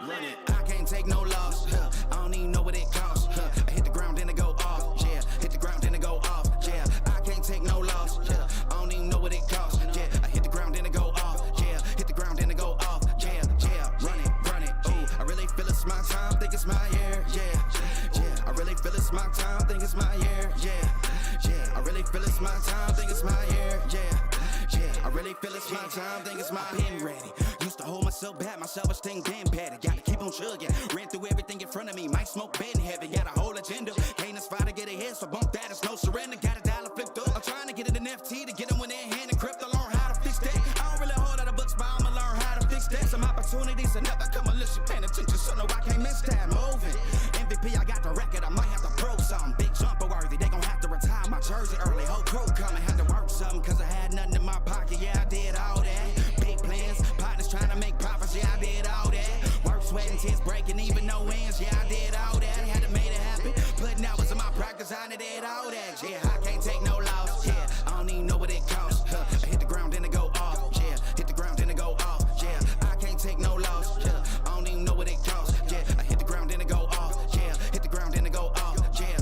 Run it, I can't take no loss. I don't even know what it costs. I hit the ground, then I go off. Yeah, hit the ground, then I go off. Yeah, I can't take no loss. Yeah, I don't even know what it costs. Yeah, I hit the ground, then I go off. Yeah, hit the ground, then I go off. Yeah, run it. Ooh, I really feel it's my time, think it's my year. Yeah, I really feel it's my time, think it's my year. Yeah, I really feel it's my time, think it's my year. Yeah, I really feel it's my time, think it's my pen ready. Used to hold myself back, my self-esteem damn bad. Gotta keep on chugging, ran through everything in front of me. Might smoke bed in heaven, got a whole agenda. Can't aspire to get ahead, so bump that, it's no surrender. Got a dollar flipped up, I'm trying to get it in FT to get them when they're hand and crypto. Learn how to fix that. I don't really hold out of books, but I'ma learn how to fix that. Some opportunities and never come unless you paying attention, so no, I can't miss that. Moving, MVP, I got the record, I might have to pro something. Big jumper worthy, they gon' have to retire my jersey early. Whole crew coming, had to work something, cause I had nothing in my pocket. Yeah, I did all that. Big plans, partners trying to make profits. Yeah, I did all that. Work, sweat, and tears breaking, even no wins. Yeah, I did all that. Had to make it happen. Putting hours in my practice, I did all that. Yeah, I can't take no loss. Yeah, I don't even know what it costs. I hit the ground, then I go off. Yeah, hit the ground, then I go off. Yeah, I can't take no loss. Yeah, I don't even know what it costs. Yeah, I hit the ground, then I go off. Yeah, hit the ground, then I go off. Yeah,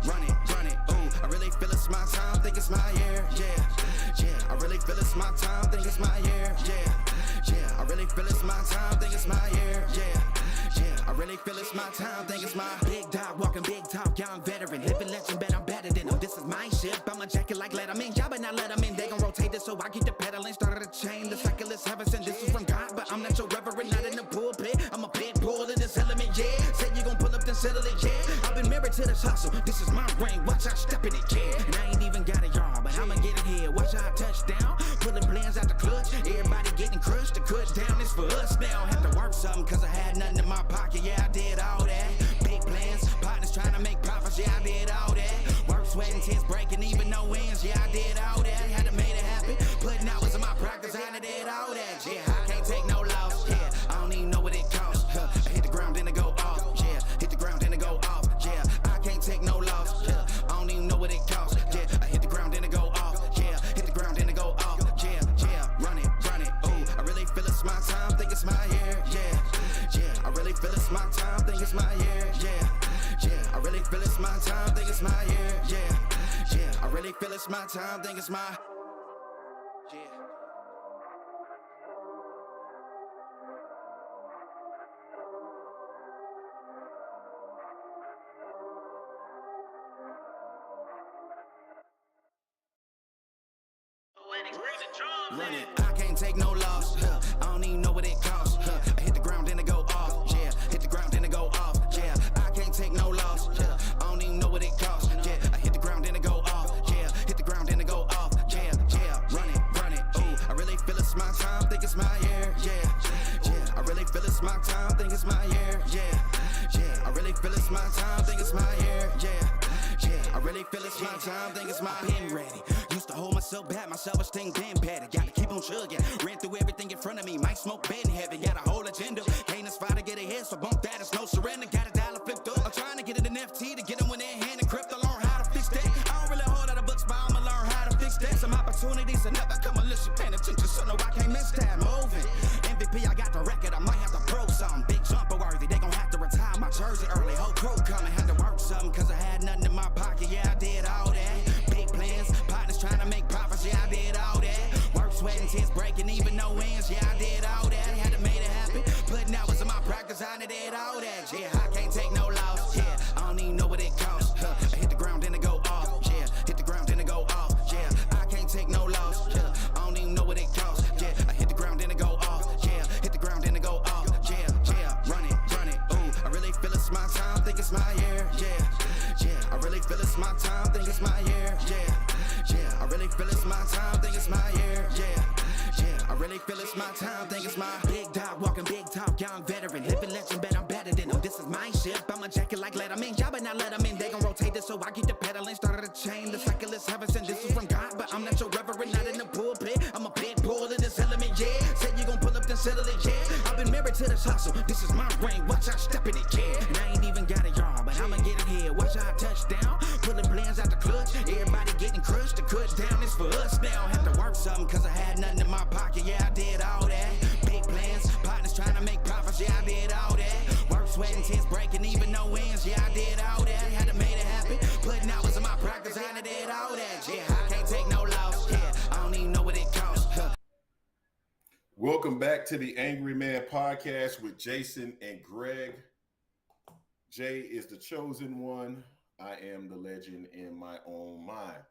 run it. Ooh, I really feel it's my time, think it's my year. Yeah, I really feel it's my time, think it's my year. Yeah, I really feel it's my time, think it's my year. Yeah, I really feel it's my time, think it's my big dog, walking big talk, young veteran, living legend, bet I'm better than them. This is my ship, I'm a jacket like Letterman. Y'all better not let them in, they gon' rotate this, so I keep the pedaling. Started a chain, the cycle is heaven sent. This is from God, but I'm not your reverend, not in the pulpit. I'm a pit bull in this element, yeah. Said you gon' pull up, then settle it, yeah. I've been married to this hustle, this is my ring, watch out step in it, yeah. And I ain't even got a yard, but I'ma get it here. Watch out touchdown, pulling plans out the clutch. Everybody getting crushed, the cut down is for us now. Have to work something, cause I had nothing in my pocket, yeah, I did all that. Big plans, partners trying to make profits, yeah, I did all that. Work, sweat, and tears breaking, even no wins, yeah, I did all that. Had to make it happen, putting hours in my practice, I did all that. Yeah, I can't take no loss, yeah, I don't even know what it costs. I hit the ground, then I go off, yeah, hit the ground, then I go off, yeah, I can't take no loss, yeah, I don't even know what it costs. Yeah, I hit the ground, then I go off, yeah, hit the ground, then I go off, yeah, run it. Ooh, I really feel it's my time, think it's my year. Yeah, I really feel it's my time, think it's my year. Yeah, I really feel it's my time, think it's my year. Yeah, I really feel it's my time, think it's my. Yeah. Run it, I can't take no loss. I don't even know what it costs. I hit the ground, then I go off. Yeah, hit the ground, then I go off. Yeah, I can't take no loss. I don't even know what it costs. Yeah, I hit the ground, then I go off. Yeah, hit the ground, then I go off. Yeah, run it. Ooh, I really feel it's my time, think it's my year. Yeah, I really feel it's my time, think it's my year. Yeah, I really feel it's my time, think it's my year. Yeah, I really feel it's my time, think it's my pen ready. Used to hold myself back, my self-esteem damn bad. Gotta keep on chugging, ran through everything in front of me. Might smoke bed in heaven, got a whole agenda. Can't aspire to get ahead, so bump that, it's no surrender. Got a dollar flipped up, I'm trying to get it in FT to get them when they're hand and crypto. Learn how to fix that. I don't really hold out of books, but I'ma learn how to fix that. Some opportunities and never come unless you paying attention, so no, I can't miss that. Moving, MVP, I got the record, I might have to pro something. Big jumper worthy, they gon' have to retire my jersey early. Whole crew coming, had to work something, cause I had nothing in my pocket, yeah, I did all that. Big plans, partners trying to make profits, yeah, I did all that. Work, sweat, and tears breaking, even no wins, yeah, I did all that. Had to make it happen, putting hours in my practice, I did all that. Yeah, I can't take no loss, yeah, I don't even know what it costs. I hit the ground, then I go off, yeah, hit the ground, then I go off, yeah, I can't take no loss, yeah, I don't even know what it costs. Yeah, I hit the ground, then I go off, yeah, hit the ground, then I go off, yeah, run it. Ooh, I really feel it's my time, think it's my year. Yeah, I really feel it's my time, think it's my year. Yeah, I really feel it's my time, think it's my year. Yeah, I really feel it's my time, think it's my big dog, walking big talk, young veteran, living legend, bet I'm better than them. This is my ship, I'm a jacket like Letterman. Y'all better not let them in, they gon' rotate this, so I keep the pedaling. Started a chain, the cycle is heaven sent. This is from God, but I'm not your reverend, not in the pulpit. I'm a pit bull in this element, yeah. Said you gon' pull up, then settle it, yeah. I've been married to this hustle, this is my ring, watch out step in it, yeah. And I ain't even got a yard, but I'ma get it here. Watch out touchdown, pulling plans out the clutch. Everybody getting crushed, the cut down is for us now. Have to work something, cause I had nothing in my pocket, yeah, I did all that. Big plans, partners trying to make profits, yeah, I did all that. back to the Angry Man podcast with Jason and Greg. Jay is the chosen one. I am the legend in my own mind.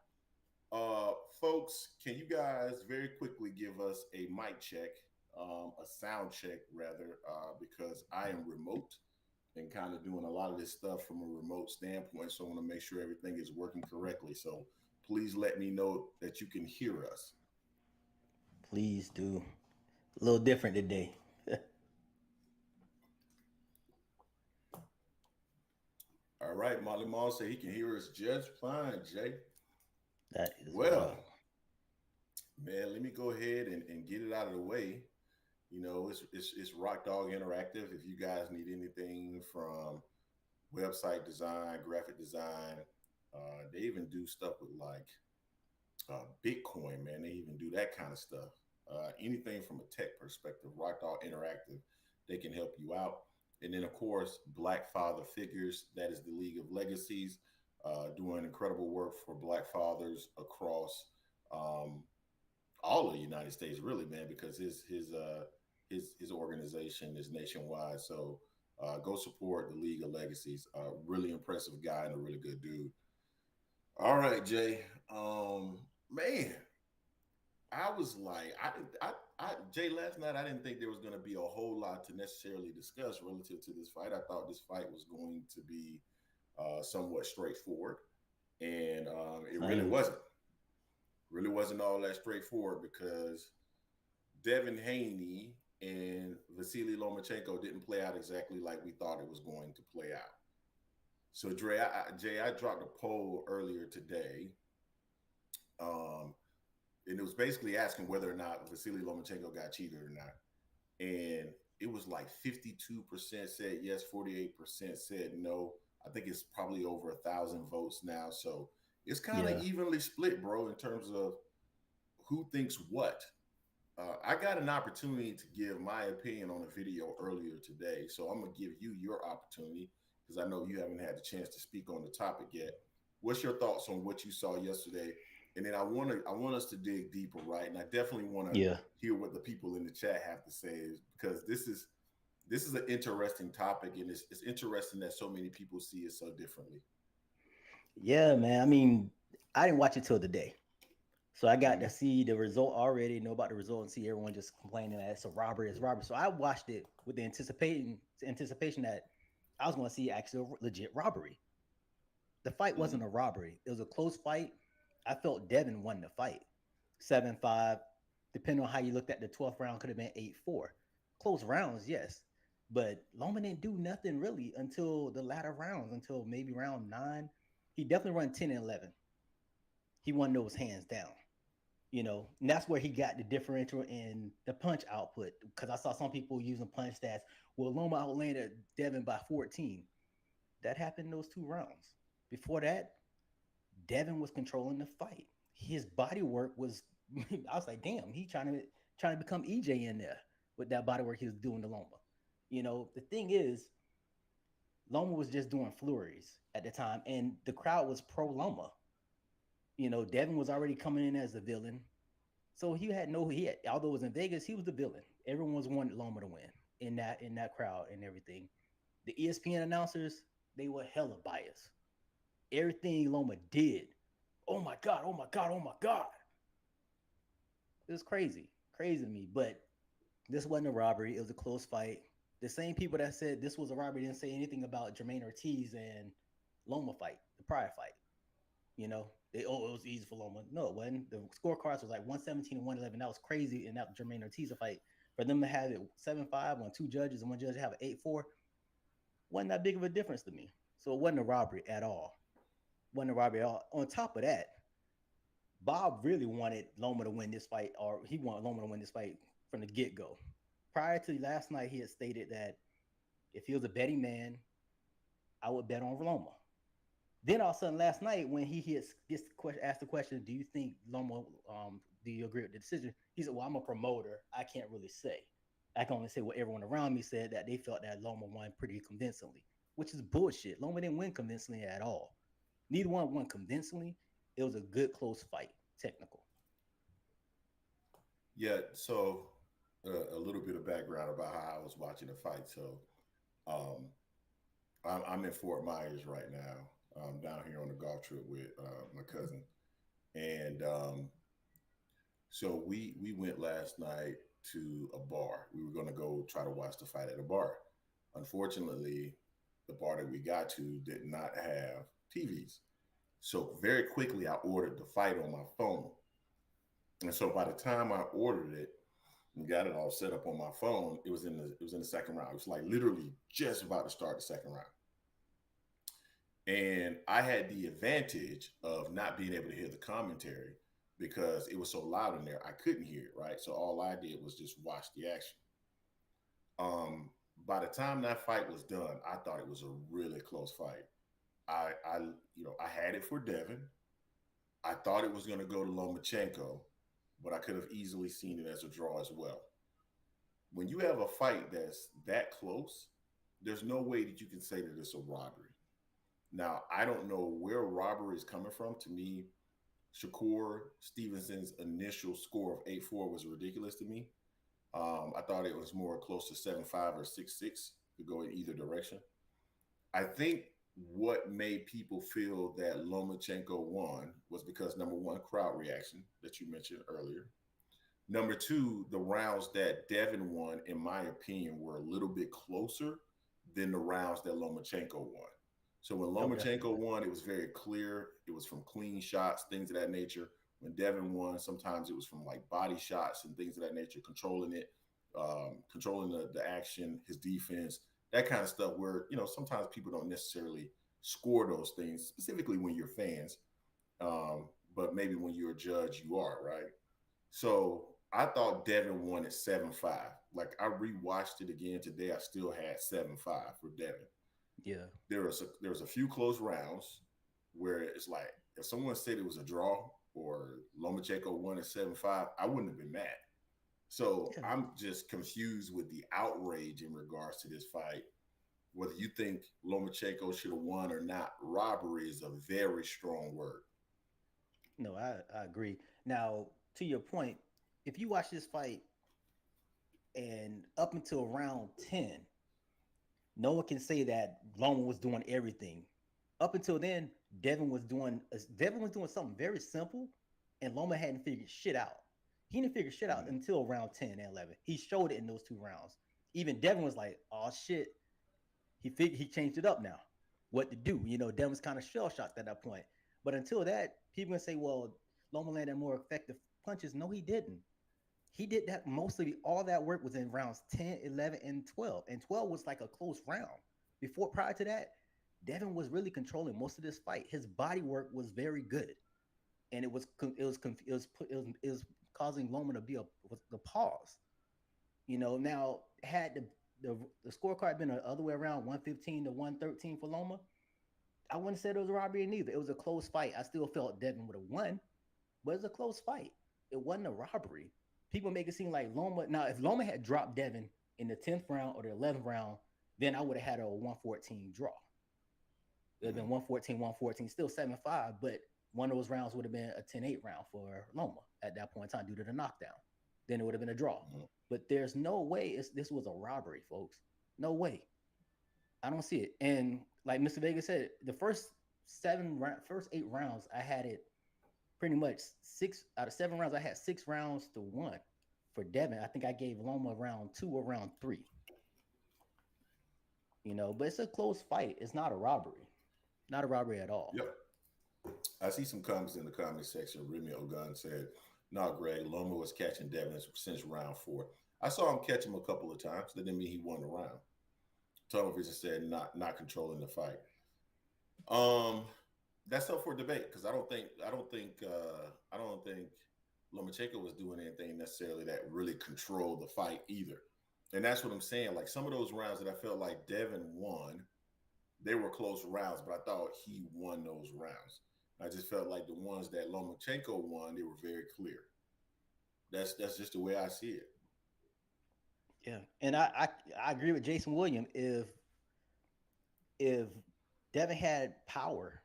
Folks, can you guys very quickly give us a mic check, a sound check rather, because I am remote and kind of doing a lot of this stuff from a remote standpoint. So I want to make sure everything is working correctly. So please let me know that you can hear us. Please do. A little different today. All right, Molly Mall said he can hear us just fine, Jay. That is Well, wild. man, let me go ahead and get it out of the way. You know, it's Rock Dog Interactive. If you guys need anything from website design, graphic design, they even do stuff with like Bitcoin, man. They even do that kind of stuff. Anything from a tech perspective, Rock Dog Interactive, they can help you out. And then, of course, Black Father Figures, that is the League of Legacies, doing incredible work for Black fathers across um, all of the United States, really, man, because his organization is nationwide. So go support the League of Legacies. Really impressive guy and a really good dude. All right, Jay. Man, I was like, Jay, last night I didn't think there was going to be a whole lot to necessarily discuss relative to this fight. I thought this fight was going to be somewhat straightforward, and it really Same. wasn't. Really wasn't all that straightforward because Devin Haney and Vasily Lomachenko didn't play out exactly like we thought it was going to play out. So, Jay, I dropped a poll earlier today, um, and it was basically asking whether or not Vasily Lomachenko got cheated or not. And it was like 52% said yes, 48% said no. I think it's probably over 1,000 votes now. So it's kind of Yeah. evenly split, bro, in terms of who thinks what. I got an opportunity to give my opinion on a video earlier today, so I'm gonna give you your opportunity because I know you haven't had the chance to speak on the topic yet. What's your thoughts on what you saw yesterday? And then I want us to dig deeper, right? And I definitely want to Yeah. hear what the people in the chat have to say, because this is an interesting topic, and it's interesting that so many people see it so differently. Yeah, man. I mean, I didn't watch it till the day. So I got to Mm-hmm. see the result already, know about the result, and see everyone just complaining that it's a robbery, it's a robbery. So I watched it with the anticipation that I was going to see actually a legit robbery. The fight wasn't Mm-hmm. a robbery. It was a close fight. I felt Devin won the fight. 7-5. Depending on how you looked at the 12th round, could have been 8-4. Close rounds, yes. But Loma didn't do nothing really until the latter rounds, until maybe round 9. He definitely run 10 and 11. He won those hands down. And that's where he got the differential in the punch output. Because I saw some people using punch stats. Well, Loma outlanded Devin by 14. That happened in those 2 rounds. Before that, Devin was controlling the fight. His body work was I was like, damn, he trying to become EJ in there with that body work he was doing to Loma. The thing is, Loma was just doing flurries at the time, and the crowd was pro Loma. Devin was already coming in as the villain. So although it was in Vegas, he was the villain. Everyone was wanting Loma to win in that crowd and everything. The ESPN announcers, they were hella biased. Everything Loma did, oh my god, oh my god, oh my god. It was crazy, crazy to me. But this wasn't a robbery. It was a close fight. The same people that said this was a robbery didn't say anything about Jermaine Ortiz and Loma fight, the prior fight. It was easy for Loma. No, it wasn't. The scorecards was like 117 and 111. That was crazy. And that Jermaine Ortiz fight, for them to have it 7-5 on 2 judges and one judge have an 8-4, wasn't that big of a difference to me. So it wasn't a robbery at all. Wasn't a robbery at all. On top of that, Bob really wanted Loma to win this fight, or he wanted Loma to win this fight from the get go. Prior to last night, he had stated that if he was a betting man, I would bet on Loma. Then all of a sudden, last night, when gets asked the question, "Do you think Loma? Do you agree with the decision?" He said, "Well, I'm a promoter. I can't really say. I can only say what everyone around me said, that they felt that Loma won pretty convincingly, which is bullshit. Loma didn't win convincingly at all. Neither one won convincingly. It was a good close fight, technical." Yeah. So a little bit of background about how I was watching the fight. So, um, I'm in Fort Myers right now. Down here on a golf trip with my cousin, and so we went last night to a bar. We were going to go try to watch the fight at a bar. Unfortunately, the bar that we got to did not have TVs. So very quickly, I ordered the fight on my phone. And so by the time I ordered it and got it all set up on my phone, it was in the second round. It was like literally just about to start the second round. And I had the advantage of not being able to hear the commentary because it was so loud in there. I couldn't hear it, right? So all I did was just watch the action. Um, by the time that fight was done, I thought it was a really close fight. I had it for Devin. I thought it was going to go to Lomachenko, but I could have easily seen it as a draw as well. When you have a fight that's that close, there's no way that you can say that it's a robbery. Now, I don't know where robbery is coming from. To me, Shakur Stevenson's initial score of 8-4 was ridiculous to me. I thought it was more close to 7-5 or 6-6. Could go in either direction. I think what made people feel that Lomachenko won was because number one, crowd reaction that you mentioned earlier. Number two, the rounds that Devin won, in my opinion, were a little bit closer than the rounds that Lomachenko won. So when Oh, Lomachenko definitely. won, it was very clear. It was from clean shots, things of that nature. When Devin won, sometimes it was from like body shots and things of that nature, controlling it, controlling the action, his defense, that kind of stuff. Where sometimes people don't necessarily score those things, specifically when you're fans, but maybe when you're a judge, you are, right? So I thought Devin won at 7-5. Like I rewatched it again today. I still had 7-5 for Devin. Yeah. There was a few close rounds where it's like if someone said it was a draw or Lomachenko won at 7-5, I wouldn't have been mad. So Yeah. I'm just confused with the outrage in regards to this fight. Whether you think Lomachenko should have won or not, robbery is a very strong word. No, I agree. Now, to your point, if you watch this fight and up until round 10, no one can say that Loma was doing everything. Up until then, Devin was doing something very simple, and Loma hadn't figured shit out. He didn't figure shit out Mhm. until round 10 and 11. He showed it in those two rounds. Even Devin was like, "Oh shit." He changed it up now. What to do? Devin was kind of shell shocked at that point. But until that, people gonna say, "Well, Loma landed more effective punches." No, he didn't. He did that mostly. All that work was in rounds 10, 11, and 12. And 12 was like a close round. Prior to that, Devin was really controlling most of this fight. His body work was very good, and it was causing Loma to be the pause. Now had the scorecard been the other way around, 115 to 113 for Loma, I wouldn't say it was a robbery neither. It was a close fight. I still felt Devin would have won, but it was a close fight. It wasn't a robbery. People make it seem like Loma. Now, if Loma had dropped Devin in the 10th round or the 11th round, then I would have had a 114 draw. It would have been Mhm. 114, 114, still 7-5, but one of those rounds would have been a 10-8 round for Loma at that point in time due to the knockdown. Then it would have been a draw. Mhm. But there's no way this was a robbery, folks. No way. I don't see it. And like Mr. Vega said, the first 8 rounds, I had it pretty much 6 out of 7 rounds. I had 6 rounds to one for Devin. I think I gave Loma round 2 or round 3. But it's a close fight. It's not a robbery. Not a robbery at all. Yep. I see some comments in the comment section. Remy Ogun said, "No, Greg, Loma was catching Devin since round 4. I saw him catch him a couple of times. That didn't mean he won the round." Tunnel Vision said, "Not controlling the fight." Um, that's up for debate because I don't think Lomachenko was doing anything necessarily that really controlled the fight either. And that's what I'm saying. Like some of those rounds that I felt like Devin won, they were close rounds, but I thought he won those rounds. I just felt like the ones that Lomachenko won, they were very clear. That's just the way I see it. Yeah, and I agree with Jason William. If Devin had power,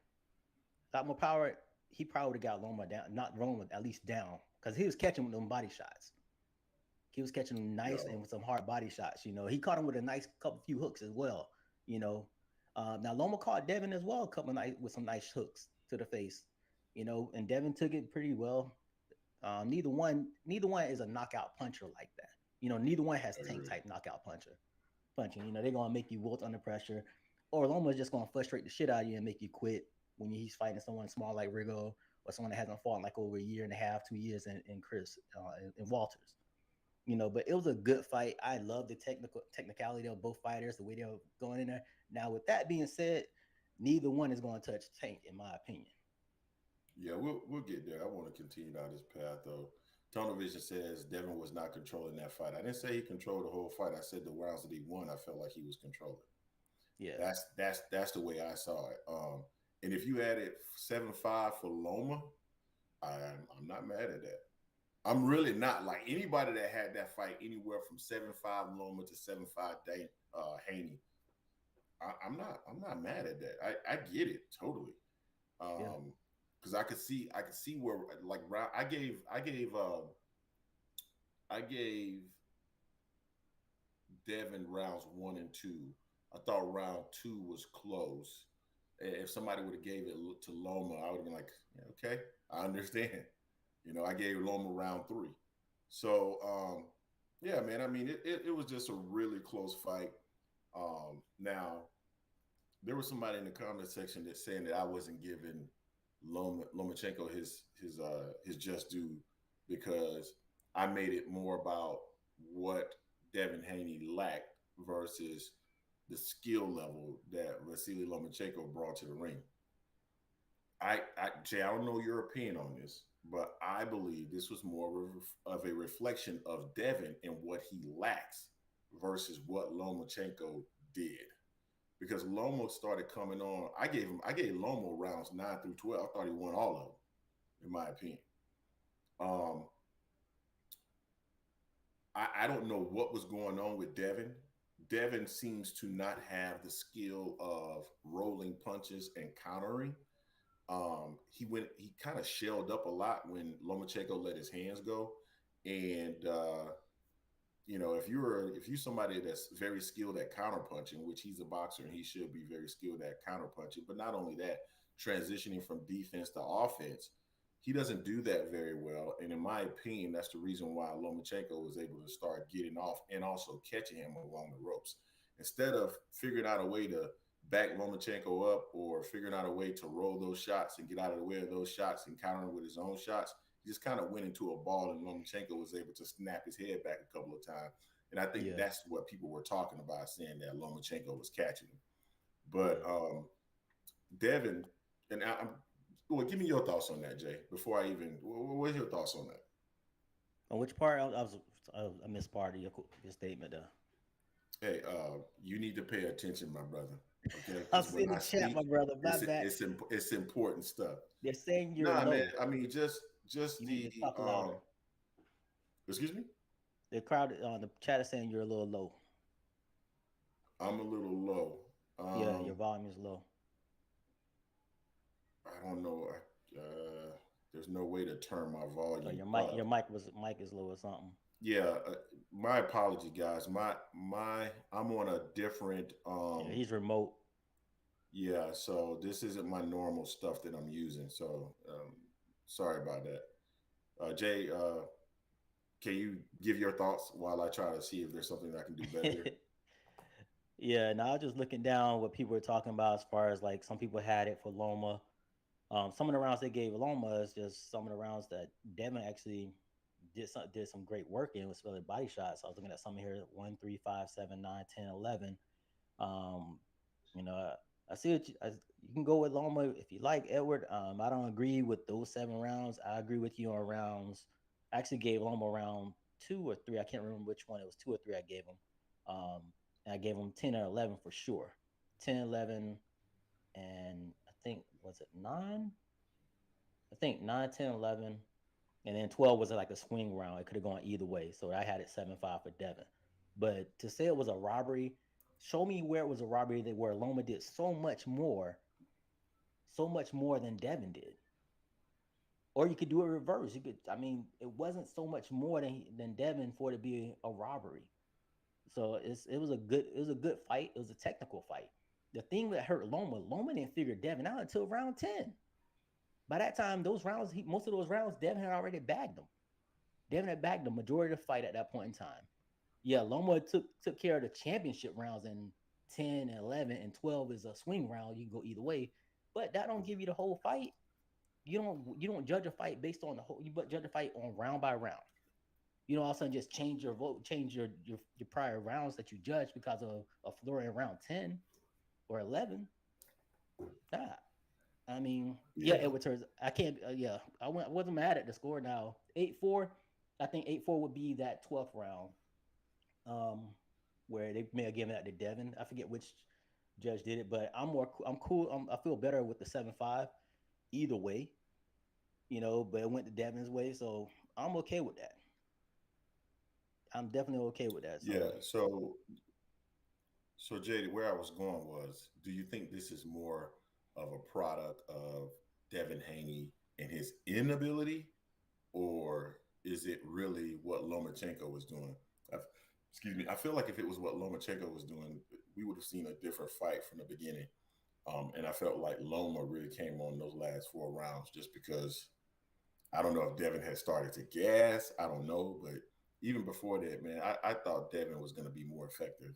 a lot more power, he probably would have got Loma down, not Loma at least down, because he was catching them body shots. He was catching them nice and Yo, with some hard body shots. He caught him with a nice couple few hooks as well. You know, now Loma caught Devin as well, a couple nice with some nice hooks to the face. And Devin took it pretty well. Neither one is a knockout puncher like that. Neither one has I tank agree. type knockout punching. They're gonna make you wilt under pressure, or Loma's just gonna frustrate the shit out of you and make you quit when he's fighting someone small like Rigo or someone that hasn't fought in like over a year and a half, 2 years in Chris in Walters. But it was a good fight. I love the technicality of both fighters, the way they were going in there. Now, with that being said, neither one is going to touch Tank, in my opinion. Yeah, we'll get there. I want to continue down this path though. Tunnel Vision says Devin was not controlling that fight. I didn't say he controlled the whole fight. I said the rounds that he won, I felt like he was controlling. Yeah, That's the way I saw it. And if you added 7-5 for Loma, I'm not mad at that. I'm really not. Like anybody that had that fight anywhere from 7-5 Loma to 7-5 Haney, I'm not mad at that. I get it totally. yeah, Because I could see where like I gave Devin rounds 1 and 2. I thought round 2 was close. If somebody would have gave it to Loma, I would have been like, yeah, okay, I understand. I gave Loma round 3. So yeah, man. I mean, it was just a really close fight. Now there was somebody in the comment section that saying that I wasn't giving Lomachenko his just due because I made it more about what Devin Haney lacked versus the skill level that Vasily Lomachenko brought to the ring. Jay, I don't know your opinion on this, but I believe this was more of a reflection of Devin and what he lacks versus what Lomachenko did. Because Loma started coming on. I gave Loma rounds 9 through 12. I thought he won all of them, in my opinion. Um, I don't know what was going on with Devin. Devin seems to not have the skill of rolling punches and countering. He kind of shelled up a lot when Lomachenko let his hands go. And if you're somebody that's very skilled at counterpunching, which he's a boxer and he should be very skilled at counterpunching, but not only that, transitioning from defense to offense, he doesn't do that very well. And in my opinion, that's the reason why Lomachenko was able to start getting off and also catching him along the ropes. Instead of figuring out a way to back Lomachenko up or figuring out a way to roll those shots and get out of the way of those shots and counter with his own shots, he just kind of went into a ball and Lomachenko was able to snap his head back a couple of times. And I think yeah, that's what people were talking about, saying that Lomachenko was catching him. But yeah. Devin, and well, give me your thoughts on that, Jay. Before I even, what's your thoughts on that? On which part? I missed part of your statement there. Hey, you need to pay attention, my brother. Okay, I'll because see when the I chat, my speak, brother. My it's bad. it's it's important stuff. They're saying you're Nah, man. low. I mean, just You need to the talk louder. excuse me. The crowd on the chat is saying you're a little low. I'm a little low. Yeah, your volume is low. I don't know. There's no way to turn my Or volume your mic, up. your mic is low or something. Yeah, my apology, guys. I'm on a different. Yeah, he's remote. Yeah, so this isn't my normal stuff that I'm using. So sorry about that. Jay, can you give your thoughts while I try to see if there's something I can do better here? Yeah, now I was just looking down what people were talking about as far as like some people had it for Loma. Some of the rounds they gave Loma is just some of the rounds that Devin actually did some great work in with spelling body shots. I was looking at some here 1, 3, 5, 7, 9, 10, 11. Um, you know, I see you can go with Loma if you like Edward. I don't agree with those 7 rounds. I agree with you on rounds. I actually gave Loma round 2 or 3. I can't remember which one. It was 2 or 3 I gave him. Um, and I gave him 10 or 11 for sure. 10, 11, and I think was it 9? I think 9, 10, 11, and then 12 was like a swing round. It could have gone either way. So I had it 7-5 for Devin. But to say it was a robbery, show me where it was a robbery that where Loma did so much more than Devin did. Or you could do it reverse. You could. I mean, it wasn't so much more than Devin for it to be a robbery. So it was a good fight. It was a technical fight. The thing that hurt Loma didn't figure Devin out until round 10. By that time, those rounds, most of those rounds, Devin had already bagged them. Devin had bagged the majority of the fight at that point in time. Yeah, Loma took care of the championship rounds in 10 and 11, and 12 is a swing round. You can go either way, but that don't give you the whole fight. You don't judge a fight based on the whole. You but judge a fight on round by round. You don't all of a sudden just change your vote, change your prior rounds that you judge because of a flurry in round 10 or 11. Nah, I mean, yeah, Yeah, Edward turns. I can't. Yeah, I wasn't mad at the score. Now 8-4. I think 8-4 would be that 12th round, um, where they may have given that to Devin. I forget which judge did it, but I'm cool. I feel better with the 7-5 either way, but it went to Devin's way, so I'm okay with that. I'm definitely okay with that. yeah. So So JD, where I was going was, do you think this is more of a product of Devin Haney and his inability, or is it really what Lomachenko was doing? I, excuse me. I feel like if it was what Lomachenko was doing, we would have seen a different fight from the beginning. And I felt like Loma really came on those last 4 rounds just because I don't know if Devin had started to gas. I don't know, but even before that, man, I thought Devin was going to be more effective,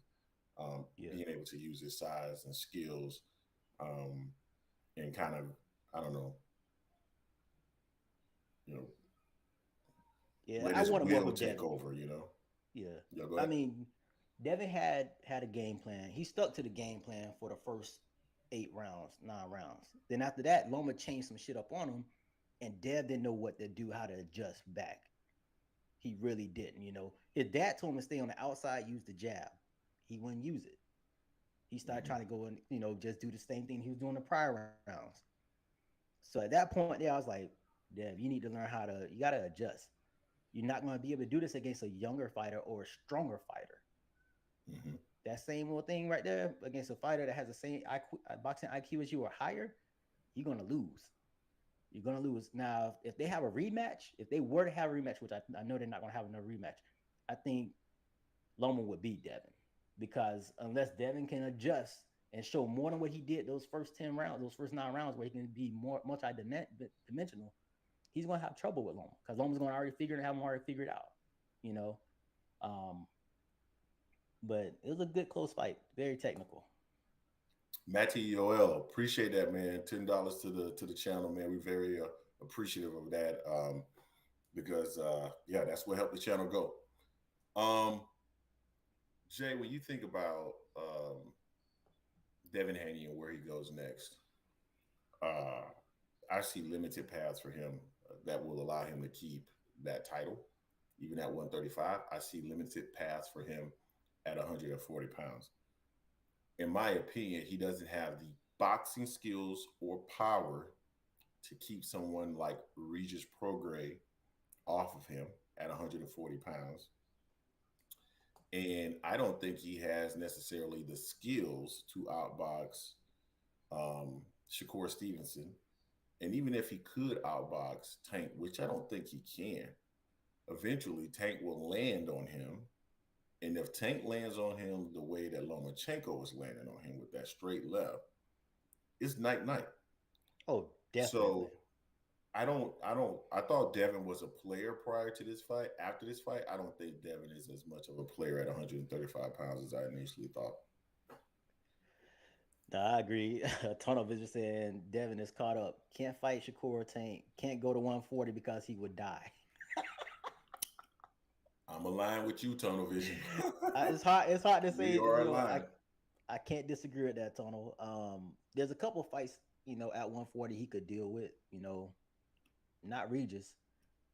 yeah, being able to use his size and skills, um, and kind of, I don't know, you know, yeah, let I his wanted more will from take Devin. over. Yeah, Yeah, go I ahead. mean, Devin had a game plan. He stuck to the game plan for the first 8 rounds, 9 rounds. Then after that, Loma changed some shit up on him, and Dev didn't know what to do, how to adjust back. He really didn't. His dad told him to stay on the outside, use the jab. He wouldn't use it. He started Hmm. trying to go and just do the same thing he was doing the prior rounds. So at that point there, I was like, Dev, you need to learn how to. You gotta adjust. You're not going to be able to do this against a younger fighter or a stronger fighter. Hmm. That same little thing right there against a fighter that has the same boxing IQ as you or higher, you're going to lose. You're going to lose. Now, if they have a rematch, if they were to have a rematch, which I know they're not going to have another rematch, I think Loma would beat Devin because unless Devin can adjust and show more than what he did those first 10 rounds, those first 9 rounds, where he can be more multi-dimensional, he's going to have trouble with Loma because Loma's going to have him already figured out. You know, um, but it was a good close fight, very technical. Matty Yoel, appreciate that, man. $10 to the channel, man. We're very appreciative of that, because yeah, that's what helped the channel go. Um, Jay, when you think about Devin Haney and where he goes next, uh, I see limited paths for him that will allow him to keep that title, even at 135. I see limited paths for him at 140 pounds. In my opinion, he doesn't have the boxing skills or power to keep someone like Regis Prograis off of him at 140 pounds. And I don't think he has necessarily the skills to outbox Shakur Stevenson. And even if he could outbox Tank, which I don't think he can, eventually Tank will land on him. And if Tank lands on him the way that Lomachenko was landing on him with that straight left, it's night night. Oh, definitely. So I thought Devin was a player prior to this fight. After this fight, I don't think Devin is as much of a player at 135 pounds as I initially thought. No, I agree. A ton of just saying Devin is caught up. Can't fight Shakur Tank. Can't go to 140 because he would die. I'm aligned with you, Tunnel Vision. It's hard. It's hard to We say. are aligned. I can't disagree with that, Tonal. There's a couple fights, at 140 he could deal with. Not Regis,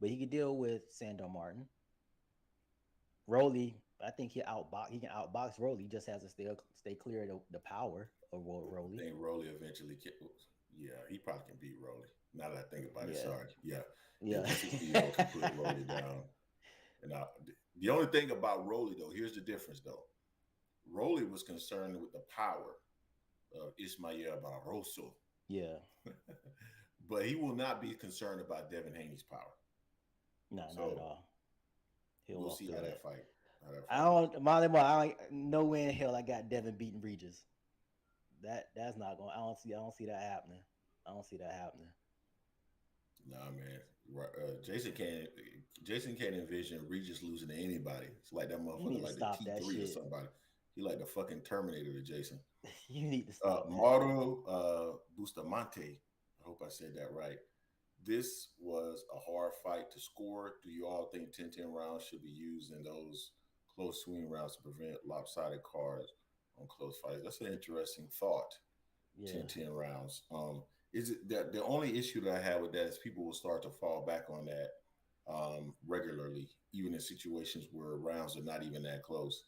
but he could deal with Sandor Martin. Rolly, I think he can outbox Rolly. He just has to stay clear of the power of I Rolly. think Rolly eventually can. Yeah, he probably can beat Rolly. Now that I think about it, Yeah, sorry. Yeah, yeah, Vicencio can put Rolly down. And the only thing about Rolly, though, here's the difference, though. Rolly was concerned with the power of Ismael Barroso. yeah. but he will not be concerned about Devin Haney's power. No, not at So all. He'll we'll walk see through how that. that fight. I don't, Molly. No way in hell I got Devin beating Regis. That's not going. I don't see that happening. I don't see that happening. Nah, man. Jason can't envision Regis losing to anybody. It's like that You need motherfucker to like the stop that T3 or shit. somebody. He like the fucking Terminator to Jason. You need to stop that. Mauro Bustamante. I hope I said that right. This was a hard fight to score. Do you all think 10-10 rounds should be used in those close swing rounds to prevent lopsided cards on close fights? That's an interesting thought. Yeah. 10-10 rounds. Is it that the only issue that I have with that is people will start to fall back on that regularly, even in situations where rounds are not even that close,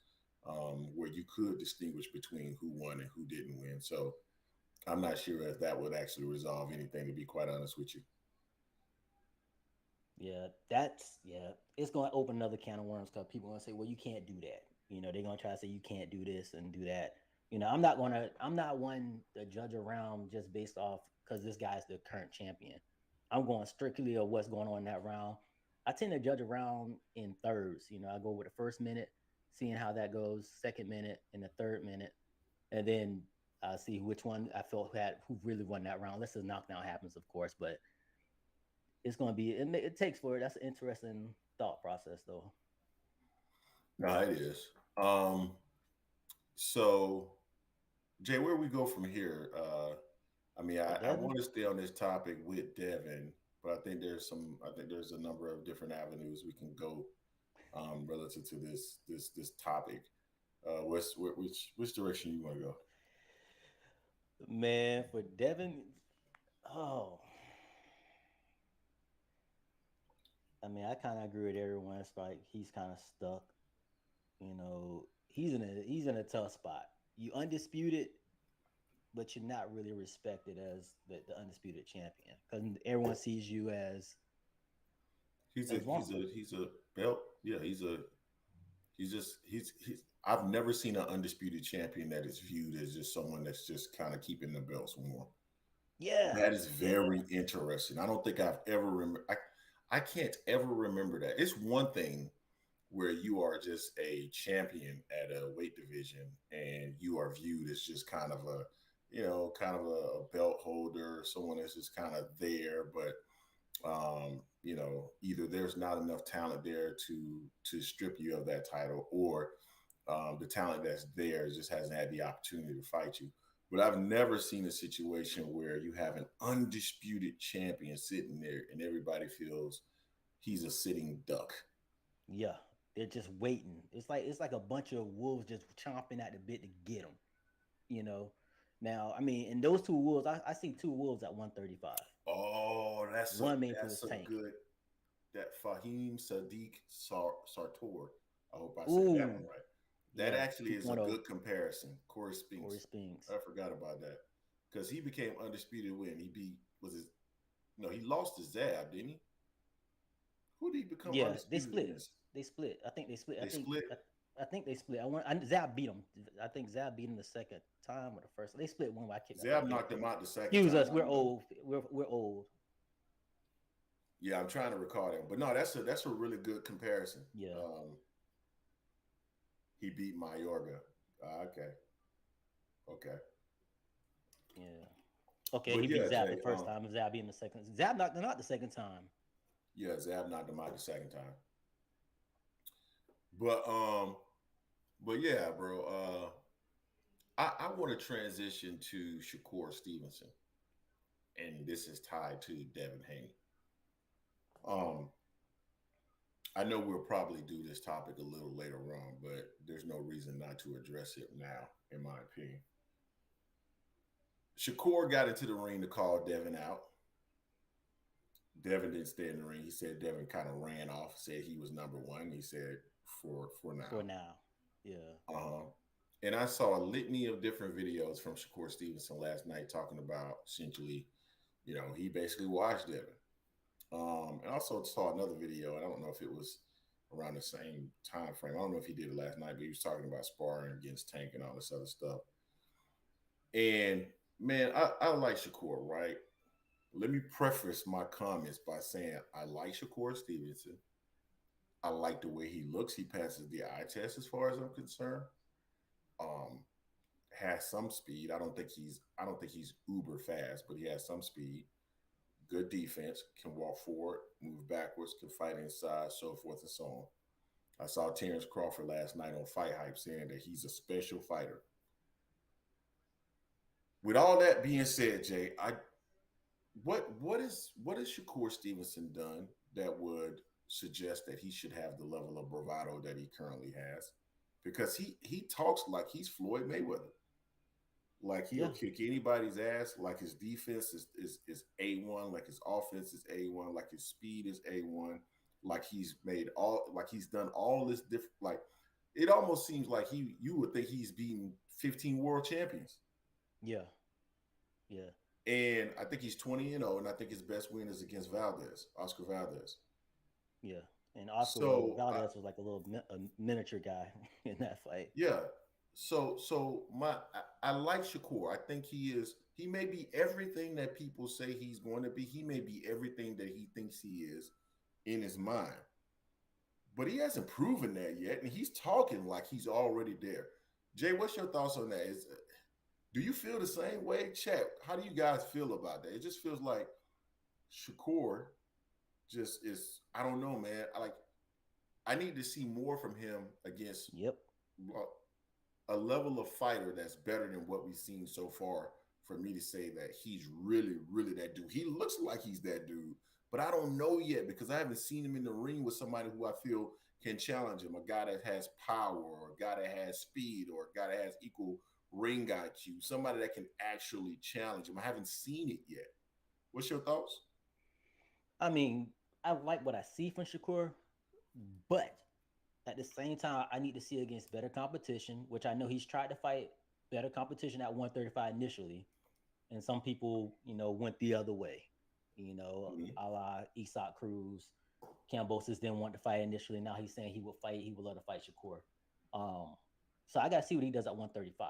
where you could distinguish between who won and who didn't win. So I'm not sure if that would actually resolve anything, to be quite honest with you. Yeah, it's going to open another can of worms because people are going to say, "Well, you can't do that." They're going to try to say you can't do this and do that. I'm not one to judge a round just based off because this guy's the current champion. I'm going strictly of what's going on in that round. I tend to judge a round in thirds. I go with the first minute, seeing how that goes, second minute, and the third minute, and then I see which one I felt who really won that round. Unless the knockdown happens, of course, but it's going to be it takes for it. That's an interesting thought process, though. No, it is. So Jay, where we go from here? I mean, With I Devin, want to stay on this topic with Devin, but I think there's a number of different avenues we can go relative to this topic. Which direction you want to go? man, for Devin, oh, I mean, I kind of agree with everyone. It's like he's kind of stuck. He's in a tough spot. You undisputed, but you're not really respected as the undisputed champion because everyone sees you as one. He's a belt. Yeah, he's. I've never seen an undisputed champion that is viewed as just someone that's just kind of keeping the belts warm. Yeah, That is yeah, very interesting. I don't think I've ever remember. I can't ever remember that. It's one thing where you are just a champion at a weight division and you are viewed as just kind of a belt holder, someone that's just kind of there, but either there's not enough talent there to strip you of that title, or the talent that's there just hasn't had the opportunity to fight you. But I've never seen a situation where you have an undisputed champion sitting there and everybody feels he's a sitting duck. yeah. They're just waiting. It's like a bunch of wolves just chomping at the bit to get them. You know. Now, I mean, in those two wolves, I see two wolves at 135. Oh, One made for his that's a tank. good that Fahim Sadiq Sartor. I hope I said that one Ooh, right. That yeah, actually is a 2.0. good comparison. Corey Corey Spinks. Spinks. I forgot about that because he became undisputed when he beat was his no he lost to Zab, didn't he? Who did he become Yeah, they undisputed split. against? They split. I think they split. They split. I think they split. Zab beat him. I think Zab beat him the second time or the first. They split one. I Zab can't knocked him think. out the second Excuse time. us. We're old. We're old. Yeah, I'm trying to recall that, but no, that's a really good comparison. Yeah. He beat Mayorga. Okay, okay, Yeah. Okay, but he beat yeah, Zab Jay. the first time. Zab beat him the second. Zab knocked him out the second time. Yeah, Zab knocked him out the second time. But but yeah, bro. I want to transition to Shakur Stevenson, and this is tied to Devin Haney. Um, I know we'll probably do this topic a little later on, but there's no reason not to address it now, in my opinion. Shakur got into the ring to call Devin out. Devin didn't stay in the ring. He said Devin kind of ran off, said he was number one. He said for now. For now. Yeah. And I saw a litany of different videos from Shakur Stevenson last night talking about essentially, he basically watched Devin. And I also saw another video, and I don't know if it was around the same time frame. I don't know if he did it last night, but he was talking about sparring against Tank and all this other stuff. And man, I like Shakur, right? Let me preface my comments by saying I like Shakur Stevenson. I like the way he looks. He passes the eye test as far as I'm concerned. Um, has some speed. I don't think he's uber fast, but he has some speed. Good defense, can walk forward, move backwards, can fight inside, so forth and so on. I saw Terence Crawford last night on Fight Hype saying that he's a special fighter. With all that being said, Jay, I what is Shakur Stevenson done that would suggest that he should have the level of bravado that he currently has? Because he talks like he's Floyd Mayweather. Like he'll Yeah, kick anybody's ass. Like his defense is A1. Like his offense is A1. Like his speed is A1. Like he's done all this different. Like it almost seems like you would think he's beaten 15 world champions. yeah, yeah, And I think he's 20-0, and I think his best win is against Oscar Valdez. yeah. And Oscar So Valdez was like a miniature guy in that fight. yeah. So I like Shakur. I think he may be everything that people say he's going to be. He may be everything that he thinks he is in his mind. But he hasn't proven that yet, and he's talking like he's already there. Jay, what's your thoughts on that? Do you feel the same way? Chat, how do you guys feel about that? It just feels like Shakur just is, I don't know, man. I need to see more from him against Yep. a level of fighter that's better than what we've seen so far for me to say that he's really, really that dude. He looks like he's that dude, but I don't know yet because I haven't seen him in the ring with somebody who I feel can challenge him. A guy that has power, or a guy that has speed, or a guy that has equal ring IQ, somebody that can actually challenge him. I haven't seen it yet. What's your thoughts? I mean, I like what I see from Shakur, but at the same time, I need to see against better competition, which I know he's tried to fight better competition at 135 initially, and some people, went the other way. Mm-hmm. A la Isak Cruz, Cambosis didn't want to fight initially. Now he's saying he will fight. He would love to fight Shakur. Um, so I got to see what he does at 135.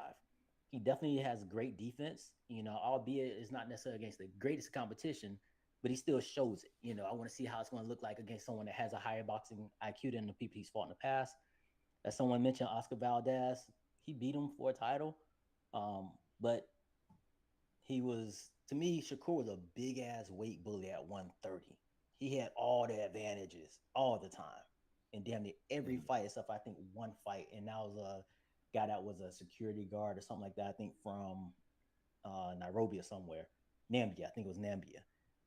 He definitely has great defense. Albeit it's not necessarily against the greatest competition, but he still shows it. I want to see how it's going to look like against someone that has a higher boxing IQ than the people he's fought in the past. As someone mentioned, Oscar Valdez, he beat him for a title, but he was, to me, Shakur was a big ass weight bully at 130. He had all the advantages all the time, and damn near every Mm-hmm. fight except for, I think, one fight, and that was a guy that was a security guard or something like that. I think from Nairobi or somewhere, Nambia. I think it was Nambia.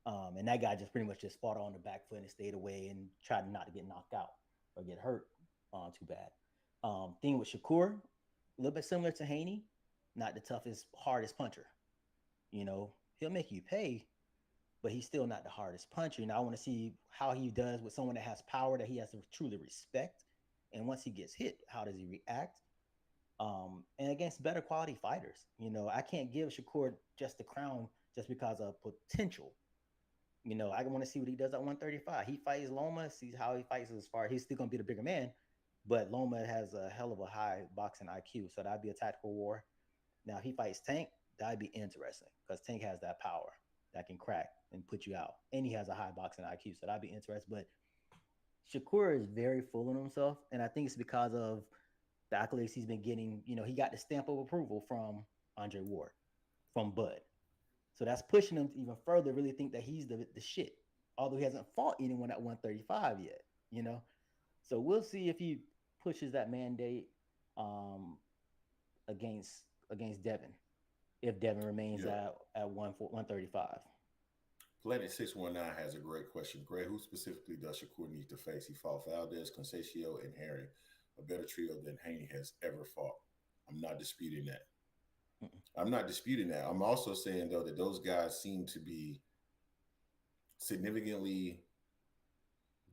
And that guy just pretty much just fought on the back foot and stayed away and tried not to get knocked out or get hurt too bad. Thing with Shakur, a little bit similar to Haney, not the toughest, hardest puncher. He'll make you pay, but he's still not the hardest puncher. I want to see how he does with someone that has power that he has to truly respect. And once he gets hit, how does he react? And against better quality fighters. I can't give Shakur just the crown just because of potential. I want to see what he does at 135. He fights Loma, sees how he fights as far. He's still going to be the bigger man, but Loma has a hell of a high boxing IQ, so that'd be a tactical war. Now, if he fights Tank, that'd be interesting because Tank has that power that can crack and put you out, and he has a high boxing IQ, so that'd be interesting. But Shakur is very full of himself, and I think it's because of the accolades he's been getting. He got the stamp of approval from Andre Ward, from Bud. So that's pushing him to even further really think that he's the shit. Although he hasn't fought anyone at 135 yet. So we'll see if he pushes that mandate um, against Devin, if Devin remains Yeah. at 135. Planet 619 has a great question. Greg, who specifically does Shakur need to face? He fought Valdez, Conceição, and Herring, a better trio than Haney has ever fought. I'm not disputing that. Mm-mm. I'm not disputing that. I'm also saying, though, that those guys seem to be significantly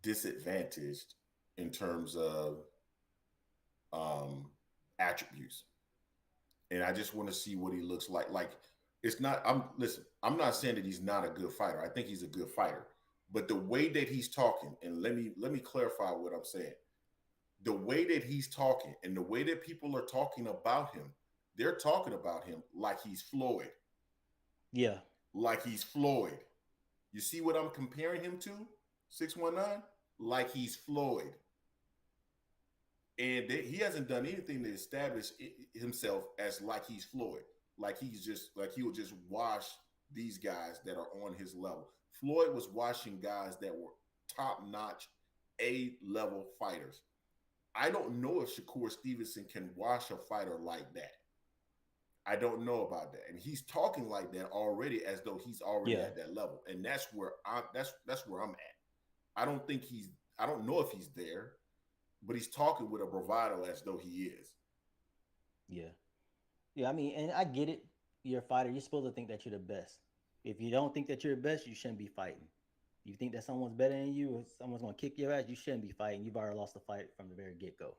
disadvantaged in terms of um, attributes. And I just want to see what he looks like. Like, it's not, I'm not saying that he's not a good fighter. I think he's a good fighter. But the way that he's talking, and let me clarify what I'm saying. The way that he's talking and the way that people are talking about him, they're talking about him like he's Floyd. Yeah. Like he's Floyd. You see what I'm comparing him to? 619, like he's Floyd, and he hasn't done anything to establish himself as like he's Floyd, like he's just like he will just wash these guys that are on his level. Floyd was washing guys that were top notch, A level fighters. I don't know if Shakur Stevenson can wash a fighter like that. I don't know about that, and he's talking like that already, as though he's already Yeah. at that level, and that's where I'm at. I don't think he's. I don't know if he's there, but he's talking with a bravado as though he is. Yeah. Yeah. I mean, and I get it. You're a fighter. You're supposed to think that you're the best. If you don't think that you're the best, you shouldn't be fighting. You think that someone's better than you or someone's going to kick your ass, you shouldn't be fighting. You've already lost the fight from the very get go.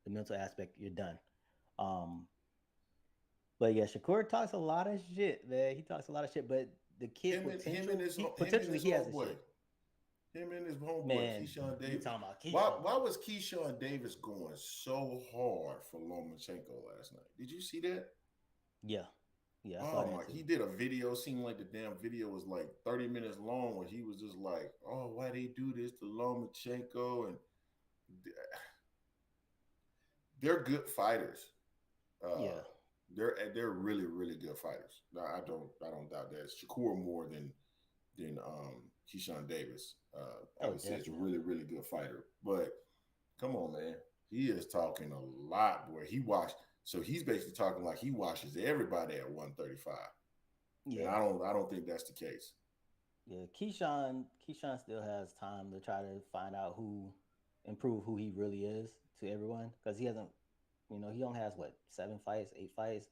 The mental aspect, you're done. Um, but yeah, Shakur talks a lot of shit, man. He talks a lot of shit, but the kid potential, Him and potentially his he has the homeboy, shit. him and his homeboy Man, Keyshawn you Davis. talking about Keyshawn. Why was Keyshawn Davis going so hard for Lomachenko last night? Did you see that? Yeah. Yeah, I saw Oh my! that too. He did a video. Seemed like the damn video was like 30 minutes long, where he was just like, "Oh, why they do this to Lomachenko?" And they're good fighters. Uh, Yeah. they're really good fighters. No, I don't doubt that. It's Shakur more than Keyshawn Davis. I Oh, would say it's a definitely. really good fighter. But come on, man, he is talking a lot, boy. He watched. So he's basically talking like he watches everybody at 135. And Yeah. I don't think that's the case. Yeah. Keyshawn still has time to try to find out who improve who he really is to everyone because he hasn't. He only has what 7 fights, 8 fights.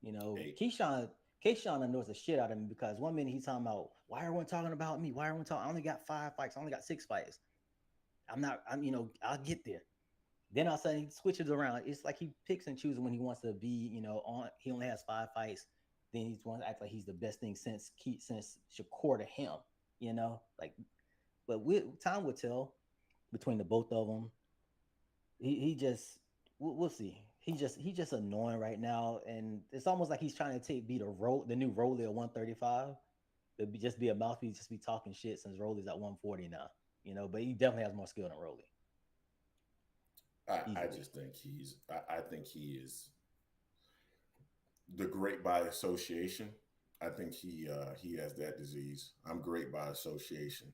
Hey, Keyshawn knows the shit out of me because one minute he's talking about why everyone talking about me, why everyone talking. I only got 5 fights, I only got 6 fights. I'm not. I'll get there. Then all of a sudden he switches around. It's like he picks and chooses when he wants to be. On. He only has 5 fights. Then he wants to act like he's the best thing since Shakur to him. Like, but time will tell between the both of them. He just we'll see. He just annoying right now, and it's almost like he's trying to be the new Rolly at 135. Just be a mouthpiece, just be talking shit since Rolly's at 140 now. But he definitely has more skill than Rolly, I easily. just think I think he is the great by association. I think he has that disease. I'm great by association.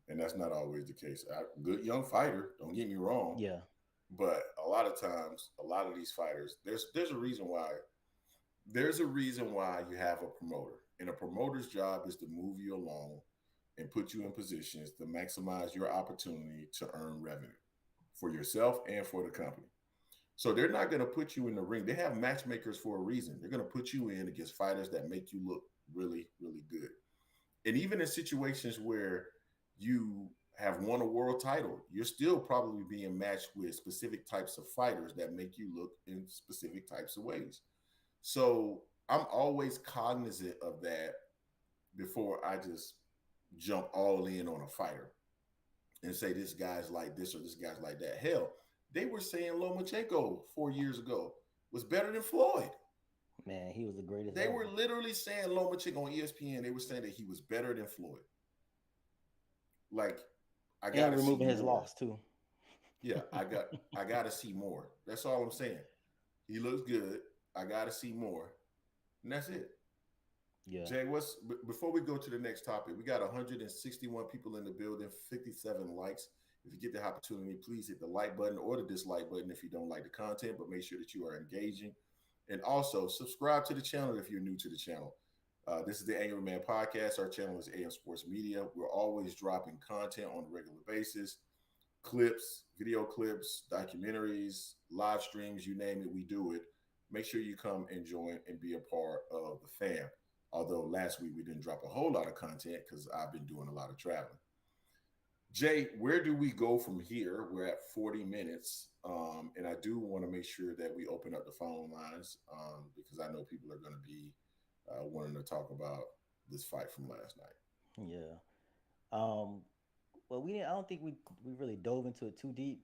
And that's not always the case. Good young fighter, don't get me wrong, Yeah, but a lot of times, a lot of these fighters, there's a reason why. There's a reason why you have a promoter, and a promoter's job is to move you along and put you in positions to maximize your opportunity to earn revenue for yourself and for the company. So they're not going to put you in the ring. They have matchmakers for a reason. They're going to put you in against fighters that make you look really good. And even in situations where you have won a world title, you're still probably being matched with specific types of fighters that make you look in specific types of ways. So I'm always cognizant of that before I just jump all in on a fighter and say this guy's like this or this guy's like that. Hell, they were saying Lomachenko 4 years ago was better than Floyd. man, he was the greatest They were ever, literally saying Lomachenko on ESPN. They were saying that he was better than Floyd. Like, I got and to see removing his more. loss too. Yeah, I got to see more. That's all I'm saying. He looks good. I got to see more, and that's it. Yeah, Jay, before we go to the next topic? We got 161 people in the building, 57 likes. If you get the opportunity, please hit the like button or the dislike button if you don't like the content, but make sure that you are engaging. And also subscribe to the channel if you're new to the channel. This is the Angry Man Podcast. Our channel is AM Sports Media. We're always dropping content on a regular basis, clips, video clips, documentaries, live streams, you name it, we do it. Make sure you come and join and be a part of the fam. Although last week we didn't drop a whole lot of content because I've been doing a lot of traveling. Jay, where do we go from here? We're at 40 minutes. And I do want to make sure that we open up the phone lines because I know people are going to be wanting to talk about this fight from last night. yeah. Well, we didn't. I don't think we really dove into it too deep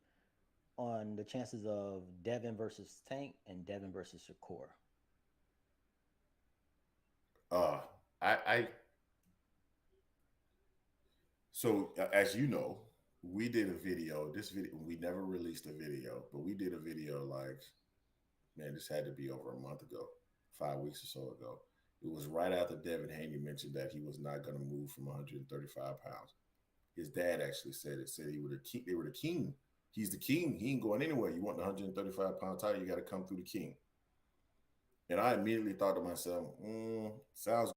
on the chances of Devin versus Tank and Devin versus Shakur. Uh, I So as you know, we did a video. This video we never released a video, but we did a video like, man, this had to be over a month ago, 5 weeks or so ago. It was right after Devin Haney mentioned that he was not going to move from 135 pounds. His dad actually said it. Said he would have they were the king. He's the king. He ain't going anywhere. You want the 135-pound title, you got to come through the king. And I immediately thought to myself, sounds.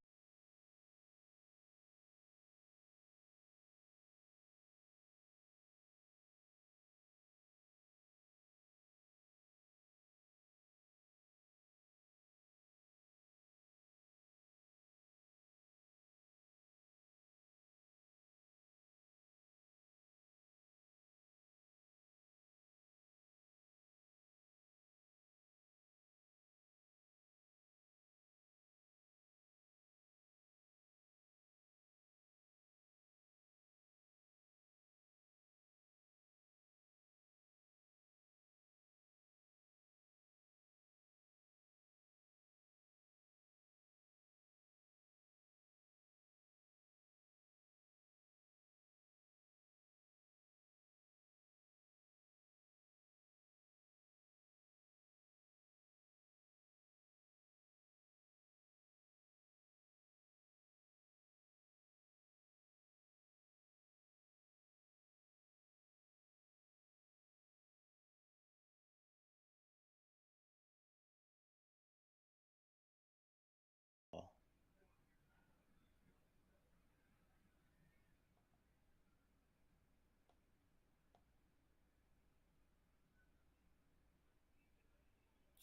Oh,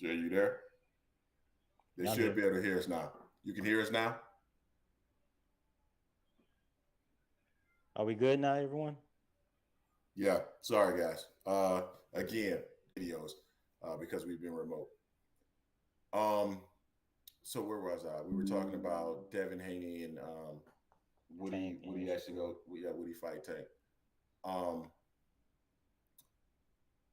Jay, you there? They yeah, I'm should here. be able to hear us now. You can hear us now? Are we good now, everyone? Yeah. Sorry, guys. Again, videos because we've been remote. So where was I? We were talking about Devin Haney and would he actually go? Yeah, would he fight Tank? Um,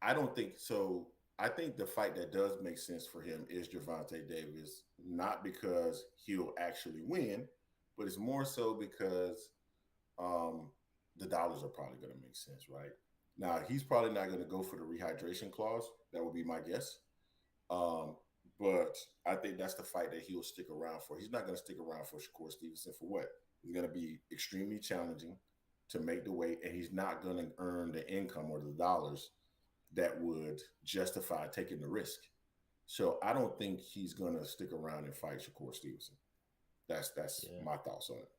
I don't think so. I think the fight that does make sense for him is Gervonta Davis, not because he'll actually win, but it's more so because um, the dollars are probably going to make sense, right? Now, he's probably not going to go for the rehydration clause. That would be my guess. Um, but I think that's the fight that he'll stick around for. He's not going to stick around for Shakur Stevenson for what? It's going to be extremely challenging to make the weight, and he's not going to earn the income or the dollars that would justify taking the risk. So I don't think he's going to stick around and fight Shakur Stevenson. That's Yeah. my thoughts on it.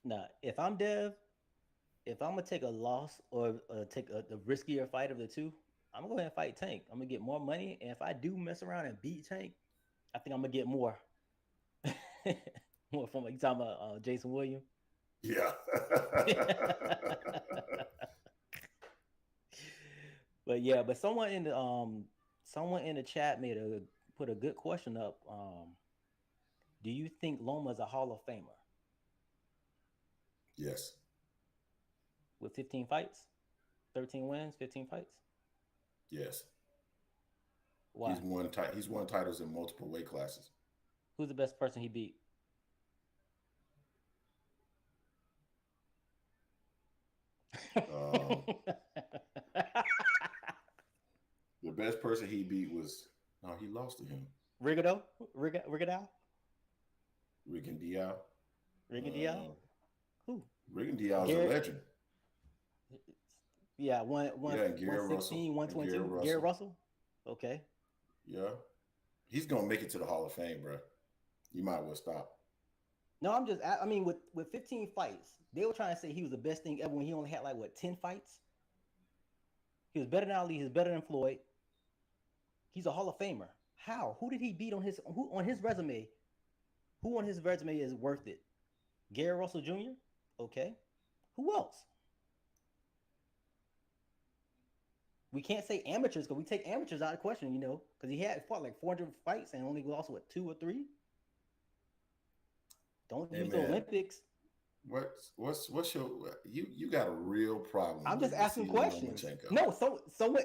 Now, if I'm Dev, if I'm gonna take a loss or take the riskier fight of the two, I'm gonna go ahead and fight Tank. I'm gonna get more money, and if I do mess around and beat Tank, I think I'm gonna get more. More from, like, you talking about Jason Williams. Yeah. But yeah, but someone in the chat put a good question up. Do you think Loma is a Hall of Famer Yes. with 15 fights, 13 wins, 15 fights? Yes. Why? He's won titles in multiple weight classes. Who's the best person he beat? The best person he beat was he lost to him. Rigondeaux? Rigondeaux. Rigondeaux? Who? Rigondeaux is a legend. Yeah, one Yeah, and Garrett 116, Russell. 122. Garrett Russell? Okay. Yeah. He's going to make it to the Hall of Fame, bro. You might well stop. No, I mean, with 15 fights, they were trying to say he was the best thing ever when he only had, like, what, 10 fights? He was better than Ali. He's better than Floyd. He's a Hall of Famer. How? Who did he beat on his resume? Who on his resume is worth it? Garrett Russell Jr.? Okay. Who else? We can't say amateurs because we take amateurs out of question, because he had fought like 400 fights and only lost, what, 2 or 3? Don't use the Olympics. What's your you got a real problem? I'm just asking questions. Someone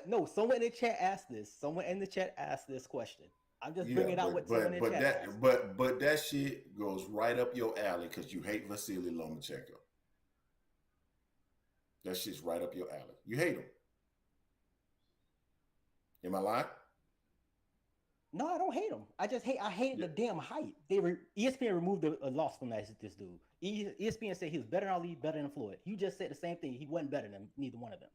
in the chat asked this. Someone in the chat asked this question. I'm just bringing out what someone in the chat asked. But that shit goes right up your alley because you hate Vasily Lomachenko. That shit's right up your alley. You hate him. Am I lying? No, I don't hate him. I hated the damn hype. ESPN removed a loss from this dude. ESPN said he was better than Ali, better than Floyd. You just said the same thing. He wasn't better than neither one of them.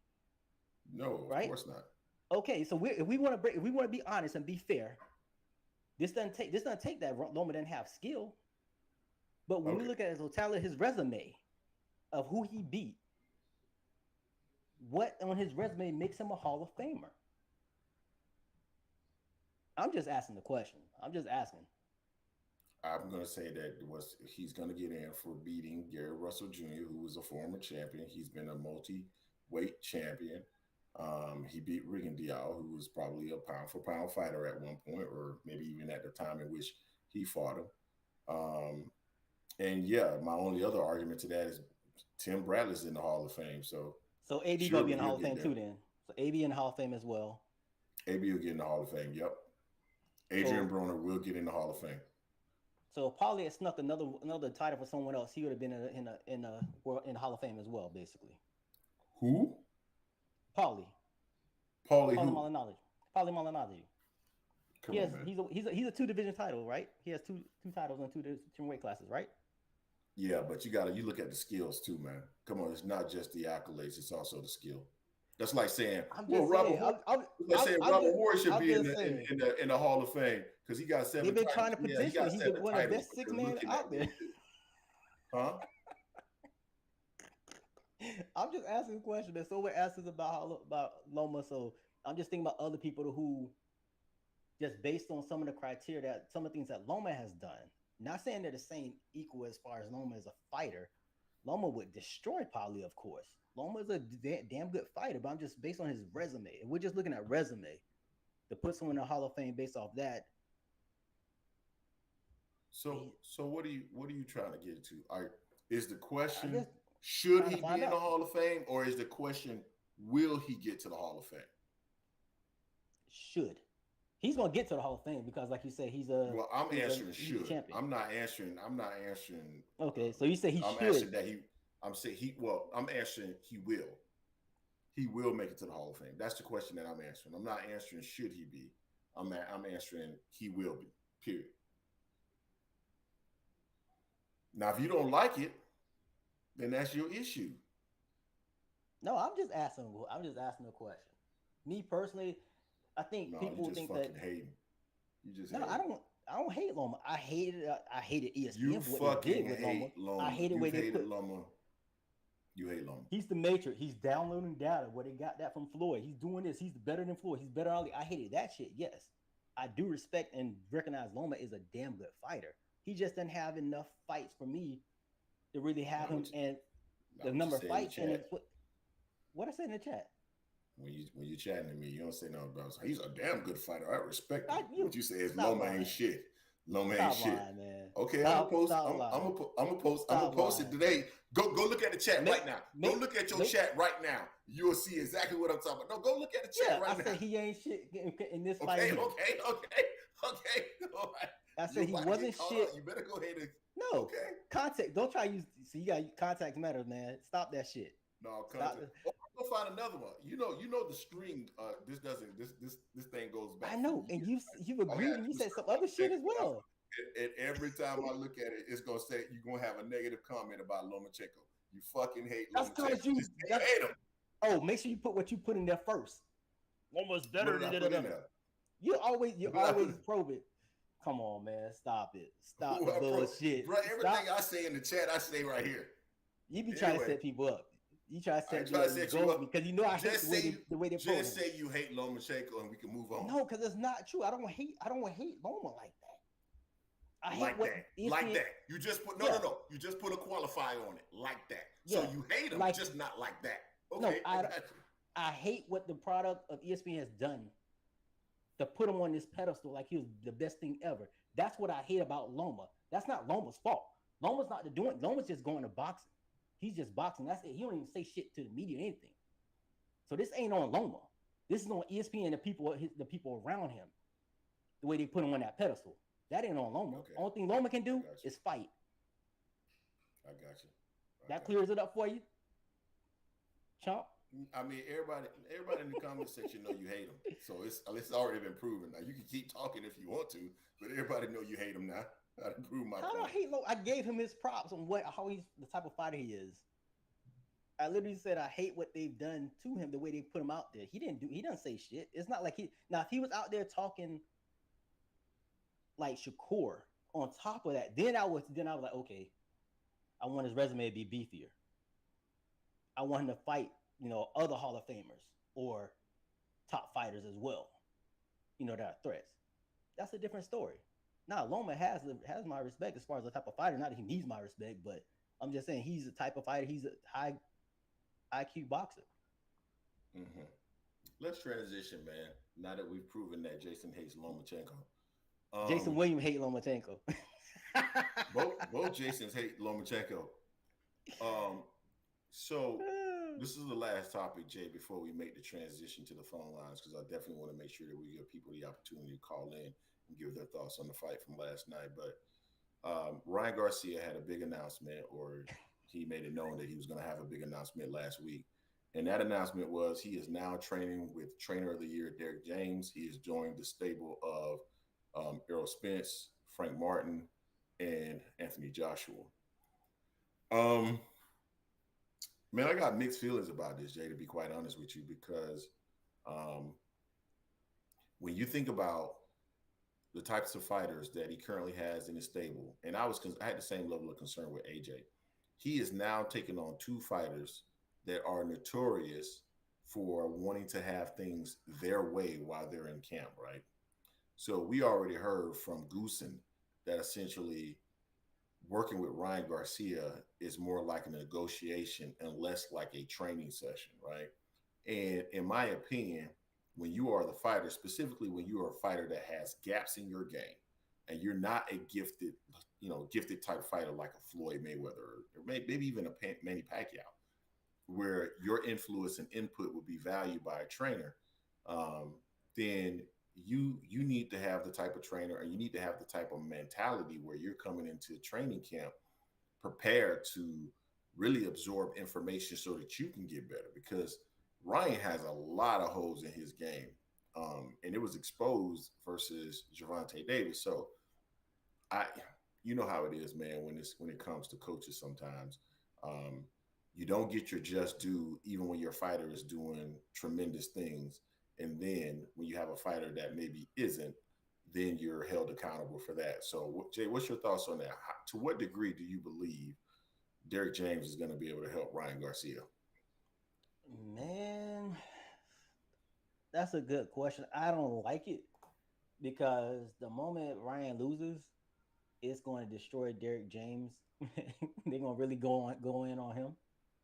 No, right? Of course not. Okay, so if we want to be honest and be fair, this doesn't take that Loma didn't have skill. But when we look at his resume of who he beat, what on his resume makes him a Hall of Famer? I'm just asking the question. I'm just asking. I'm going to say that he's going to get in for beating Gary Russell Jr., who was a former champion. He's been a multi-weight champion. He beat Rigondeaux, who was probably a pound-for-pound fighter at one point, or maybe even at the time in which he fought him. And yeah, my only other argument to that is Tim Bradley's in the Hall of Fame. So AB going to be in the Hall of Fame too then. So AB in the Hall of Fame as well. AB will get in the Hall of Fame, yep. Adrian Broner will get in the Hall of Fame. So if Paulie had snuck another title for someone else, he would have been in the Hall of Fame as well, basically. Who? Paulie Malignaggi. Paulie Malignaggi. He's a 2-division title, right? He has two titles in two different weight classes, right? Yeah, but you look at the skills too, man. Come on, it's not just the accolades; it's also the skill. That's like saying, Robert Ward should be in the Hall of Fame because he got 7 titles. They've been trying to position him. He's one of the best 6 men out there. Huh? I'm just asking a question. There's so many answers about Loma, so I'm just thinking about other people who, just based on some of the criteria that some of the things that Loma has done. Not saying they're the same equal as far as Loma as a fighter. Loma would destroy Paulie, of course. Loma is a damn good fighter, but I'm just based on his resume. If we're just looking at resume, to put someone in the Hall of Fame based off that. So what are you trying to get to? Is the question should he be in the Hall of Fame, or is the question will he get to the Hall of Fame? Should. He's gonna get to the Hall of Fame because, like you said, he's a. Well, I'm answering should. Champion. I'm not answering. Okay, so you say he I'm should. Answering that he. I'm saying he. Well, I'm answering he will. He will make it to the Hall of Fame. That's the question that I'm answering. I'm not answering should he be. I'm answering he will be. Period. Now, if you don't like it, then that's your issue. No, I'm just asking a question. Me personally, I think people think that hating. You just no, hating. I don't hate Loma. I hated ESPN you for what they did with Loma. I hated where they put Loma. You hate Loma. He's the matrix. He's downloading data where they got that from Floyd. He's doing this. He's better than Floyd. He's better than Ali. I hated that shit. Yes, I do respect and recognize Loma is a damn good fighter. He just didn't have enough fights for me to really have him and the number of fights. And what I said in the chat. When you chatting to me, you don't say nothing about he's a damn good fighter. I respect him. What you say is Loma ain't shit. Loma ain't shit. Man. Okay, I'm gonna post it today. Go look at the chat right now. Go look at your chat right now. You'll see exactly what I'm talking about. No, go look at the chat right now. I said he ain't shit in this fight. Okay. All right. I said he wasn't shit. You better go ahead and contact. Don't try to use. So you got contact matters, man. Stop that shit. No, contact. Go find another one. You know the string. This thing goes back. I know, and you've agreed, and you said some other shit as well. And every time I look at it, it's gonna say you're gonna have a negative comment about Lomachenko. You fucking hate Lomachenko. That's because you hate him. Oh, make sure you put what you put in there first. Loma's better than that. You always probe it. Come on, man. Stop it. Stop the bullshit. Bro, everything I say in the chat, I say right here. You be trying to set people up. You try to set you up because you know I hate the way they just say you hate Lomachenko and we can move on. No, because it's not true. I don't hate Loma like that. I hate like that. You just put no. You just put a qualifier on it like that. So you hate him, just not like that. Okay. No, I hate what the product of ESPN has done to put him on this pedestal like he was the best thing ever. That's what I hate about Loma. That's not Loma's fault. Loma's not doing. Loma's just going to boxing. He's just boxing. That's it. He don't even say shit to the media or anything. So this ain't on Loma. This is on ESPN and the people around him. The way they put him on that pedestal. That ain't on Loma. Okay. Only thing Loma can do is fight. I got you. That clears it up for you. Chomp. I mean, everybody in the comment section know you hate him. So it's already been proven. Now you can keep talking if you want to, but everybody know you hate him now. I done proved my How do I point. hate Low? I gave him his props on how he's the type of fighter he is. I literally said I hate what they've done to him, the way they put him out there. He doesn't say shit. It's not like if he was out there talking like Shakur on top of that, then I was like, okay, I want his resume to be beefier. I want him to fight, other Hall of Famers or top fighters as well, that are threats. That's a different story. Now Loma has my respect as far as the type of fighter. Not that he needs my respect, but I'm just saying he's the type of fighter. He's a high IQ boxer. Mm-hmm. Let's transition, man. Now that we've proven that Jason hates Lomachenko, Jason Williams hate Lomachenko. both Jasons hate Lomachenko. So this is the last topic, Jay, before we make the transition to the phone lines, because I definitely want to make sure that we give people the opportunity to call in and give their thoughts on the fight from last night. But Ryan Garcia had a big announcement, or he made it known that he was going to have a big announcement last week. And that announcement was he is now training with Trainer of the Year, Derek James. He has joined the stable of Errol Spence, Frank Martin, and Anthony Joshua. Man, I got mixed feelings about this, Jay, to be quite honest with you, because when you think about the types of fighters that he currently has in his stable, and I had the same level of concern with AJ. He is now taking on two fighters that are notorious for wanting to have things their way while they're in camp, right? So we already heard from Goosen that essentially working with Ryan Garcia is more like a negotiation and less like a training session, right? And in my opinion, when you are the fighter, specifically when you are a fighter that has gaps in your game, and you're not a gifted type fighter like a Floyd Mayweather or maybe even a Manny Pacquiao, where your influence and input would be valued by a trainer, then you need to have the type of trainer, and you need to have the type of mentality where you're coming into training camp prepared to really absorb information so that you can get better. Because Ryan has a lot of holes in his game, and it was exposed versus Gervonta Davis. So you know how it is, man. When it comes to coaches, sometimes you don't get your just due, even when your fighter is doing tremendous things. And then when you have a fighter that maybe isn't, then you're held accountable for that. So, Jay, what's your thoughts on that? To what degree do you believe Derek James is going to be able to help Ryan Garcia? Man, that's a good question. I don't like it because the moment Ryan loses, it's going to destroy Derek James. They're going to really go in on him.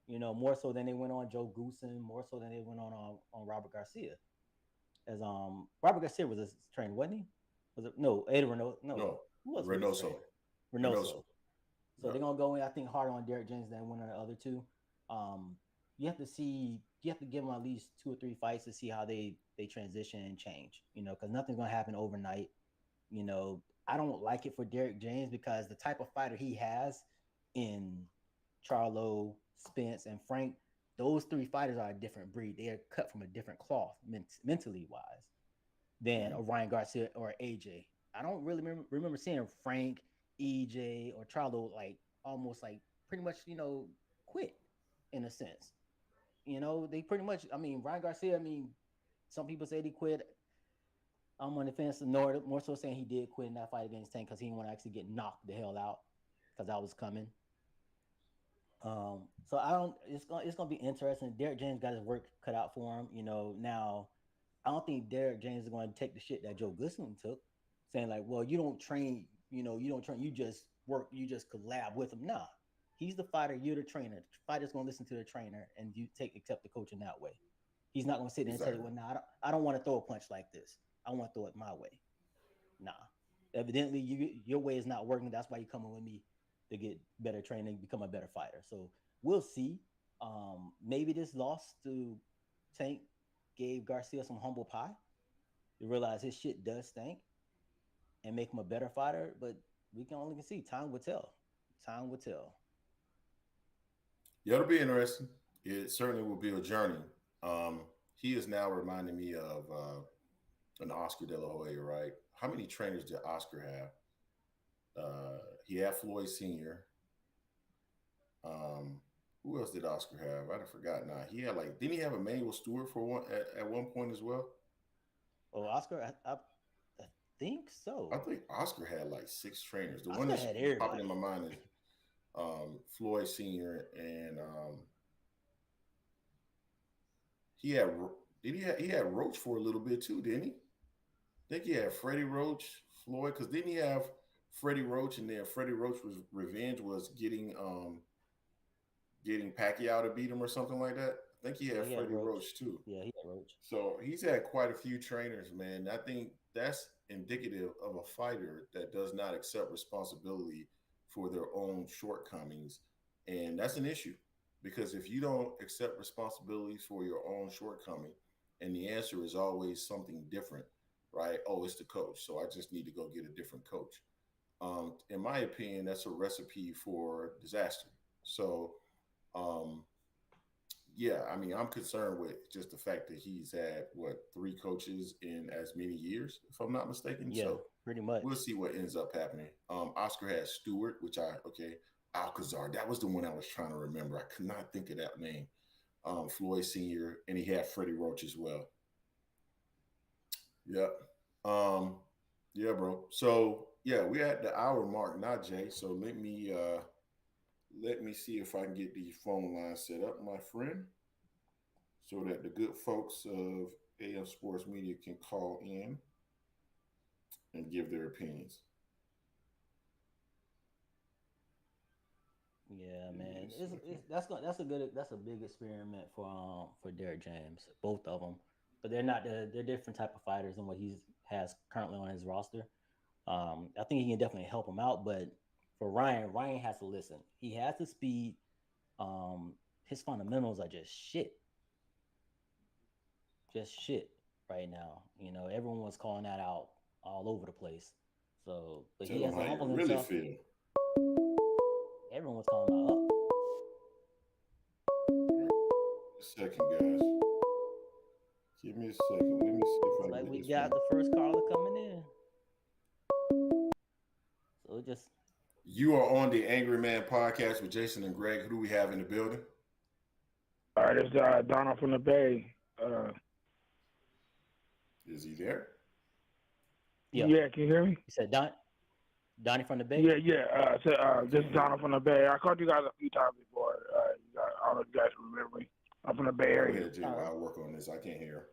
More so than they went on Joe Goosen, more so than they went on Robert Garcia. As Robert Garcia was a trainer, wasn't he? Was it no Ada Reynoso? No, who was Reynoso. Reynoso. So they're gonna go in, I think, harder on Derek James than one of the other two. You have to give them at least 2 or 3 fights to see how they transition and change. Because nothing's gonna happen overnight. I don't like it for Derek James because the type of fighter he has in Charlo, Spence, and Frank, those 3 fighters are a different breed. They are cut from a different cloth, mentally wise, than a Ryan Garcia or AJ. I don't really remember seeing Frank, EJ, or Charlo almost pretty much quit in a sense. They pretty much. I mean, Ryan Garcia. I mean, some people say he quit. I'm on the fence. More so saying he did quit in that fight against Tank because he didn't want to actually get knocked the hell out because that was coming. So I don't. It's gonna be interesting. Derek James got his work cut out for him. Now I don't think Derek James is going to take the shit that Joe Goosen took, saying like, well, you don't train. You don't train. You just work. You just collab with him. Nah, he's the fighter. You're the trainer. The fighter's gonna listen to the trainer, and you accept the coaching that way. He's not gonna sit there and tell you, well, nah, I don't want to throw a punch like this. I want to throw it my way. Nah, evidently your way is not working. That's why you're coming with me to get better training, become a better fighter. So we'll see. Maybe this loss to Tank gave Garcia some humble pie to realize his shit does stink and make him a better fighter. But we can only see. Time will tell. Time will tell. Yeah, it'll be interesting. It certainly will be a journey. He is now reminding me of an Oscar De La Hoya, right? How many trainers did Oscar have? He had Floyd Sr. Um, who else did Oscar have? I forgot now. He had like, didn't he have Emmanuel Stewart for one at one point as well? Oh, Oscar, I think I so. think Oscar had like six trainers. The one Oscar that's had popping in everybody. my mind is Floyd Sr. and he had he had Roach for a little bit too, didn't he? I think he had Freddie Roach, Floyd, because didn't he have Freddie Roach and then Freddie Roach was revenge was getting Pacquiao to beat him or something like that. I think he Yeah, had he had Freddie Roach. Roach too. Yeah, he had Roach. So he's had quite a few trainers, man. I think that's indicative of a fighter that does not accept responsibility for their own shortcomings. And that's an issue because if you don't accept responsibility for your own shortcoming, and the answer is always something different, right? Oh, it's the coach. So I just need to go get a different coach. In my opinion, that's a recipe for disaster. So, um, yeah, I mean, I'm concerned with just the fact that he's had what three coaches in as many years, if I'm not mistaken. Yeah, So pretty we'll much. see what ends up happening. Oscar had Stewart, which I Alcazar. That was the one I was trying to remember. I could not think of that name. Floyd Senior, and he had Freddie Roach as well. Yep. Um, yeah, bro. So yeah, we're at the hour mark now, Jay. So let me see if I can get the phone line set up, my friend, so that the good folks of AM Sports Media can call in and give their opinions. Yeah, Give me man. a second. That's a big experiment for Derek James, both of them, but they're different type of fighters than what he has currently on his roster. I think he can definitely help him out, but for Ryan has to listen. He has the speed. Um, his fundamentals are just shit right now. Everyone was calling that out all over the place. So, but Tell he them has how to you humble really himself. feel. Everyone was calling out. Oh, All right, a second, guys. Give me a second. Let me see if looks I can like get we this got phone. the first caller coming in. So just You are on the Angry Man podcast with Jason and Greg. Who do we have in the building? All right, it's Donald from the Bay. Is he there? yeah, Yeah, can you hear me? you said Donnie from the Bay. Yeah, yeah. I This can't is hear Donald you. from the Bay. I called you guys a few times before. I don't know if you guys remember me. I'm from the Bay Go Area. ahead, Jay. Uh, I'll work on this. I can't hear.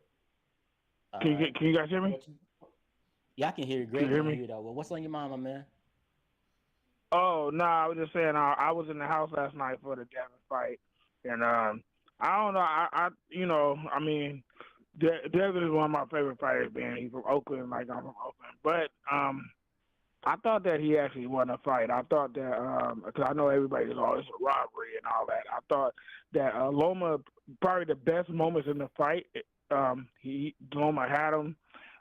all Can you right. can you guys hear me? What Yeah, I can hear you. Can Greg you hear can't hear me? you though. Well, what's on your mind, my man? Oh no, I was just saying. I was in the house last night for the Devin fight, and I don't know. I mean, Devin is one of my favorite fighters. Man, he's from Oakland, like I'm from Oakland, but I thought that he actually won a fight. I thought that because I know everybody's always a robbery and all that. I thought that Loma probably the best moments in the fight. Loma had him.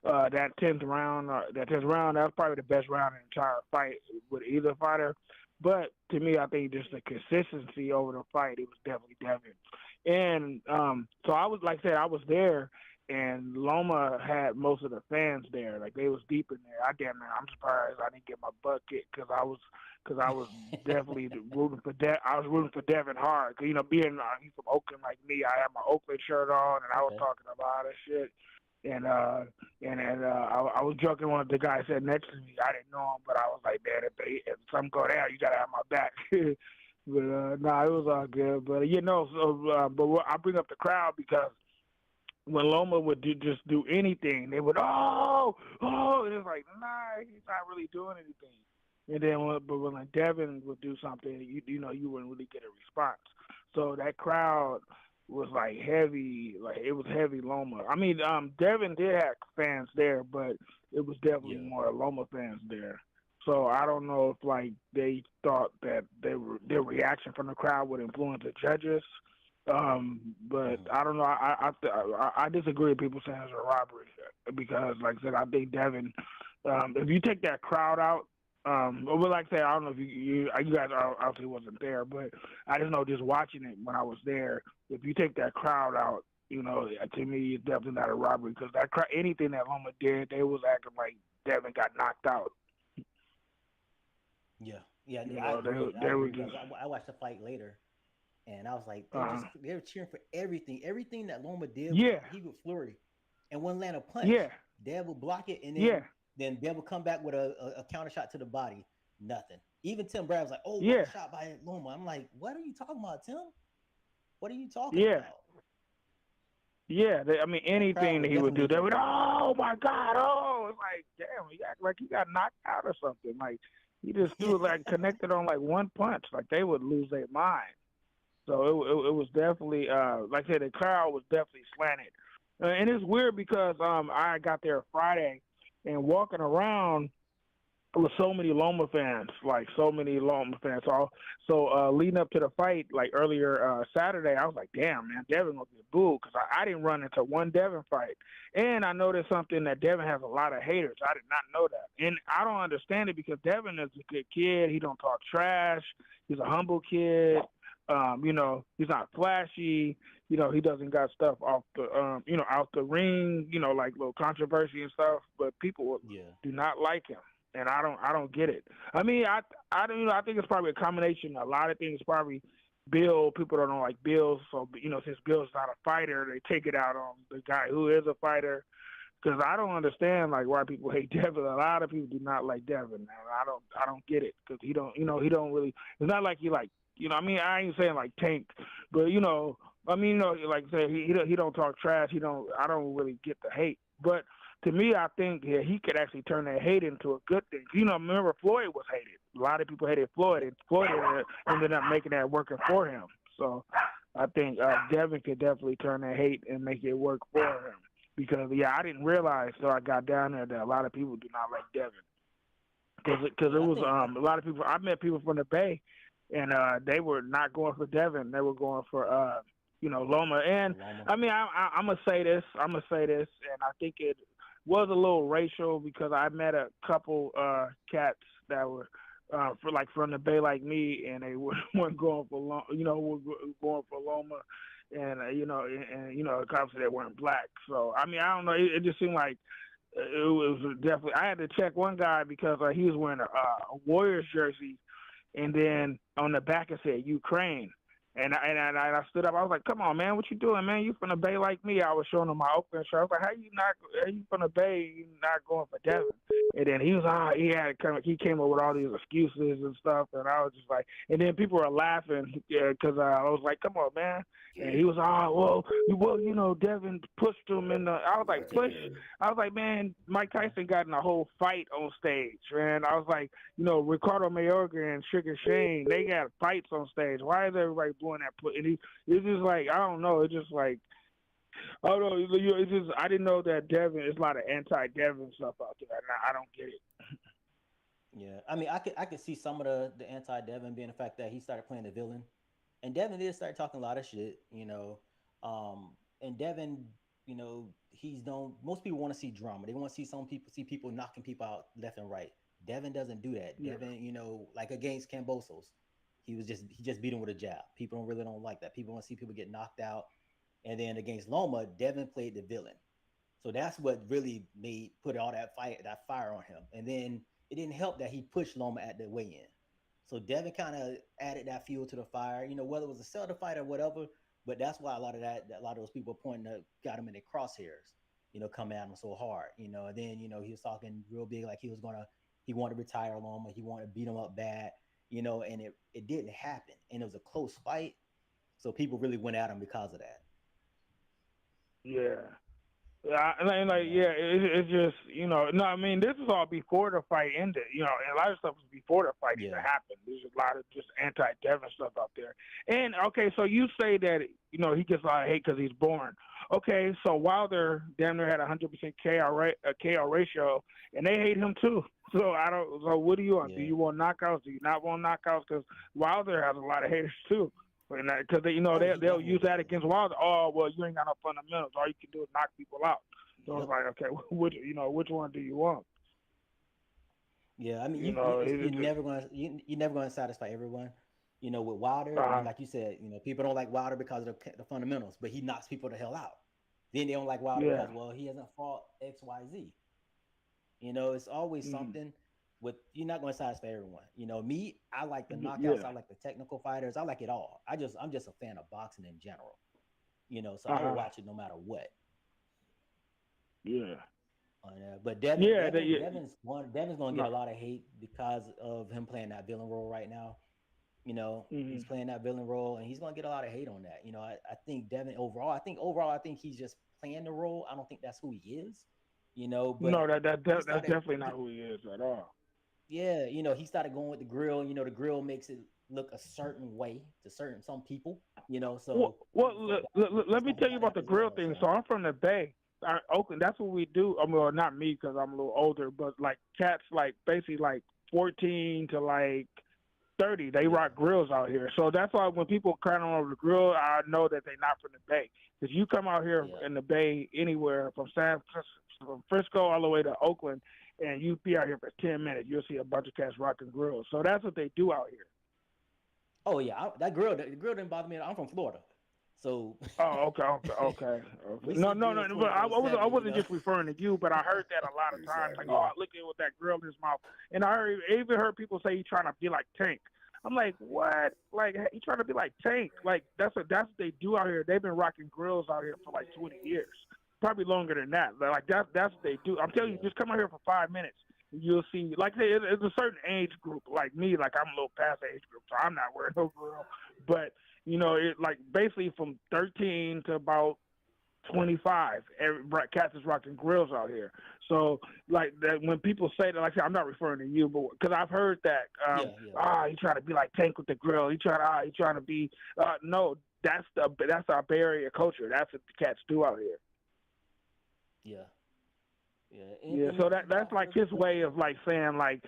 That tenth round, that was probably the best round in the entire fight with either fighter. But to me, I think just the consistency over the fight, it was definitely Devin. And so I was, like I said, I was there, and Loma had most of the fans there. Like they was deep in there. I'm surprised I didn't get my butt kicked because I was definitely rooting for I was rooting for Devin hard. 'Cause, being he's from Oakland like me, I had my Oakland shirt on, and I was Okay. talking about this shit. And I was joking with the guy sitting next to me. I didn't know him, but I was like, man, if something go down, you gotta have my back. But no, it was all good. But I bring up the crowd because when Loma would just do anything, they would and it's like nah, he's not really doing anything. And then when like Devin would do something, you wouldn't really get a response. So that crowd was like heavy, like it was heavy Loma. I mean, Devin did have fans there, but it was definitely Yeah. more Loma fans there. So I don't know if like they thought that their reaction from the crowd would influence the judges. But Mhm. I don't know. I disagree with people saying it's a robbery because, like I said, I think Devin. If you take that crowd out, But like I said, I don't know if you guys obviously wasn't there, but I just know just watching it when I was there, if you take that crowd out, to me, it's definitely not a robbery because that crowd, anything that Loma did, they was acting like Devin got knocked out. Yeah, yeah, I agree. I agree because I watched the fight later, and I was like, they were cheering for everything that Loma did. He would flurry, and one land a punch. Yeah, Dev would block it, and then Dev would come back with a counter shot to the body. Nothing. Even Tim Brad was like, "Oh, what shot by Loma." I'm like, "What are you talking about, Tim? What are you talking about?" Yeah, anything that he would do, they would, oh my God, it's like, damn, he act like he got knocked out or something. Like he just threw like connected on like one punch, like they would lose their mind. So it was definitely, like I said, the crowd was definitely slanted, and it's weird because I got there Friday, and walking around with so many Loma fans, So leading up to the fight, like earlier Saturday, I was like, damn, man, Devin gonna get booed because I didn't run into one Devin fight. And I noticed something that Devin has a lot of haters. I did not know that. And I don't understand it because Devin is a good kid. He don't talk trash. He's a humble kid. He's not flashy. He doesn't got stuff off the, out the ring, like little controversy and stuff. But people do not like him. And I don't get it. I mean, I think it's probably a combination. A lot of things probably Bill. People don't like Bill, so since Bill's not a fighter, they take it out on the guy who is a fighter. Because I don't understand like why people hate Devin. A lot of people do not like Devin. Man. I don't get it because he don't really. It's not like he like I ain't saying like Tank, but like I said, he don't talk trash. I don't really get the hate, but. To me, I think he could actually turn that hate into a good thing. Remember Floyd was hated. A lot of people hated Floyd, and Floyd ended up making that working for him. So I think Devin could definitely turn that hate and make it work for him. Because, I didn't realize till I got down there that a lot of people do not like Devin. Because it was a lot of people. I met people from the Bay, and they were not going for Devin. They were going for, Loma. And, I'm going to say this. And I think it was a little racial because I met a couple cats that were from the Bay like me, and they weren't going for were going for Loma, and obviously they weren't black. So I don't know. It just seemed like it was definitely. I had to check one guy because he was wearing a Warriors jersey, and then on the back it said Ukraine. And I stood up. I was like, "Come on, man, what you doing, man? You from the Bay like me?" I was showing him my Oakland shirt. I was like, "How you from the Bay? You not going for Devin?" And then he was, he came up with all these excuses and stuff. And I was just like, and then people were laughing because I was like, "Come on, man." And he was, Devin pushed him in the. I was like, push. I was like, man, Mike Tyson got in a whole fight on stage, man. I was like, Ricardo Mayorga and Sugar Shane, they got fights on stage. Why is everybody doing that? And it's just like, I don't know. It's just like, I don't know. It's just, I didn't know that Devin, there's a lot of anti-Devin stuff out there. I don't get it. Yeah, I could see some of the anti-Devin being the fact that he started playing the villain. And Devin did start talking a lot of shit, and Devin, he's known. Most people want to see drama. They want to see people knocking people out left and right. Devin doesn't do that. Yeah. Devin, like against Kambosos, he just beat him with a jab. People don't like that. People want to see people get knocked out. And then against Loma, Devin played the villain. So that's what really put all that fire on him. And then it didn't help that he pushed Loma at the weigh-in. So Devin kind of added that fuel to the fire, whether it was a self fight or whatever. But that's why a lot of those people got him in their crosshairs, coming at him so hard, And then he was talking real big, like he wanted to retire Loma, he wanted to beat him up bad, and it didn't happen, and it was a close fight, so people really went at him because of that. Yeah. It's just, no, I mean, this is all before the fight ended, and a lot of stuff was before the fight even happened. There's a lot of just anti-Devin stuff out there. And, okay, so you say that, he gets a lot of hate because he's born. Okay, so Wilder damn near had 100% KO ratio, and they hate him too. So so what do you want? Yeah. Do you want knockouts? Do you not want knockouts? Because Wilder has a lot of haters too. Because they'll use that against Wilder. Oh, well, you ain't got no fundamentals. All you can do is knock people out. So it's like, okay, which one do you want? Yeah, I mean, You know, you're never gonna satisfy everyone. You know, with Wilder, uh, like you said, people don't like Wilder because of the fundamentals, but he knocks people the hell out. Then they don't like Wilder yeah, because, well, he hasn't fought X, Y, Z. It's always mm, something. With you're not going to satisfy everyone. Me, I like the knockouts. yeah, I like the technical fighters. I like it all. I'm just a fan of boxing in general. So I will uh, watch it no matter what. yeah, But Devin, yeah, Devin, Devin's one. Devin's going to no, get a lot of hate because of him playing that villain role right now. He's mm, playing that villain role, and he's going to get a lot of hate on that. I think Devin overall. I think he's just playing the role. I don't think that's who he is. no, But he that's started. definitely not who he is at all. Yeah, he started going with the grill. The grill makes it look a certain way to some people. Well, So he's let me gonna tell get you at about that the as grill well. thing. So So I'm from the Bay, Oakland. That's what we do. I mean, well, not me because I'm a little older, but like cats, like basically like 14 to like 30, they yeah, rock grills out here. So that's why when people cry on over the grill, I know that they're not from the Bay. Because you come out here yeah. in the Bay anywhere from Frisco all the way to Oakland, and you be out here for 10 minutes, you'll see a bunch of cats rocking grills. So that's what they do out here. Oh yeah, the grill didn't bother me. I'm from Florida, so Oh, okay. we No, see no, grills no. But I, 24/7. wasn't just referring to you, but I heard that a lot of times. Like, Exactly. oh, Yeah. look at with that grill in his mouth. And I even heard people say he's trying to be like Tank. I'm like, what? Like, he trying to be like Tank? Like, that's what they do out here. They've been rocking grills out here for like 20 years, probably longer than that. Like, that's what they do. I'm telling you, Yeah. just come out here for 5 minutes. You'll see, like, it's a certain age group. Like me, like I'm a little past the age group, so I'm not wearing no grill. But it like basically from 13 to about 25. Every cats is rocking grills out here. So like that, when people say that, like I said, I'm not referring to you, but because I've heard that, Yeah. Yeah. he trying to be like Tank with the grill. He trying to be. No, that's our Bay Area culture. That's what the cats do out here. Yeah. Yeah. Yeah, Anything so else that's about like his way of like saying like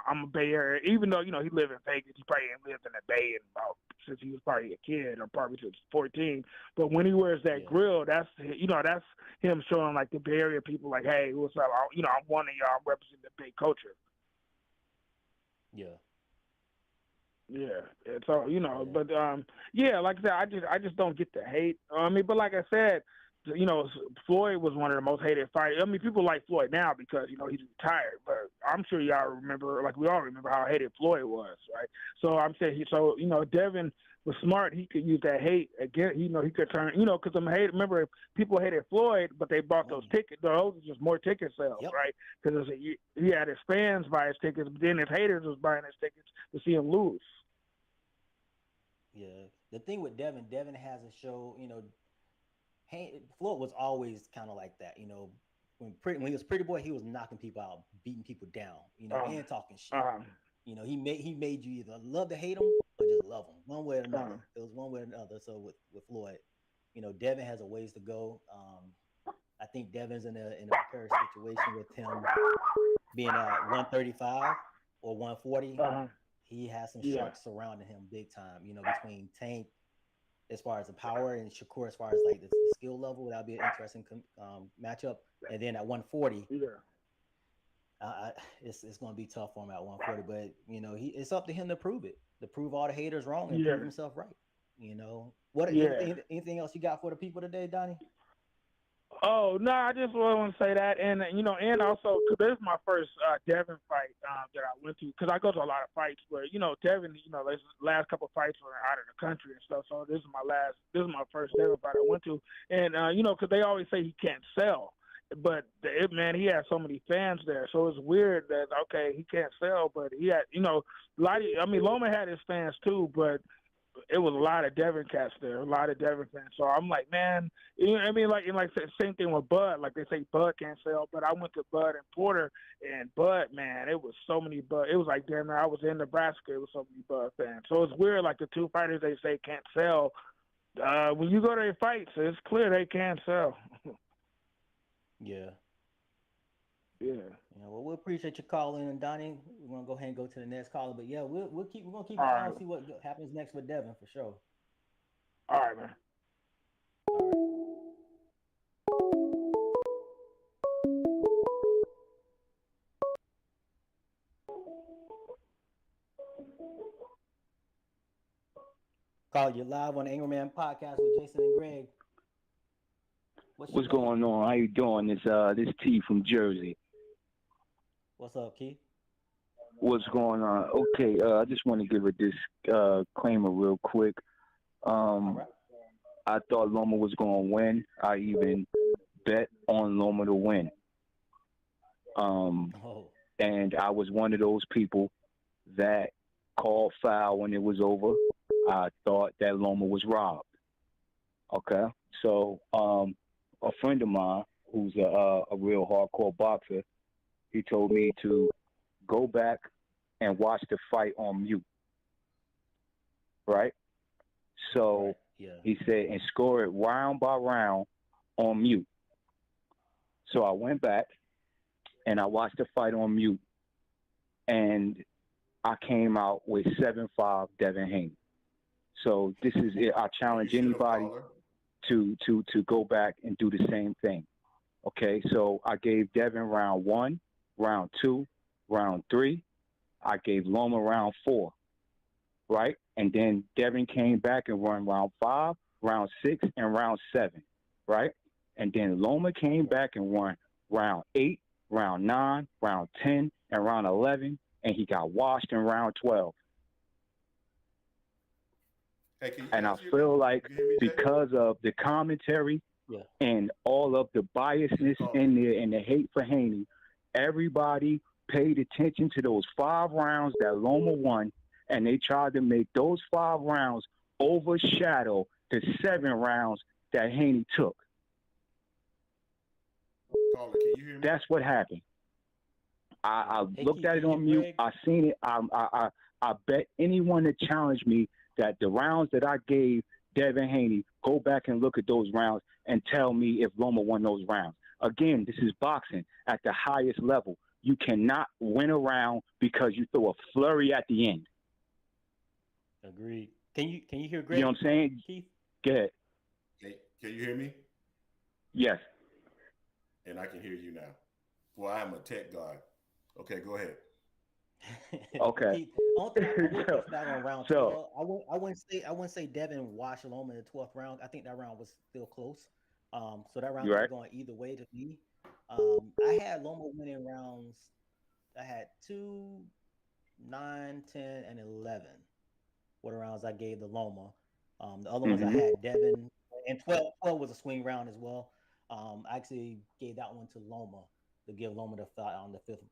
I'm a Bay Area, even though he live in Vegas, he probably ain't lived in the Bay in about since he was probably a kid or probably since 14. But when he wears that Yeah. grill, that's that's him showing like the Bay Area people like, hey, what's up? I'm one of y'all. I'm representing the Bay culture. Yeah. Yeah, and so Yeah. but yeah, like I said, I just don't get the hate. I mean, but like I said, Floyd was one of the most hated fighters. I mean, people like Floyd now because he's retired, but I'm sure y'all remember, like we all remember how hated Floyd was, right? So I'm saying Devin was smart. He could use that hate again. He could turn, because remember people hated Floyd, but they bought those tickets. Those was just more ticket sales, Yep. right? Because he had his fans buy his tickets, but then his haters was buying his tickets to see him lose. Yeah. The thing with Devin has a show. Floyd was always kind of like that. When he was Pretty Boy, he was knocking people out, beating people down. And talking shit. Uh, He made you either love to hate him or just love him, one way or another. It was one way or another. So with Floyd, Devin has a ways to go. I think Devin's in a precarious situation with him being at 135 or 140. He has some sharks surrounding him big time. Between Tank as far as the power and Shakur as far as like the skill level, that'll be an interesting matchup. And then at 140, it's going to be tough for him at 140. But it's up to him to prove it, to prove all the haters wrong and prove himself right. Anything else you got for the people today, Donnie? Oh no, I just want to say that, and and also cause this is my first Devin fight that I went to, because I go to a lot of fights, but Devin, his last couple of fights were out of the country and stuff, so this is my first Devin fight I went to, and because they always say he can't sell, but man, he had so many fans there, so it's weird that he can't sell, but he had Loma had his fans too, but it was a lot of Devin cats there, a lot of Devin fans. So I'm like, man, like same thing with Bud. Like they say Bud can't sell, but I went to Bud and Porter, and Bud, man, it was so many Bud. It was like, damn, I was in Nebraska. It was so many Bud fans. So it's weird, like the two fighters they say can't sell. When you go to their fights, it's clear they can't sell. Yeah. Yeah. Well, we appreciate you calling, and Donnie, we're gonna go ahead and go to the next caller. But yeah, we're gonna keep an eye on, see what happens next with Devin for sure. All right, man. Call you live on the Angry Man podcast with Jason and Greg. What's your What's name? going on? How you doing? This T from Jersey. What's up, Keith? What's going on? Okay, I just want to give a disclaimer real quick. All right. I thought Loma was going to win. I even bet on Loma to win. Oh, And I was one of those people that called foul when it was over. I thought that Loma was robbed. Okay, so a friend of mine who's a real hardcore boxer, he told me to go back and watch the fight on mute, right? So yeah. he said, and score it round by round on mute. So I went back and I watched the fight on mute, and I came out with 7-5 Devin Haney. So this is it. I challenge anybody to go back and do the same thing. Okay, so I gave Devin round 1, round 2, round 3. I gave Loma round 4, right? And then Devin came back and won round 5, round 6, and round 7, right? And then Loma came back and won round 8, round 9, round 10, and round 11, and he got washed in round 12. Hey, and I feel like because of the commentary and all of the biasness in there and the hate for Haney, everybody paid attention to those 5 rounds that Loma won, and they tried to make those 5 rounds overshadow the 7 rounds that Haney took. Caller, can you hear me? That's what happened. I looked at it on mute. I seen it. I bet anyone that challenged me that the rounds that I gave Devin Haney, go back and look at those rounds and tell me if Loma won those rounds. Again, this is boxing at the highest level. You cannot win a round because you throw a flurry at the end. Agreed. Can you hear Greg? You know what I'm saying? Keith? Go ahead. Can you hear me? Yes. And I can hear you now. Well, I am a tech guy. Okay, go ahead. Okay. I wouldn't say Devin washed Loma in the 12th round. I think that round was still close. So that round was going either way to me. I had Loma winning rounds. I had 2, 9, 10, and 11. What rounds I gave the Loma. The other ones I had Devin, and 12 was a swing round as well. I actually gave that one to Loma to give Loma the fight on the 5th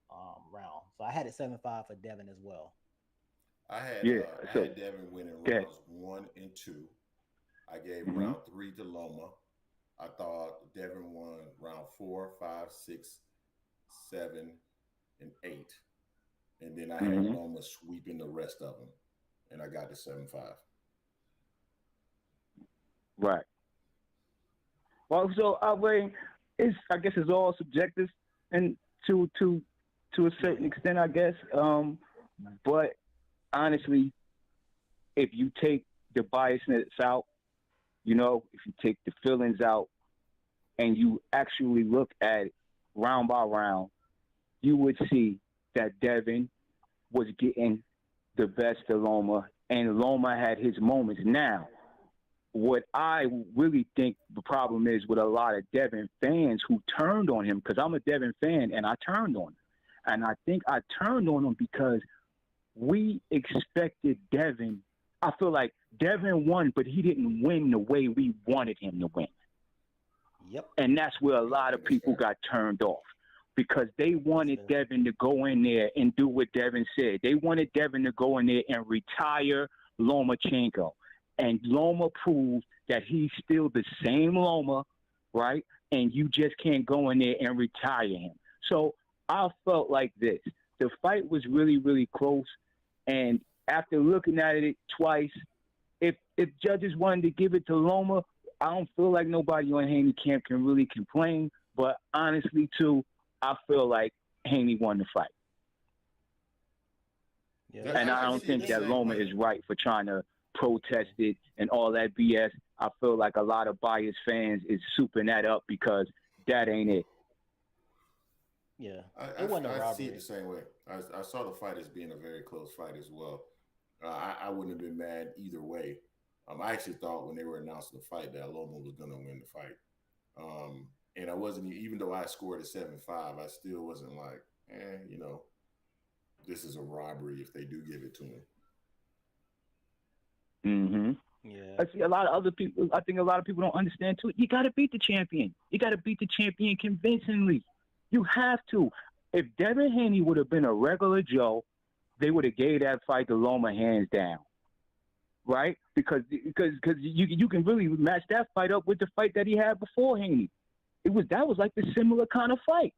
round. So I had it 7-5 for Devin as well. I had Devin winning rounds 1 and 2. I gave round 3 to Loma. I thought Devin won round 4, 5, 6, 7, and 8. And then I had Loma sweeping the rest of them. And I got to 7-5. Right. Well, so I guess it's all subjective, and to a certain extent, I guess. But honestly, if you take the biasness out, if you take the feelings out, and you actually look at it round by round, you would see that Devin was getting the best of Loma, and Loma had his moments. Now, what I really think the problem is with a lot of Devin fans who turned on him, because I'm a Devin fan and I turned on him. And I think I turned on him because we expected Devin. I feel like Devin won, but he didn't win the way we wanted him to win. Yep. And that's where a lot of people got turned off, because they wanted Devin to go in there and do what Devin said. They wanted Devin to go in there and retire Lomachenko. And Loma proved that he's still the same Loma, right? And you just can't go in there and retire him. So I felt like this. The fight was really, really close. And after looking at it twice, if judges wanted to give it to Loma, I don't feel like nobody on Haney camp can really complain. But honestly, too, I feel like Haney won the fight. Yeah. And I don't think that Loma is right for trying to protest it and all that BS. I feel like a lot of biased fans is souping that up because that ain't it. Yeah, I see it the same way. I saw the fight as being a very close fight as well. I wouldn't have been mad either way. I actually thought when they were announcing the fight that Loma was going to win the fight. And I wasn't, even though I scored a 7-5, I still wasn't like, this is a robbery if they do give it to him. Mm-hmm. Yeah. I see a lot of other people. I think a lot of people don't understand too. You got to beat the champion. You got to beat the champion convincingly. You have to. If Devin Haney would have been a regular Joe, they would have gave that fight to Loma hands down, right? Because you can really match that fight up with the fight that he had before Haney. That was like the similar kind of fight.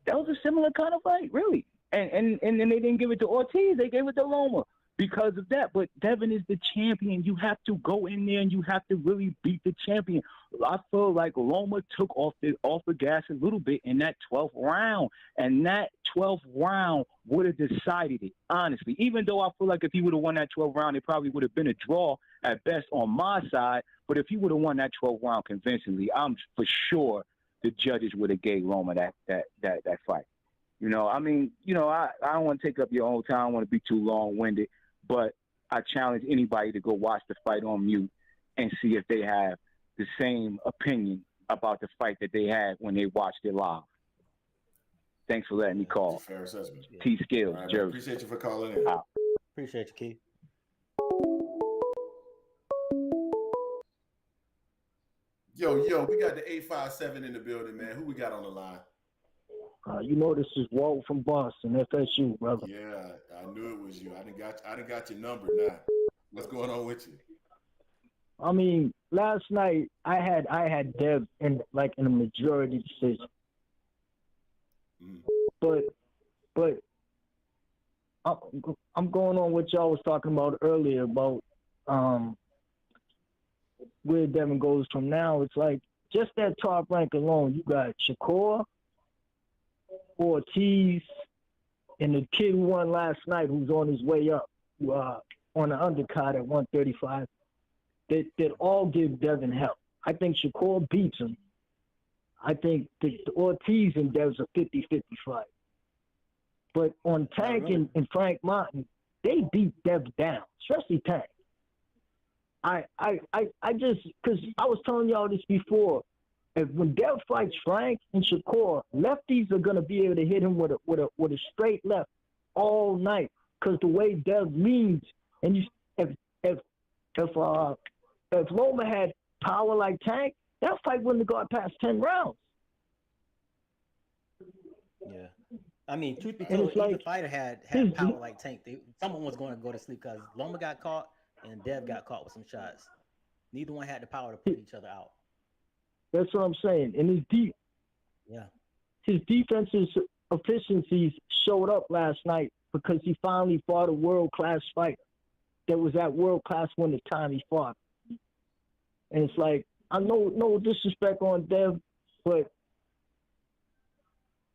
That was a similar kind of fight, really. And then they didn't give it to Ortiz. They gave it to Loma because of that. But Devin is the champion. You have to go in there and you have to really beat the champion. I feel like Loma took off the gas a little bit in that 12th round. And that 12th round would have decided it, honestly. Even though I feel like if he would have won that 12th round, it probably would have been a draw at best on my side. But if he would have won that 12th round convincingly, I'm for sure the judges would have gave Loma that fight. I don't want to take up your own time. I don't want to be too long-winded, but I challenge anybody to go watch the fight on mute and see if they have the same opinion about the fight that they had when they watched it live. Thanks for letting me call. Fair assessment. T Skills, Right, Jersey. appreciate you for calling in. Appreciate you, Keith. Yo, we got the 857 in the building, man. Who we got on the line? This is Walt from Boston, FSU, brother. Yeah, I knew it was you. I done got your number now. What's going on with you? I mean, last night I had Dev in a majority decision. But I'm going on what y'all was talking about earlier about where Devin goes from now. It's like just that top rank alone. You got Shakur, Ortiz, and the kid who won last night, who's on his way up on the undercard at 135. That all give Devin help. I think Shakur beats him. I think the Ortiz and Dev's a 50-50 fight. But on Tank and Frank Martin, they beat Dev down, especially Tank. I just, because I was telling y'all this before, when Dev fights Frank and Shakur, lefties are gonna be able to hit him with a straight left all night. Because the way Dev leans, and if Loma had power like Tank, that fight wouldn't have gone past 10 rounds. Yeah. I mean, truth be told, either fighter had power like Tank. Someone was going to go to sleep because Loma got caught and Dev got caught with some shots. Neither one had the power to put each other out. That's what I'm saying. And his defensive efficiencies showed up last night because he finally fought a world-class fighter that was at world-class when the time he fought. And it's like, I know no disrespect on Dev, but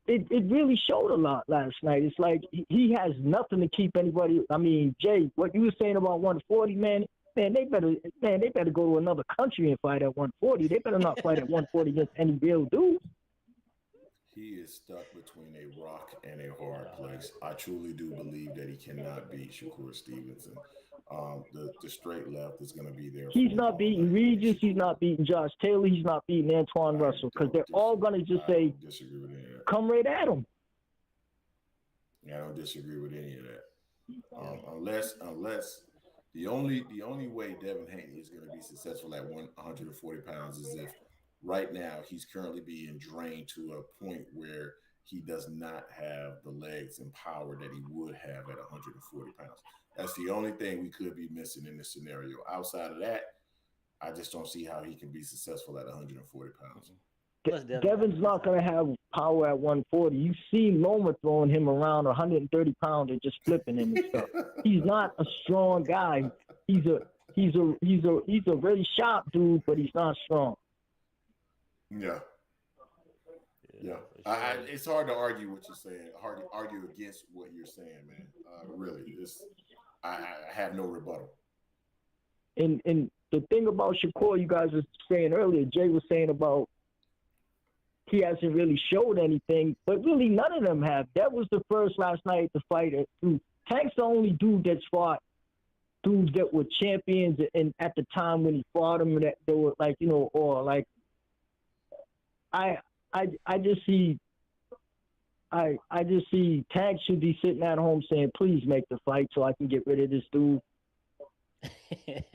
it really showed a lot last night. It's like he has nothing to keep anybody. I mean, Jay, what you were saying about 140, man, they better go to another country and fight at 140. They better not fight at 140 against any real dude. He is stuck between a rock and a hard place. I truly do believe that he cannot beat Shakur Stevenson. The straight left is going to be there. He's not beating Regis. He's not beating Josh Taylor. He's not beating Antoine Russell because they're all going to just say, come right at him. Yeah, I don't disagree with any of that. Unless the only way Devin Haney is going to be successful at 140 pounds is if right now he's currently being drained to a point where he does not have the legs and power that he would have at 140 pounds. That's the only thing we could be missing in this scenario. Outside of that, I just don't see how he can be successful at 140 pounds. Devin's not going to have power at 140. You've seen Loma throwing him around 130 pounds and just flipping him and stuff. He's not a strong guy. He's a really sharp dude, but he's not strong. Yeah. It's hard to argue what you're saying. Hard to argue against what you're saying, man. Really, I have no rebuttal. And the thing about Shakur, you guys were saying earlier, Jay was saying about he hasn't really showed anything, but really none of them have. That was the first last night to fight. Tank's the only dude that's fought dudes that were champions and at the time when he fought them, that they were like, you know, or like I just see Tank should be sitting at home saying, please make the fight so I can get rid of this dude.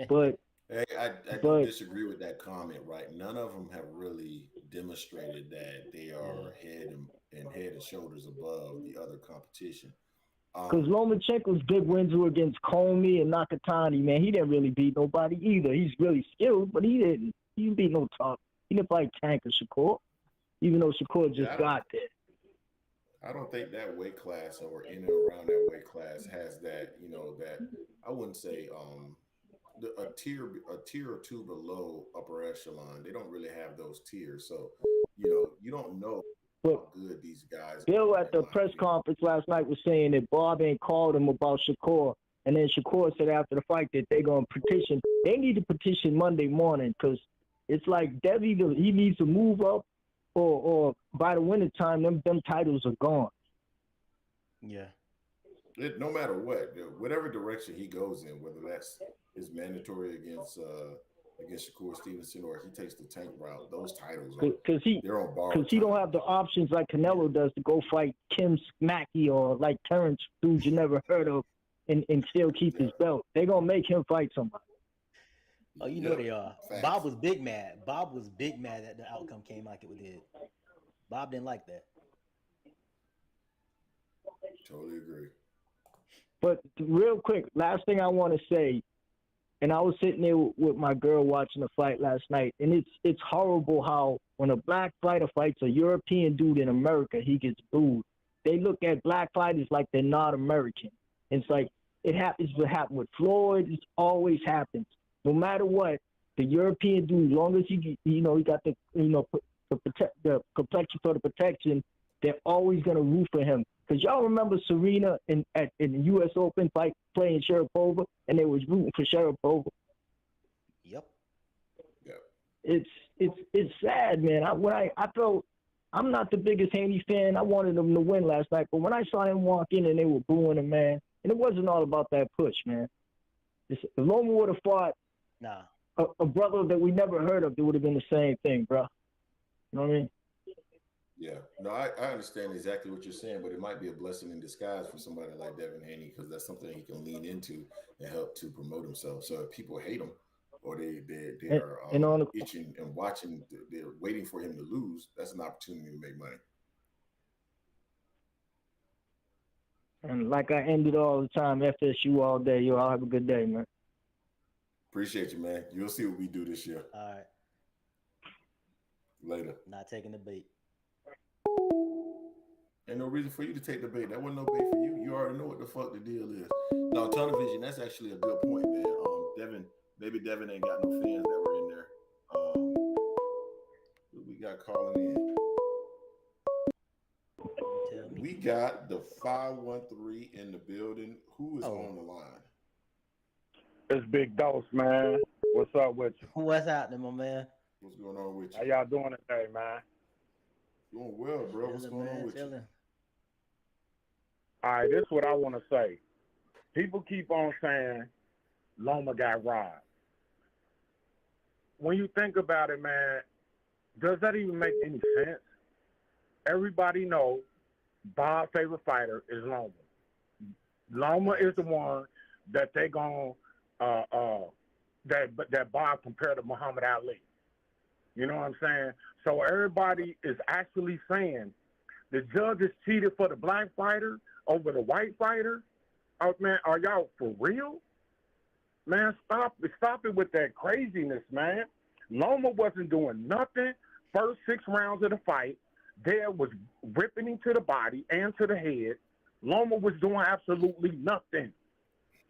But hey, I do disagree with that comment, right? None of them have really demonstrated that they are head and shoulders above the other competition. Because Lomachenko's good wins were against Comey and Nakatani, man. He didn't really beat nobody either. He's really skilled, but he didn't beat no top. He didn't fight Tank or Shakur, even though Shakur just got there. I don't think that weight class or in and around that weight class has that, you know, that I wouldn't say a tier or two below upper echelon. They don't really have those tiers. So, you know, you don't know how good these guys Bill are. at the press conference last night was saying that Bob ain't called him about Shakur. And then Shakur said after the fight that they're going to petition. They need to petition Monday morning because it's like Debbie, he needs to move up or by the winter time, them titles are gone. Yeah. No matter what, whatever direction he goes in, whether that's his mandatory against Shakur Stevenson or he takes the Tank route, those titles they're on borrowed because he don't have the options like Canelo does to go fight Kim Smacky or like Terence, dudes you never heard of, and still keep his belt. They're gonna make him fight somebody. Oh, you know they are. Facts. Bob was big mad. Bob was big mad that the outcome came like it did. Bob didn't like that. Totally agree. But real quick, last thing I want to say, and I was sitting there with my girl watching the fight last night, and it's horrible how when a black fighter fights a European dude in America, he gets booed. They look at black fighters like they're not American. It's like it happens. What happened with Floyd? It always happens. No matter what, the European dude, as long as he got the the complexion for the protection, they're always gonna root for him. Because y'all remember Serena in the U.S. Open fight playing Sharapova, and they was rooting for Sharapova. Yep. It's sad, man. I felt I'm not the biggest Haney fan. I wanted him to win last night, but when I saw him walk in and they were booing him, man, and it wasn't all about that push, man. If Loma would have fought a brother that we never heard of, it would have been the same thing, bro. You know what I mean? Yeah, no, I understand exactly what you're saying, but it might be a blessing in disguise for somebody like Devin Haney because that's something he can lean into and help to promote himself. So if people hate him or they are itching and watching, they're waiting for him to lose, that's an opportunity to make money. And like I ended all the time, FSU all day. Y'all have a good day, man. Appreciate you, man. You'll see what we do this year. All right. Later. Not taking the bait. Ain't no reason for you to take the bait. That wasn't no bait for you. You already know what the fuck the deal is. No, tunnel vision, that's actually a good point, man. Maybe Devin ain't got no fans that were in there. Who we got calling in? We got the 513 in the building. Who is on the line? It's Big Dose, man. What's up with you? What's happening, my man? What's going on with you? How y'all doing today, man? Doing well, bro. What's going on with you? All right, this is what I want to say. People keep on saying Loma got robbed. When you think about it, man, does that even make any sense? Everybody knows Bob's favorite fighter is Loma. Loma is the one that they gonna that Bob compared to Muhammad Ali. You know what I'm saying? So everybody is actually saying the judges cheated for the black fighter over the white fighter. Oh, man, are y'all for real? Man, stop it with that craziness, man. Loma wasn't doing nothing. First 6 rounds of the fight, Dare was ripping him to the body and to the head. Loma was doing absolutely nothing.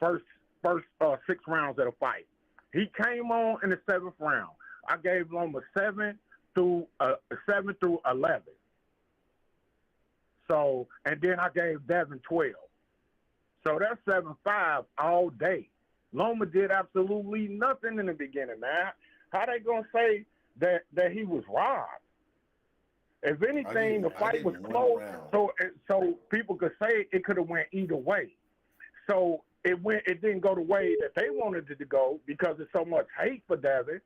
First 6 rounds of the fight. He came on in the 7th round. I gave Loma 7 through 11. So, and then I gave Devin 12. So that's 7-5 all day. Loma did absolutely nothing in the beginning, man. How they gonna say that he was robbed? If anything, the fight was close, so people could say it could have went either way. So it didn't go the way that they wanted it to go because there's so much hate for Devin.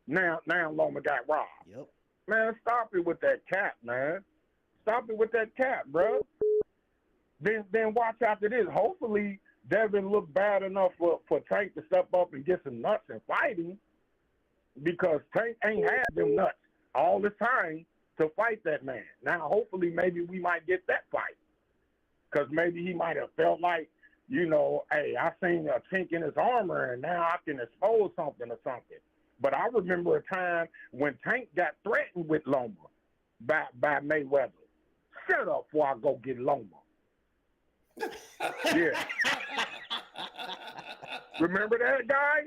Now Loma got robbed. Yep. Man, stop it with that cap, man. Stop it with that cap, bro. Then watch after this. Hopefully, Devin looked bad enough for Tank to step up and get some nuts and fight him, because Tank ain't had them nuts all the time to fight that man. Now, hopefully, maybe we might get that fight, because maybe he might have felt like, hey, I seen a chink in his armor, and now I can expose something or something. But I remember a time when Tank got threatened with Loma by Mayweather. Shut up before I go get Loma. Yeah. Remember that, guys?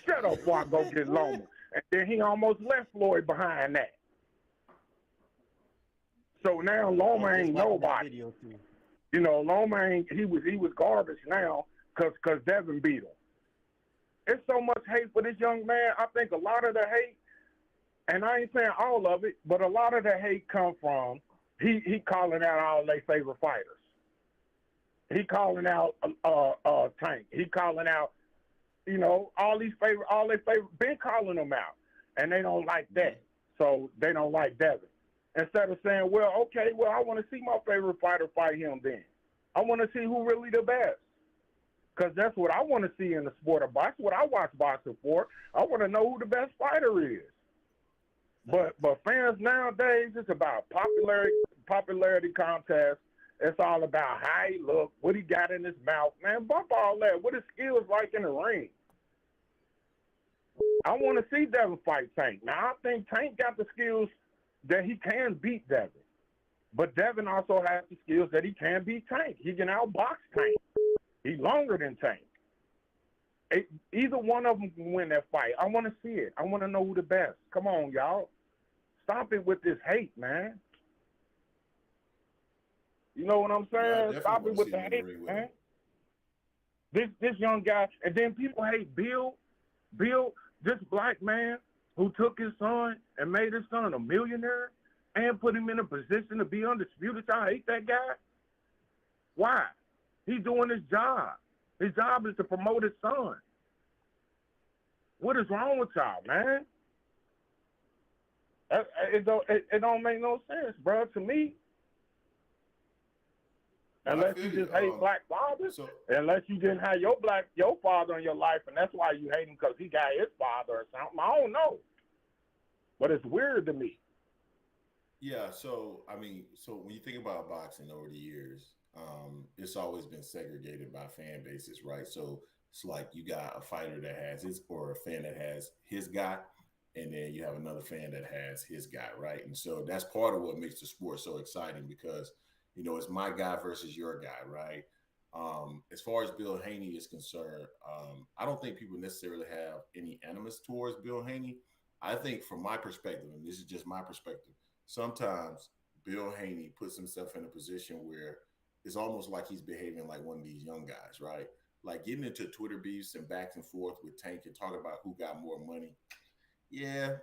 Shut up before I go get Loma. And then he almost left Floyd behind that. So now Loma ain't nobody. Loma ain't, he was garbage now because Devin beat him. It's so much hate for this young man. I think a lot of the hate, and I ain't saying all of it, but a lot of the hate come from he calling out all their favorite fighters. He calling out Tank. He calling out, all their favorite, been calling them out, and they don't like that, so they don't like Devin. Instead of saying, I want to see my favorite fighter fight him. Then I want to see who really the best. Because that's what I want to see in the sport of boxing. What I watch boxing for. I want to know who the best fighter is. But fans nowadays, it's about popularity contest. It's all about how he look, what he got in his mouth. Man, bump all that. What his skills like in the ring. I want to see Devin fight Tank. Now, I think Tank got the skills that he can beat Devin. But Devin also has the skills that he can beat Tank. He can outbox Tank. He's longer than Tank. Either one of them can win that fight. I want to see it. I want to know who the best. Come on, y'all. Stop it with this hate, man. You know what I'm saying? Yeah, Stop it with the hate, man. This young guy, and then people hate Bill. Bill, this black man who took his son and made his son a millionaire and put him in a position to be undisputed. Y'all hate that guy? Why? He's doing his job. His job is to promote his son. What is wrong with y'all, man? It don't make no sense, bro, to me. Unless you just hate black fathers, unless you didn't have your father in your life, and that's why you hate him because he got his father or something. I don't know, but it's weird to me. Yeah, so when you think about boxing over the years, it's always been segregated by fan bases, right? So it's like you got a fighter that has his, or a fan that has his guy, and then you have another fan that has his guy, right? And so that's part of what makes the sport so exciting, because it's my guy versus your guy, right? As far as Bill Haney is concerned, I don't think people necessarily have any animus towards Bill Haney. I think from my perspective, and this is just my perspective, sometimes Bill Haney puts himself in a position where it's almost like he's behaving like one of these young guys, right? Like getting into Twitter beefs and back and forth with Tank and talking about who got more money. Yeah,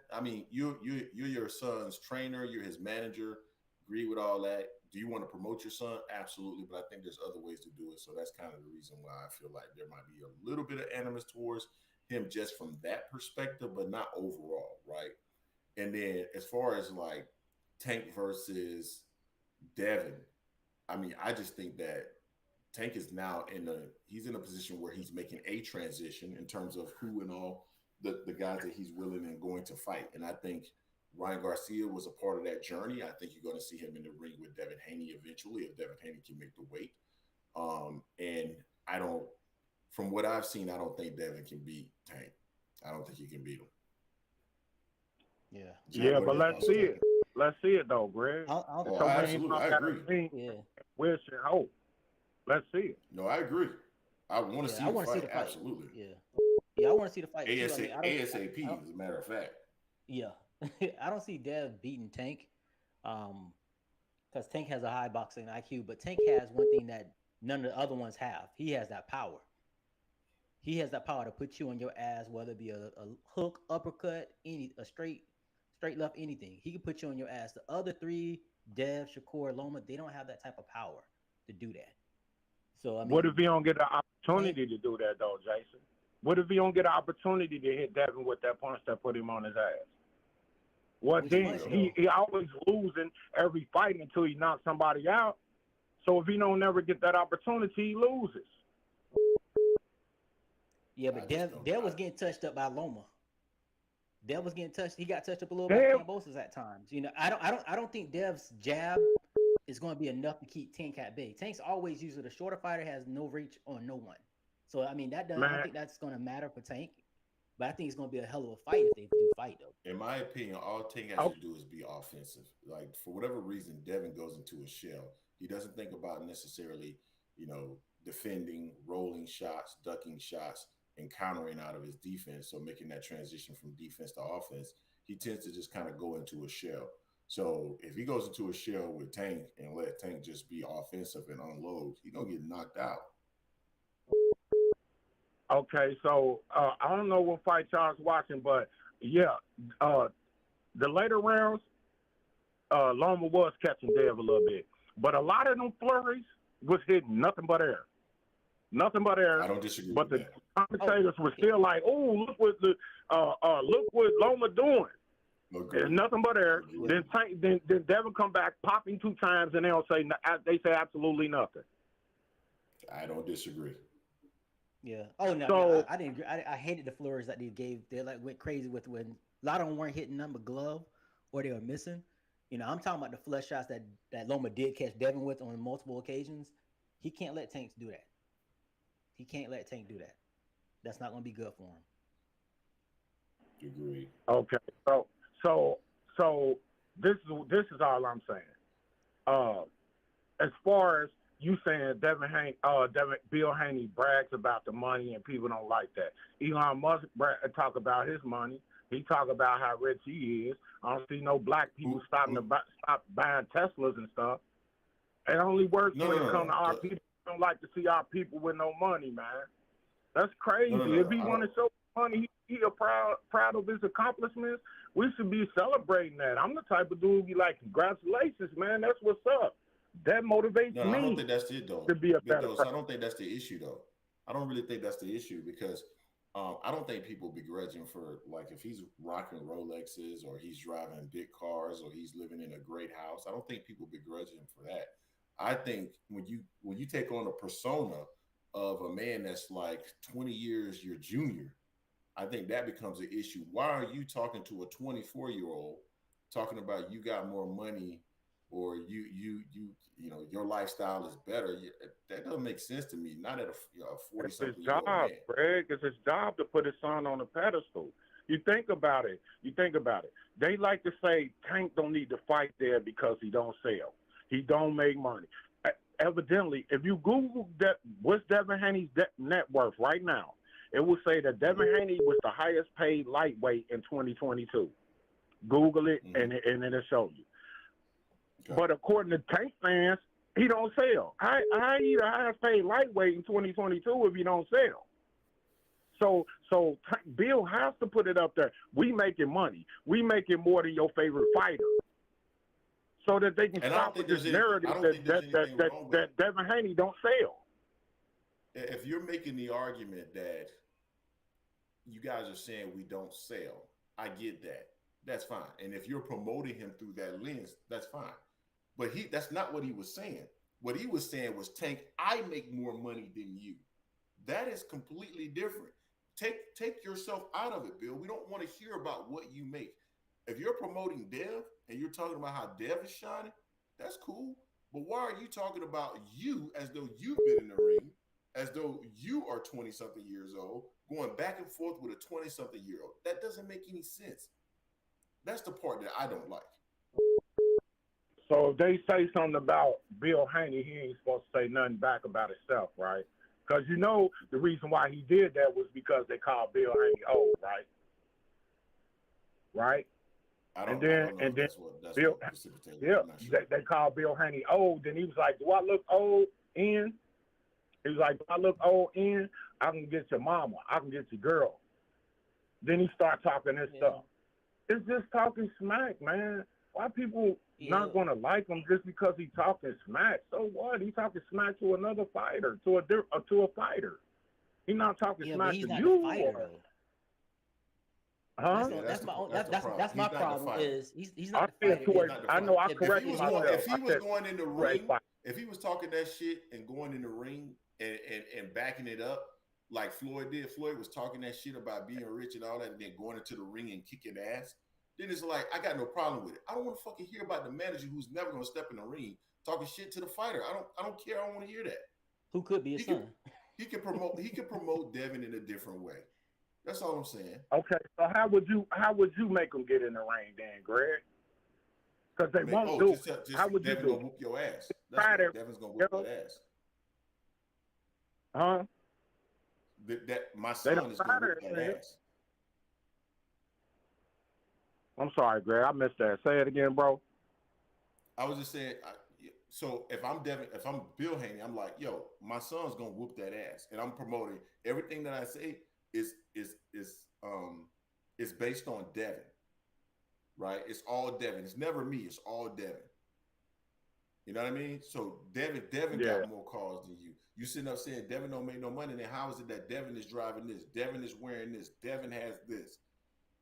you're your son's trainer, you're his manager, agree with all that. Do you want to promote your son? Absolutely, but I think there's other ways to do it. So that's kind of the reason why I feel like there might be a little bit of animus towards him just from that perspective, but not overall, right? And then as far as like Tank versus Devin, I just think that Tank is now he's in a position where he's making a transition in terms of who and all the guys that he's willing and going to fight. And I think Ryan Garcia was a part of that journey. I think you're going to see him in the ring with Devin Haney eventually, if Devin Haney can make the weight. And from what I've seen, I don't think Devin can beat Tank. I don't think he can beat him. Yeah. Yeah, but let's see it. Let's see it though, Greg. Absolutely, I agree. Wish and hope. Let's see it. No, I agree. I want to see the fight. Absolutely. Yeah, I want to see the fight. ASAP, as a matter of fact. Yeah. I don't see Dev beating Tank, because Tank has a high boxing IQ, but Tank has one thing that none of the other ones have. He has that power. He has that power to put you on your ass, whether it be a hook, uppercut, a straight left, anything. He can put you on your ass. The other three, Dev, Shakur, Loma, they don't have that type of power to do that. So what if he don't get the opportunity to do that, though, Jason? What if he don't get an opportunity to hit Devin with that punch that put him on his ass? What then? He always losing every fight until he knocks somebody out. So if he don't never get that opportunity, he loses. Yeah, but Dev was getting touched up by Loma. Dev was getting touched. He got touched up a little by Kambosos at times. You know, I don't think Dev's jab is going to be enough to keep Tank at bay. Tank's always usually the shorter fighter has no reach on no one. So I mean I don't think that's going to matter for Tank. But I think it's going to be a hell of a fight if they do fight, though. In my opinion, all Tank has to do is be offensive. Like, for whatever reason, Devin goes into a shell. He doesn't think about necessarily, defending, rolling shots, ducking shots, and countering out of his defense. So making that transition from defense to offense, he tends to just kind of go into a shell. So if he goes into a shell with Tank and let Tank just be offensive and unload, he's going to get knocked out. Okay, so I don't know what fight y'all's watching, but yeah, the later rounds, Loma was catching Dev a little bit, but a lot of them flurries was hitting nothing but air, nothing but air. I don't disagree. But with the that. commentators were still like, "Oh, look what Loma doing." There's nothing but air. Then Devin come back popping 2 times, and they say absolutely nothing. I don't disagree. Yeah. Oh no, I didn't agree. I hated the flurries that they gave. They went crazy with when a lot of them weren't hitting number glove or they were missing. I'm talking about the flush shots that Loma did catch Devin with on multiple occasions. He can't let Tank do that. He can't let Tank do that. That's not going to be good for him. Agreed. Okay. So this is all I'm saying. As far as you saying Bill Haney brags about the money and people don't like that. Elon Musk talk about his money. He talk about how rich he is. I don't see no black people stop buying Teslas and stuff. It only works when it comes to our people. We don't like to see our people with no money, man. That's crazy. If he want to show money, he proud of his accomplishments. We should be celebrating that. I'm the type of dude who be like, congratulations, man. That's what's up. That motivates me. I don't think that's it, though. To be a better person. I don't think that's the issue, though. I don't really think that's the issue because I don't think people begrudge him for, like, if he's rocking Rolexes or he's driving big cars or he's living in a great house. I don't think people begrudge him for that. I think when you take on a persona of a man that's like 20 years your junior, I think that becomes an issue. Why are you talking to a 24-year-old talking about you got more money or your lifestyle is better? That doesn't make sense to me. Not at a 40-something-year-old man. It's his job, Greg. It's his job to put his son on a pedestal. You think about it. They like to say Tank don't need to fight there because he don't sell. He don't make money. Evidently, if you Google that, what's Devin Haney's net worth right now, it will say that Devin Haney was the highest paid lightweight in 2022. Google it, and it'll show you. Okay. But according to Tank fans, he don't sell. How he the highest paid lightweight in 2022 if he don't sell? So Bill has to put it up there. We making money. We making more than your favorite fighter. So that they can stop with this narrative that Devin Haney don't sell. If you're making the argument that you guys are saying we don't sell, I get that. That's fine. And if you're promoting him through that lens, that's fine. But that's not what he was saying. What he was saying was, Tank, I make more money than you. That is completely different. Take yourself out of it, Bill. We don't want to hear about what you make. If you're promoting Dev and you're talking about how Dev is shining, that's cool. But why are you talking about you as though you've been in the ring, as though you are 20-something years old, going back and forth with a 20-something-year-old? That doesn't make any sense. That's the part that I don't like. So if they say something about Bill Haney, he ain't supposed to say nothing back about himself, right? Because the reason why he did that was because they called Bill Haney old, right? Right? They called Bill Haney old. Then he was like, do I look old in? He was like, do I look old in? I can get your mama. I can get your girl. Then he started talking this stuff. It's just talking smack, man. Why people not going to like him just because he talking smack? So what? He talking smack to another fighter, to a fighter. He's not talking Yeah, smack but he's to not you. the fighter though. Huh? That's my problem. Is he's not the I fighter. said I know I If corrected he was myself. If he was going in the ring, fight. if he was talking that shit and going in the ring and backing it up like Floyd did, Floyd was talking that shit about being rich and all that, and then going into the ring and kicking ass, then it's like, I got no problem with it. I don't want to fucking hear about the manager who's never going to step in the ring talking shit to the fighter. I don't care. I don't want to hear that. Who could be his son? He could promote Devin in a different way. That's all I'm saying. Okay, so how would you make them get in the ring then, Greg? Because they won't do it. How would Devin you do gonna whoop your ass. That's right. Devin's gonna whoop your ass. Huh? That my son is gonna whoop that ass. I'm sorry, Greg. I missed that. Say it again, bro. I was just saying. So if I'm Bill Haney, I'm like, yo, my son's gonna whoop that ass, and I'm promoting everything that I say is based on Devin, right? It's all Devin. It's never me. It's all Devin. You know what I mean? So Devin got more cars than you. You sitting up saying Devin don't make no money, then how is it that Devin is driving this? Devin is wearing this. Devin has this.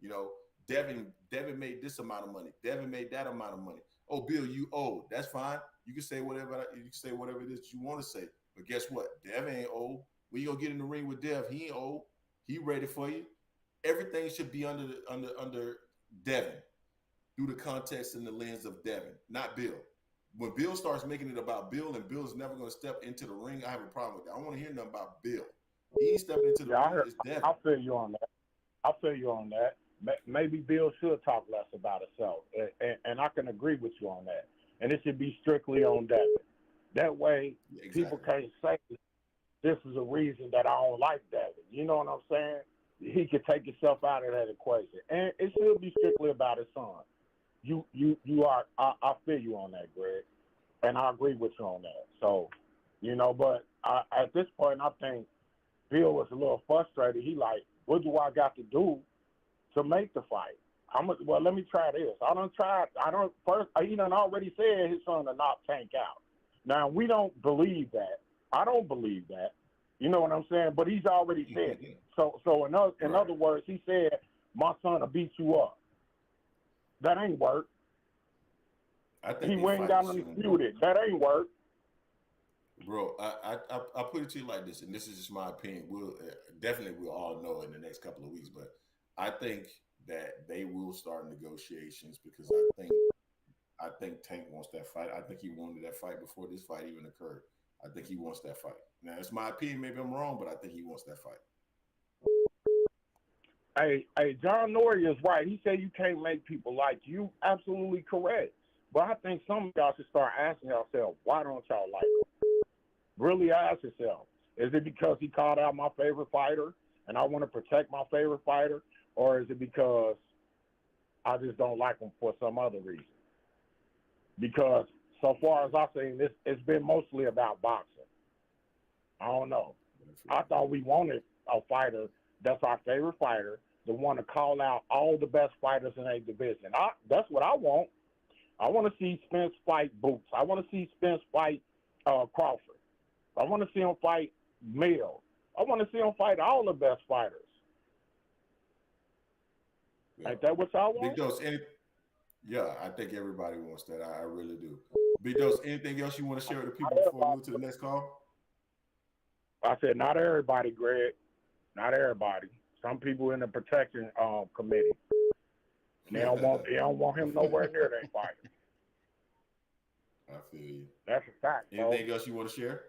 You know, Devin made this amount of money. Devin made that amount of money. Oh, Bill, you old. That's fine. You can say whatever it is you want to say. But guess what? Devin ain't old. When you gonna get in the ring with Dev, he ain't old. He ready for you. Everything should be under Devin, through the context and the lens of Devin, not Bill. When Bill starts making it about Bill and Bill's never going to step into the ring, I have a problem with that. I don't want to hear nothing about Bill. He ain't stepping into the ring. It's Devin. I'll feel you on that. Maybe Bill should talk less about himself, and I can agree with you on that. And it should be strictly on Devin. That way, people can't say this is a reason that I don't like Devin. You know what I'm saying? He could take himself out of that equation, and it should be strictly about his son. You are. I feel you on that, Greg, and I agree with you on that. So, but at this point, I think Bill was a little frustrated. He like, what do I got to do to make the fight? Well, let me try this. He done already said his son to knock Tank out. Now, we don't believe that. I don't believe that. You know what I'm saying? But he's already said it. So in other words, he said, my son will beat you up. That ain't work. I think he went down and disputed. That ain't work. Bro, I put it to you like this, and this is just my opinion. We'll all know in the next couple of weeks, but I think that they will start negotiations because I think Tank wants that fight. I think he wanted that fight before this fight even occurred. I think he wants that fight. Now, it's my opinion. Maybe I'm wrong, but I think he wants that fight. Hey, John Norrie is right. He said you can't make people like you. Absolutely correct. But I think some of y'all should start asking yourselves, why don't y'all like him? Really ask yourself, is it because he called out my favorite fighter and I want to protect my favorite fighter? Or is it because I just don't like him for some other reason? Because so far as I've seen, it's been mostly about boxing. I don't know. I thought we wanted a fighter that's our favorite fighter to want to call out all the best fighters in a division. That's what I want. I want to see Spence fight Boots. I want to see Spence fight Crawford. I want to see him fight Mill. I want to see him fight all the best fighters. Yeah. Ain't that what y'all want? Big Dose, yeah, I think everybody wants that. I really do. Big Dose, anything else you want to share with the people before we move to the next call? I said not everybody, Greg. Not everybody. Some people in the protection committee. And they don't want him nowhere near that fight. I feel you. That's a fact. Anything else you want to share?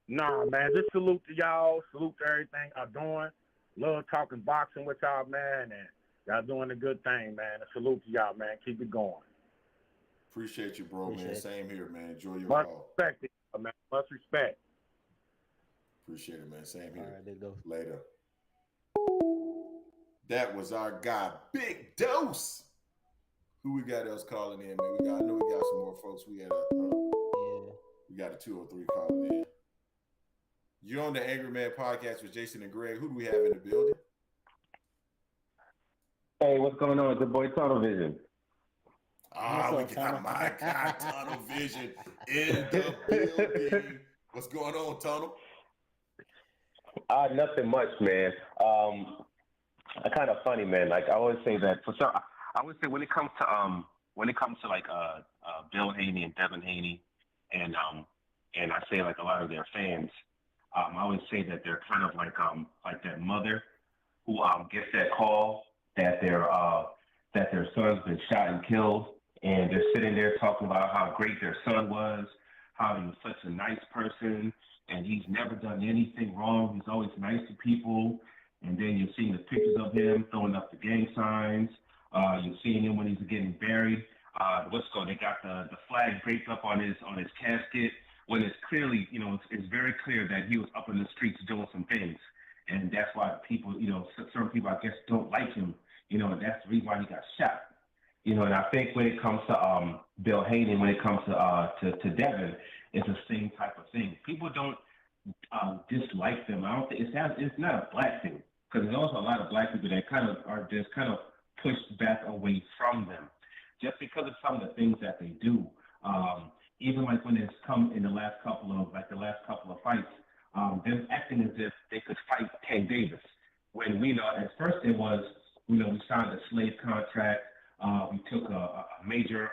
Nah, man. Just salute to y'all. Salute to everything y'all doing. Love talking boxing with y'all, man. And y'all doing a good thing, man. And salute to y'all, man. Keep it going. Appreciate you, bro, man. Same here, man. Enjoy your Much call. respect, man. Much respect. Appreciate it, man. Same here. All right, there you go. Later. That was our guy, Big Dose. Who we got else calling in, man? I know we got some more folks. We got a 203 calling in. You're on the Angry Man podcast with Jason and Greg. Who do we have in the building? Hey, what's going on? It's the boy Tunnel Vision. We got my guy Tunnel Vision in the building. What's going on, Tunnel? Nothing much, man. Kind of funny, man. Like I always say that for sure. I always say when it comes to like Bill Haney and Devin Haney, and I say like a lot of their fans, I always say that they're kind of like that mother who gets that call that their son's been shot and killed, and they're sitting there talking about how great their son was, how he was such a nice person, and he's never done anything wrong. He's always nice to people. And then you're seeing the pictures of him throwing up the gang signs. You're seeing him when he's getting buried. They got the flag draped up on his casket. When it's clearly, it's very clear that he was up in the streets doing some things, and that's why people, certain people, I guess, don't like him. And that's the reason why he got shot. And I think when it comes to Bill Haney, when it comes to Devin, it's the same type of thing. People don't dislike them. I don't think it's not a black thing, because there's also a lot of black people that kind of pushed back away from them, just because of some of the things that they do. Even like when it's come in the last couple of fights, them acting as if they could fight Tank Davis. When we know at first it was, we signed a slave contract. We took a major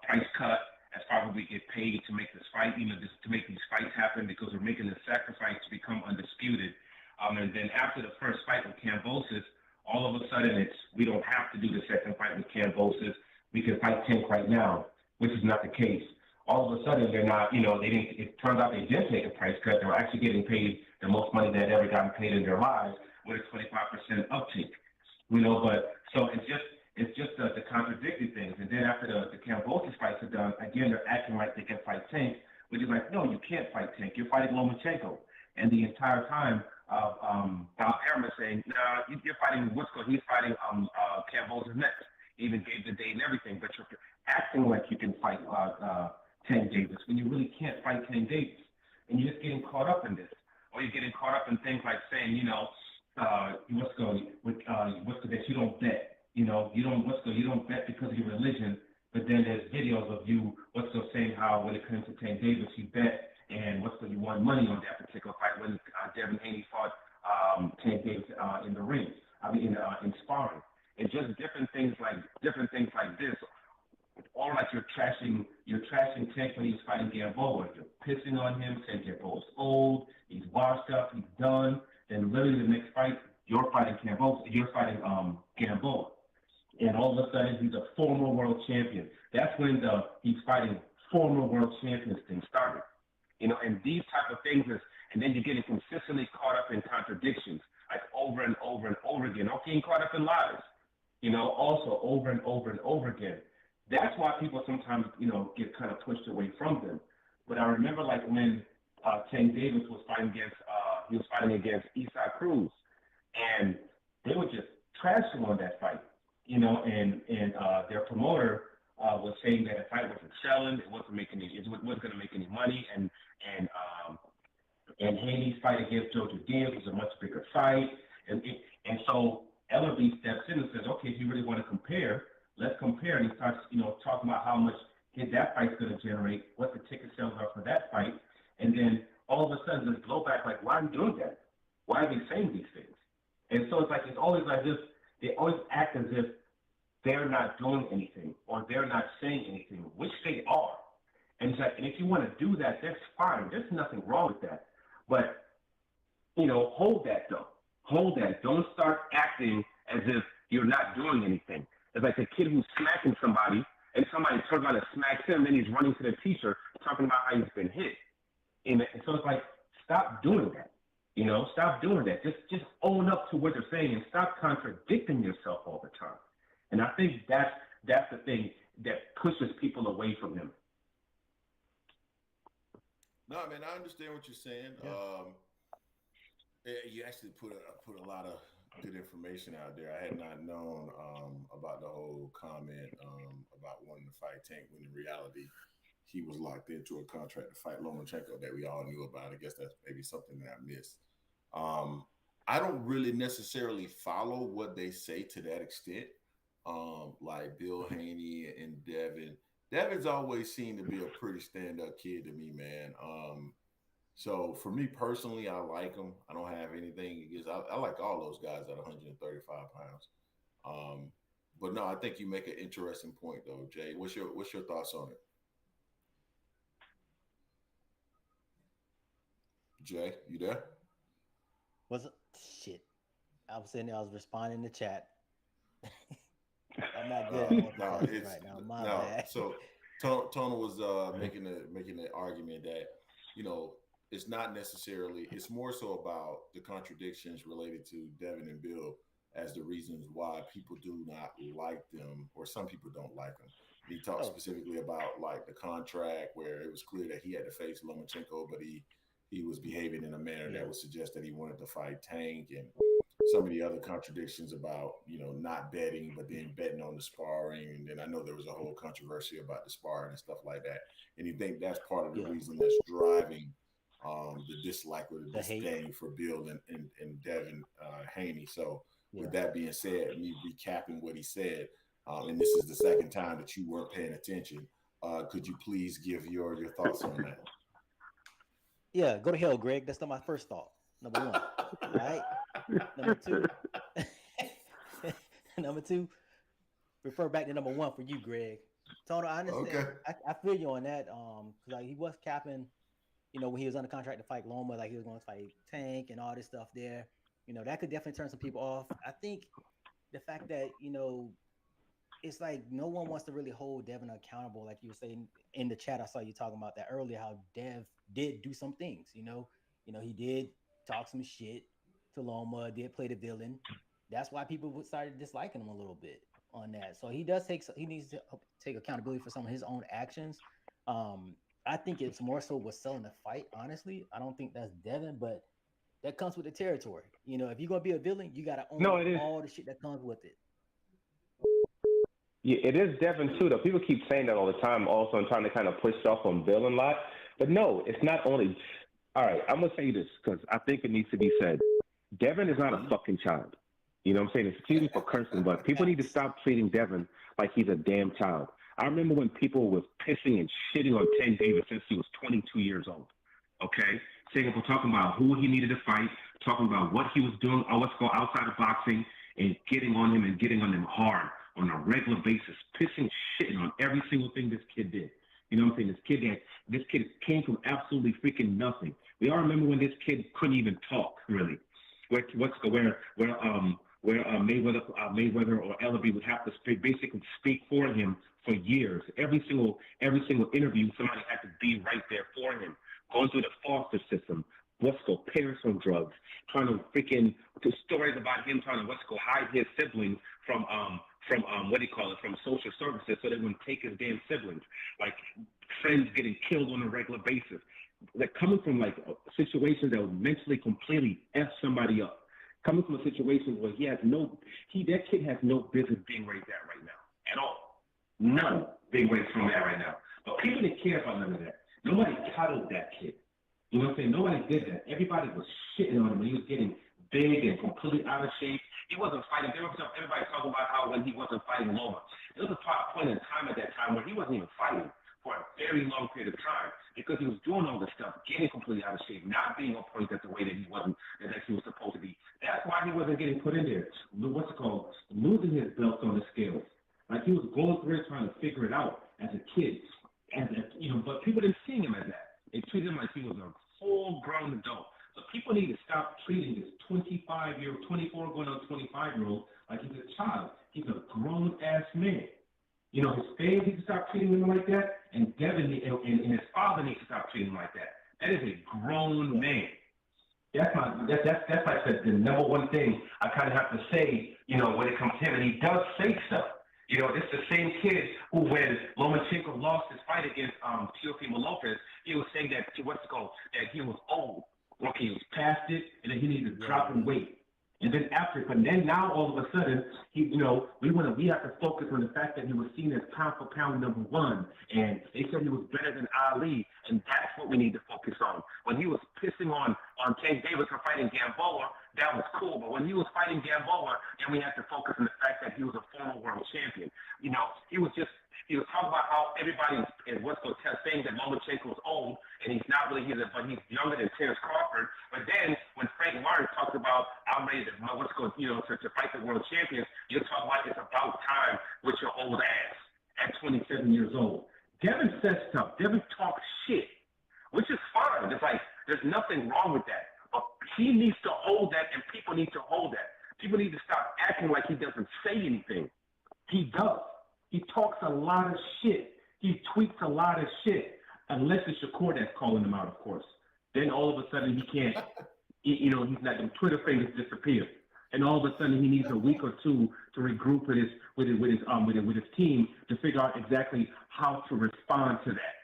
price cut as far as we get paid to make this fight, just to make these fights happen, because we're making the sacrifice to become undisputed. And then after the first fight with Kambosos, all of a sudden we don't have to do the second fight with Kambosos. We can fight Tank right now, which is not the case. All of a sudden they're not, they didn't. It turns out they did take a price cut. They were actually getting paid the most money they had ever gotten paid in their lives, with a 25% uptake. But so it's just the contradicting things. And then after the Kambosos fights are done, again they're acting like they can fight Tank, which is like, no, you can't fight Tank. You're fighting Lomachenko. And the entire time, Errol is saying, nah, you're fighting he's fighting Kambosos next. Even gave the date and everything, but you're acting like you can fight Tank Davis when you really can't fight Tank Davis. And you're just getting caught up in this. Or you're getting caught up in things like saying, that you don't bet. You don't bet because of your religion. But then there's videos of you, saying how when it comes to Tank Davis, you bet, and you won money on that particular fight when Devin Haney fought Tank Davis in the ring. In sparring. And just different things like this. All like you're trashing Tank when he's fighting Gamboa. You're pissing on him, saying Gamboa's old, he's washed up, he's done. Then literally the next fight, you're fighting Gamboa. And all of a sudden he's a former world champion. That's when he's fighting former world champions thing started. And these type of things and then you're getting consistently caught up in contradictions, like over and over and over again. Okay, you're caught up in lies, also over and over and over again. That's why people sometimes, get kind of pushed away from them. But I remember like when Tank Davis was fighting against Isaac Cruz, and they were just trashing on that fight, and their promoter was saying that the fight wasn't selling, it wasn't going to make any money, and Haney's fight against Joe Diaz was a much bigger fight, and so LRB steps in and says, okay, if you really want to compare, let's compare. And he starts, talking about how much that fight's going to generate, what the ticket sales are for that fight. And then all of a sudden there's blowback, like, why are you doing that? Why are they saying these things? And so it's always like this. They always act as if they're not doing anything or they're not saying anything, which they are. And it's like, and if you want to do that, that's fine. There's nothing wrong with that. But, hold that though. Hold that. Don't start acting as if you're not doing anything. It's like a kid who's smacking somebody, and somebody turns around and smacks him, and he's running to the teacher talking about how he's been hit. And so it's like, stop doing that. Stop doing that. Just own up to what they're saying and stop contradicting yourself all the time. And I think that's the thing that pushes people away from him. No, man, I understand what you're saying. Yeah. You actually put a lot of good information out there. I had not known about the whole comment about wanting to fight Tank, when in reality he was locked into a contract to fight Lomachenko that we all knew about. I guess that's maybe something that I missed. I don't really necessarily follow what they say to that extent. Like Bill Haney and Devin. Devin's always seemed to be a pretty stand-up kid to me, man. So for me personally, I like him. I don't have anything against. I like all those guys at 135 pounds. Um, but no, I think you make an interesting point though, Jay. What's your thoughts on it? Jay, you there? Was it shit? I was sitting there, I was responding to chat. I'm not good at multitasking right now. My bad. So Tona was making the argument that, it's not necessarily, it's more so about the contradictions related to Devin and Bill as the reasons why people do not like them, or some people don't like them. He talked specifically about like the contract where it was clear that he had to face Lomachenko, but he was behaving in a manner that would suggest that he wanted to fight Tank, and some of the other contradictions about, not betting, but then betting on the sparring. And then I know there was a whole controversy about the sparring and stuff like that. And you think that's part of the reason that's driving the dislike or the disdain for Bill and Devin Haney. So with that being said, me recapping what he said, and this is the second time that you weren't paying attention, could you please give your thoughts on that? Yeah, go to hell, Greg. That's not my first thought. Number one. All right. Number two. Number two. Refer back to number one for you, Greg. Tony, I understand. Okay. I feel you on that. Because he was capping, when he was under contract to fight Loma, like he was going to fight Tank and all this stuff there. That could definitely turn some people off. I think the fact that, it's like no one wants to really hold Devin accountable. Like you were saying in the chat, I saw you talking about that earlier, how Dev did do some things, he did talk some shit to Loma, did play the villain. That's why people started disliking him a little bit on that. So he needs to take accountability for some of his own actions. I think it's more so what's selling the fight, honestly. I don't think that's Devin, but that comes with the territory. If you're going to be a villain, you got to own all the shit that comes with it. Yeah, it is Devin too, though. People keep saying that all the time also and trying to kind of push off on Bill a lot. But no, it's not only – all right, I'm going to say this because I think it needs to be said. Devin is not a fucking child. You know what I'm saying? It's excuse me for cursing, but people need to stop treating Devin like he's a damn child. I remember when people was pissing and shitting on Tank Davis since he was 22 years old, okay? Saying we're talking about who he needed to fight, talking about what he was doing, let's go outside of boxing, and getting on him and getting on him hard on a regular basis, pissing, shitting on every single thing this kid did. You know what I'm saying? This kid came from absolutely freaking nothing. We all remember when this kid couldn't even talk, really. Where Mayweather or Ellaby would have to basically speak for him for years. Every single interview, somebody had to be right there for him. Going through the foster system, parents on drugs, trying to the stories about him trying to hide his siblings from from social services so they wouldn't take his damn siblings. Like friends getting killed on a regular basis. Like coming from like situations that would mentally completely F somebody up. Coming from a situation where that kid has no business being raised at right now at all. None being raised from that right now. But people didn't care about none of that. Nobody coddled that kid. You know what I'm saying? Nobody did that. Everybody was shitting on him when he was getting big and completely out of shape. He wasn't fighting. Everybody talking about how when he wasn't fighting Loma. There was a point in time at that time where he wasn't even fighting for a very long period of time because he was doing all this stuff, getting completely out of shape, not being on point at the way that he was supposed to be. That's why he wasn't getting put in there. Losing his belt on the scales. Like he was going through it trying to figure it out as a kid. But people didn't see him as that. They treated him like he was a full-grown adult. So people need to stop treating this 24 going on 25-year-old like he's a child. He's a grown-ass man. His fans need to stop treating him like that, and Devin and his father need to stop treating him like that. That is a grown man. That's like the number one thing I kind of have to say, when it comes to him. And he does say stuff. It's the same kid who, when Lomachenko lost his fight against Teofimo Lopez, he was saying that that he was old. Okay, he was past it, and then he needed to drop in weight. And then now all of a sudden, we have to focus on the fact that he was seen as pound for pound number one, and they said he was better than Ali, and that's what we need to focus on. When he was pissing on Tank Davis for fighting Gamboa, that was cool, but when he was fighting Gamboa, then we have to focus on the fact that he was a former world champion. He was talking about how everybody is saying that Lomachenko is old, and he's not really but he's younger than I'm ready to fight the world champions. You're talking like it's about time with your old ass at 27 years old. Devin says stuff. Devin talks shit, which is fine. It's like there's nothing wrong with that. But he needs to hold that, and people need to hold that. People need to stop acting like he doesn't say anything. He does. He talks a lot of shit. He tweets a lot of shit, unless it's Shakur that's calling him out, of course. Then all of a sudden he can't, he's not, the Twitter fingers disappear. And all of a sudden he needs a week or two to regroup with his team to figure out exactly how to respond to that.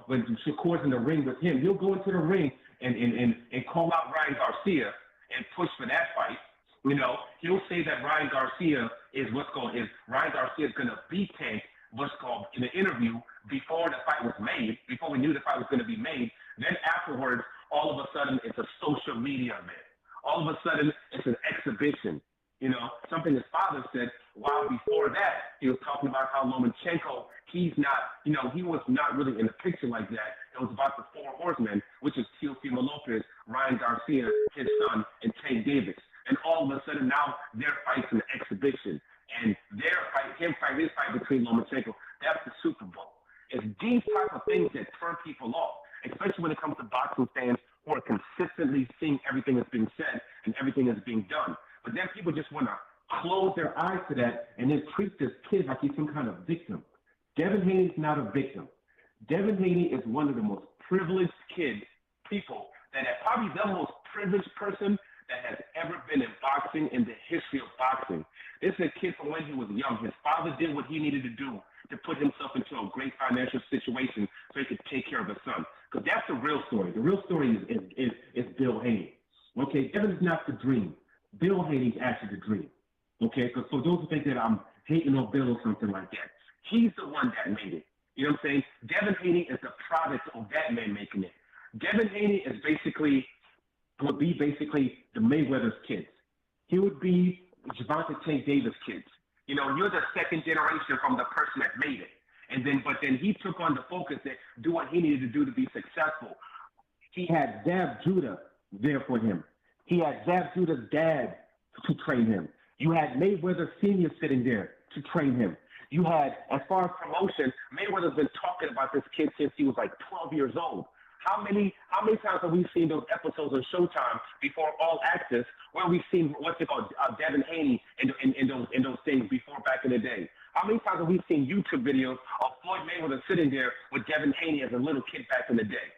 When Shakur's in the ring with him, he'll go into the ring and call out Ryan Garcia and push for that fight. He'll say that Ryan Garcia is going to beat Tank, in the interview before the fight was made, before we knew the fight was going to be made. Then afterwards, all of a sudden, it's a social media event. All of a sudden, it's an exhibition. Something his father said, while before that, he was talking about how Lomachenko, he was not really in the picture like that. It was about the four horsemen, which is Teofimo Lopez, Ryan Garcia, his son, and Tank Davis. And all of a sudden, now their fight's an exhibition. And his fight between Lomachenko, that's the Super Bowl. It's these type of things that turn people off, especially when it comes to boxing fans who are consistently seeing everything that's being said and everything that's being done. But then people just want to close their eyes to that and then treat this kid like he's some kind of victim. Devin Haney's not a victim. Devin Haney is one of the most privileged people that are probably the most privileged person that has ever been in boxing in the history of boxing. This is a kid from when he was young. His father did what he needed to do to put himself into a great financial situation so he could take care of his son. Because that's the real story. The real story is Bill Haney. Okay, Devin is not the dream. Bill Haney's actually the dream. Okay, because for those who think that I'm hating on Bill or something like that, he's the one that made it. You know what I'm saying? Devin Haney is the product of that man making it. Devin Haney would be basically the Mayweather's kids. He would be Gervonta Tank Davis' kids. You're the second generation from the person that made it. But then he took on the focus to do what he needed to do to be successful. He had Zab Judah there for him. He had Zab Judah's dad to train him. You had Mayweather Sr. sitting there to train him. You had, as far as promotion, Mayweather's been talking about this kid since he was like 12 years old. How many times have we seen those episodes on Showtime before All Access where we've seen Devin Haney and those things before back in the day? How many times have we seen YouTube videos of Floyd Mayweather sitting there with Devin Haney as a little kid back in the day?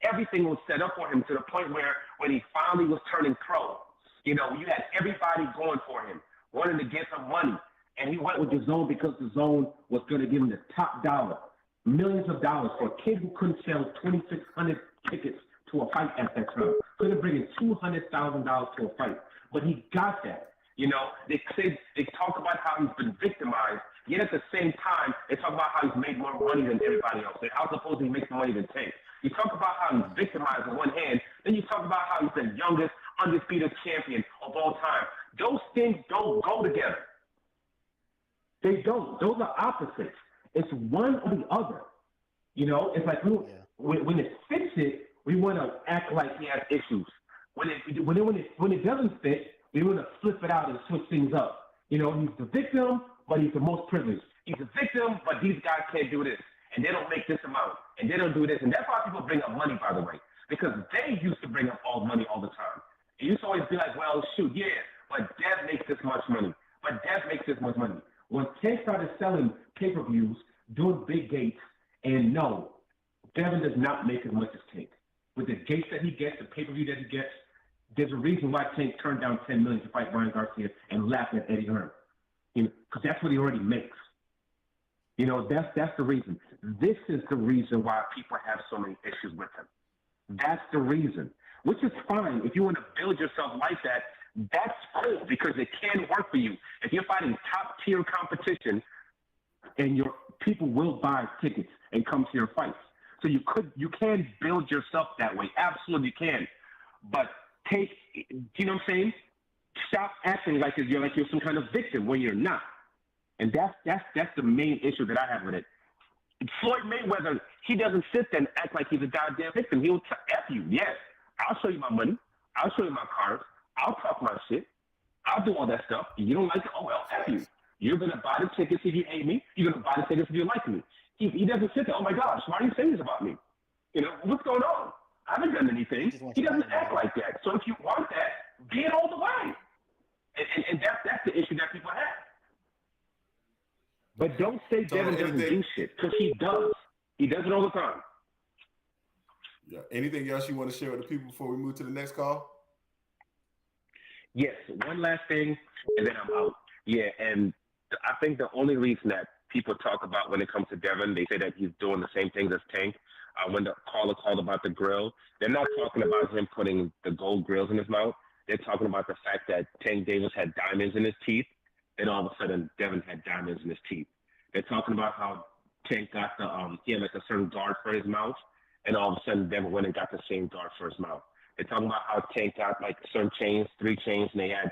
Everything was set up for him to the point where when he finally was turning pro, you had everybody going for him, wanting to get some money. And he went with the Zone because the Zone was going to give him the top dollar. Millions of dollars for a kid who couldn't sell 2,600 tickets to a fight at that time. Couldn't bring in $200,000 to a fight. But he got that. They talk about how he's been victimized, yet at the same time, they talk about how he's made more money than everybody else. And how supposed he makes more money than Tank. You talk about how he's victimized on one hand, then you talk about how he's the youngest undisputed champion of all time. Those things don't go together. They don't. Those are opposites. It's one or the other. It's like when it fits it, we want to act like he has issues. When it doesn't fit, we want to flip it out and switch things up. He's the victim, but he's the most privileged. He's a victim, but these guys can't do this, and they don't make this amount, and they don't do this, and that's why people bring up money, by the way, because they used to bring up all money all the time. It used to always be like, well, shoot, yeah, but Dev makes this much money, but Dev makes this much money. When Tank started selling pay-per-views, doing big gates, and no, Devin does not make as much as Tank. With the gates that he gets, the pay-per-view that he gets, there's a reason why Tank turned down $10 million to fight Ryan Garcia and laughed at Eddie Hearn. Because that's what he already makes. That's the reason. This is the reason why people have so many issues with him. That's the reason. Which is fine. If you want to build yourself like that, that's cool because it can work for you. If you're fighting top-tier competition, and your people will buy tickets and come to your fights. So you can build yourself that way. Absolutely you can. But do you know what I'm saying? Stop acting like you're some kind of victim when you're not. And that's the main issue that I have with it. Floyd Mayweather, he doesn't sit there and act like he's a goddamn victim. He'll F you. Yes, I'll show you my money. I'll show you my cars. I'll talk my shit. I'll do all that stuff. You don't like it? Oh well, F you. You're gonna buy the tickets if you hate me. You're gonna buy the tickets if you like me. He doesn't sit there. Oh my gosh, why are you saying this about me? What's going on? I haven't done anything. He doesn't act like that. So if you want that, be it all the way. And that's the issue that people have. But don't say Devin doesn't do shit, because he does. He does it all the time. Yeah. Anything else you want to share with the people before we move to the next call? Yes. One last thing, and then I'm out. Yeah, and I think the only reason that people talk about when it comes to Devin, they say that he's doing the same things as Tank. When the caller called about the grill, they're not talking about him putting the gold grills in his mouth. They're talking about the fact that Tank Davis had diamonds in his teeth, and all of a sudden Devin had diamonds in his teeth. They're talking about how Tank got he had like a certain guard for his mouth, and all of a sudden Devin went and got the same guard for his mouth. They're talking about how Tank got like certain chains, 3 chains, and they had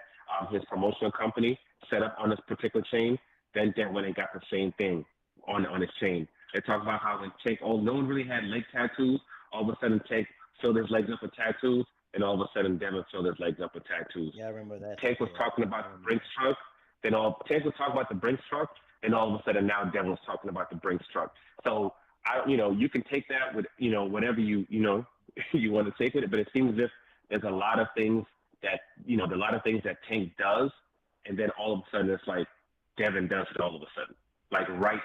his promotional company set up on this particular chain. Then Devin went and got the same thing on his chain. They talk about how when Tank, no one really had leg tattoos. All of a sudden, Tank filled his legs up with tattoos, and all of a sudden, Devin filled his legs up with tattoos. Yeah, I remember that. Tank was talking about the Brinks truck. Tank was talking about the Brinks truck, and all of a sudden, now Devin was talking about the Brinks truck. So, you can take that with, whatever you want to take with it. But it seems as if there's a lot of things that, Tank does, and then all of a sudden, it's like Devin does it all of a sudden. Like right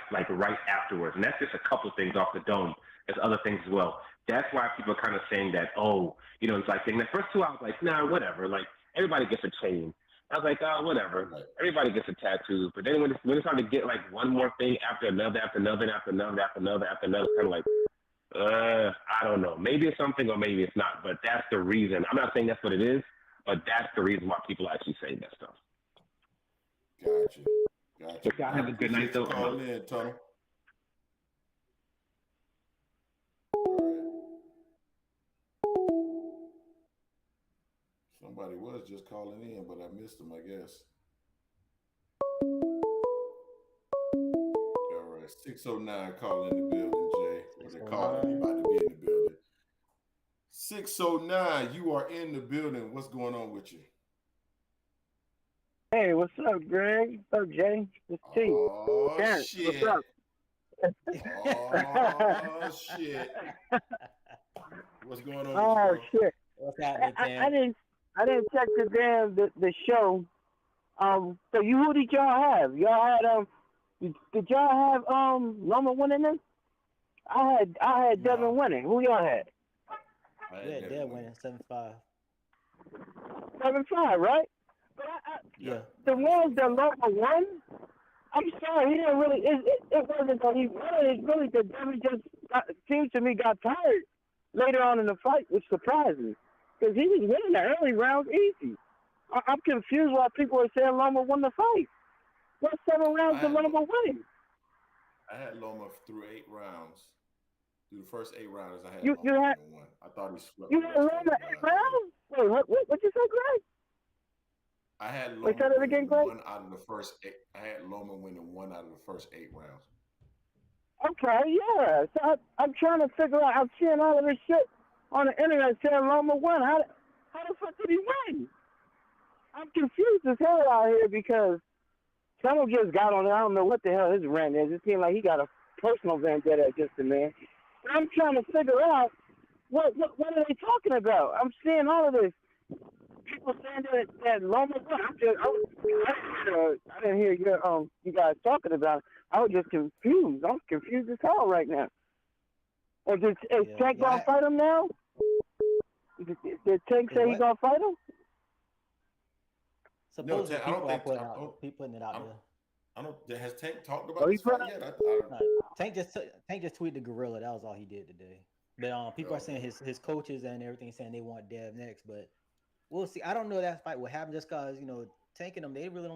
afterwards. And that's just a couple of things off the dome. There's other things as well. That's why people are kind of saying that, it's like, in the first 2 hours, like, nah, whatever. Like, everybody gets a chain. I was like, whatever. Everybody gets a tattoo. But then when it's starting to get, like, one more thing after another, after another, after another, after another, after another, it's kind of like, I don't know. Maybe it's something or maybe it's not. But that's the reason. I'm not saying that's what it is, but that's the reason why people actually say that stuff. Gotcha. Y'all have a good night, though. Calling in, Tunnel. Somebody was just calling in, but I missed them, I guess. All right, 609 calling in the building, Jay. What they calling? You about to be in the building. 609, you are in the building. What's going on with you? Hey, what's up, Greg? What's up, Jay? It's T. Oh, Terence, shit. what's up? Oh, shit. What's going on? Oh, with you, shit. What's happening, Cam? I didn't check the show. So who did y'all have? Y'all had did y'all have Loma winning this? I had Devin winning. Who y'all had? Yeah, Devin winning 7-5. 7-5, right? But Yeah. The ones that Loma won, I'm sorry, he didn't really. It wasn't that he won. It's really that Devin just seems to me got tired later on in the fight, which surprised me because he was winning the early rounds easy. I'm confused why people are saying Loma won the fight. What 7 rounds did Loma win? I had Loma through 8 rounds. Through the first 8 rounds, I had you Loma had one. I thought he swept. You had Loma 8 rounds? Wait, what you say, Greg? I had Loma Wait, say that again, Greg? 1 out of the first 8. I had Loma winning 1 out of the first 8 rounds. Okay, yeah. So I'm trying to figure out. I'm seeing all of this shit on the internet saying Loma won. How the fuck did he win? I'm confused as hell out here because someone just got on there. I don't know what the hell his rant is. It seems like he got a personal vendetta against the man. But I'm trying to figure out what are they talking about? I'm seeing all of this. People saying that Loma won. I didn't hear you guys talking about it. I was just confused. I'm confused as hell right now. Is Tank gonna fight him now? Did Tank say he's gonna fight him? Supposedly I don't think people putting it out there. I don't. Has Tank talked about this fight yet? Tank just tweeted the gorilla. That was all he did today. But people are saying his coaches and everything saying they want Dev next. But we'll see. I don't know if that fight will happen just because Tank and them they really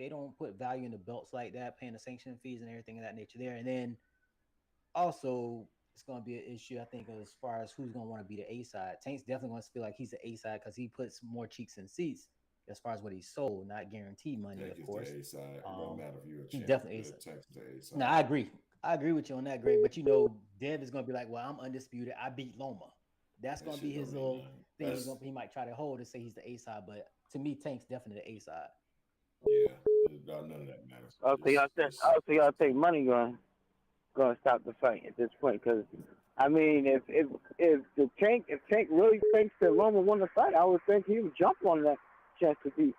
don't put value in the belts like that, paying the sanction fees and everything of that nature there. And then also it's going to be an issue, I think, as far as who's going to want to be the A side. Tank's definitely going to feel like he's the A side because he puts more cheeks in seats as far as what he sold, not guaranteed money, of course. The A side. It don't matter if you're a champ. Definitely A side. No, I agree with you on that, Greg. But Dev is going to be like, well, I'm undisputed. I beat Loma. That's going to be his little. think he might try to hold and say he's the A side, but to me, Tank's definitely the A side. Yeah, none of that matters. So y'all think money going to stop the fight at this point? Because I mean, if Tank really thinks that Loma won the fight, I would think he would jump on that chance to beat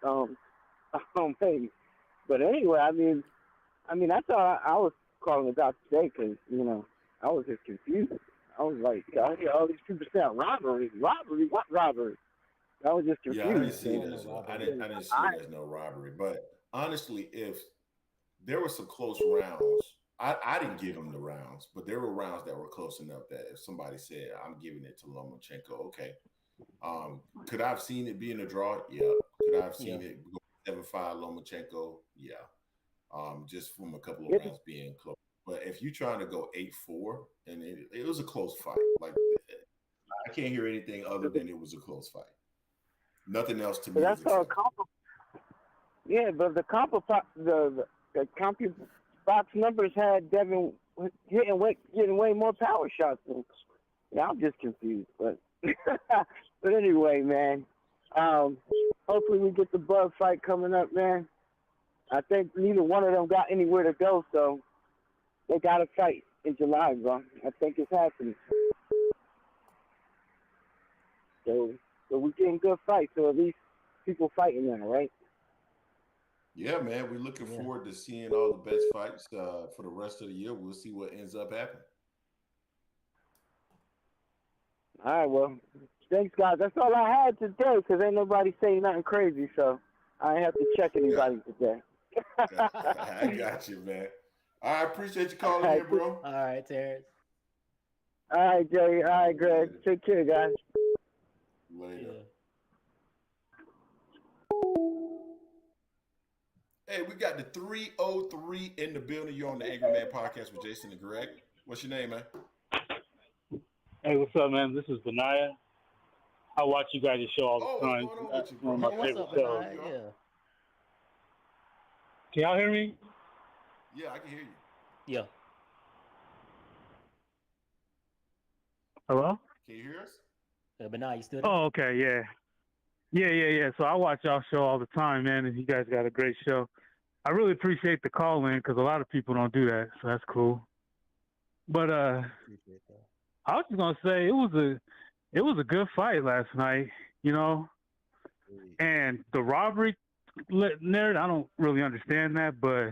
Haney. But anyway, I mean that's all I was calling about today, because I was just confused. I was like, I hear all these people saying robbery. What robbery? I was just confused. Yeah, I didn't see it as no robbery. But honestly, if there were some close rounds, I didn't give him the rounds, but there were rounds that were close enough that if somebody said, I'm giving it to Lomachenko, okay. Could I have seen it being a draw? Yeah. Could I have seen it go 7-5 Lomachenko? Yeah. Just from a couple of rounds being close. But if you're trying to go 8-4, and it was a close fight, like I can't hear anything other than it was a close fight. Nothing else to me. That's all yeah, but the CompuBox numbers had Devin getting way more power shots. I'm just confused, but but anyway, man. Hopefully we get the Bud fight coming up, man. I think neither one of them got anywhere to go, so they got to fight in July, bro. I think it's happening. So we're getting good fights. So at least people fighting now, right? Yeah, man. We're looking forward to seeing all the best fights for the rest of the year. We'll see what ends up happening. All right, well, thanks, guys. That's all I had today, because ain't nobody saying nothing crazy, so I ain't have to check anybody today. I got you, man. I appreciate you calling in, bro. All right, Terence. All right, Jay. All right, Greg. Take care, guys. Later. Yeah. Hey, we got the 303 in the building. You're on the Angry Man Podcast with Jason and Greg. What's your name, man? Hey, what's up, man? This is Benaya. I watch you guys' show all the time. What's going on with you, bro? One of my favorite shows. Yeah. Can y'all hear me? Yeah, I can hear you. Yeah. Hello? Can you hear us? But now you still there? Oh, okay, yeah. Yeah. So I watch y'all show all the time, man, and you guys got a great show. I really appreciate the call in, because a lot of people don't do that, so that's cool. But I was just gonna say it was a good fight last night, and the robbery narrative, I don't really understand that, but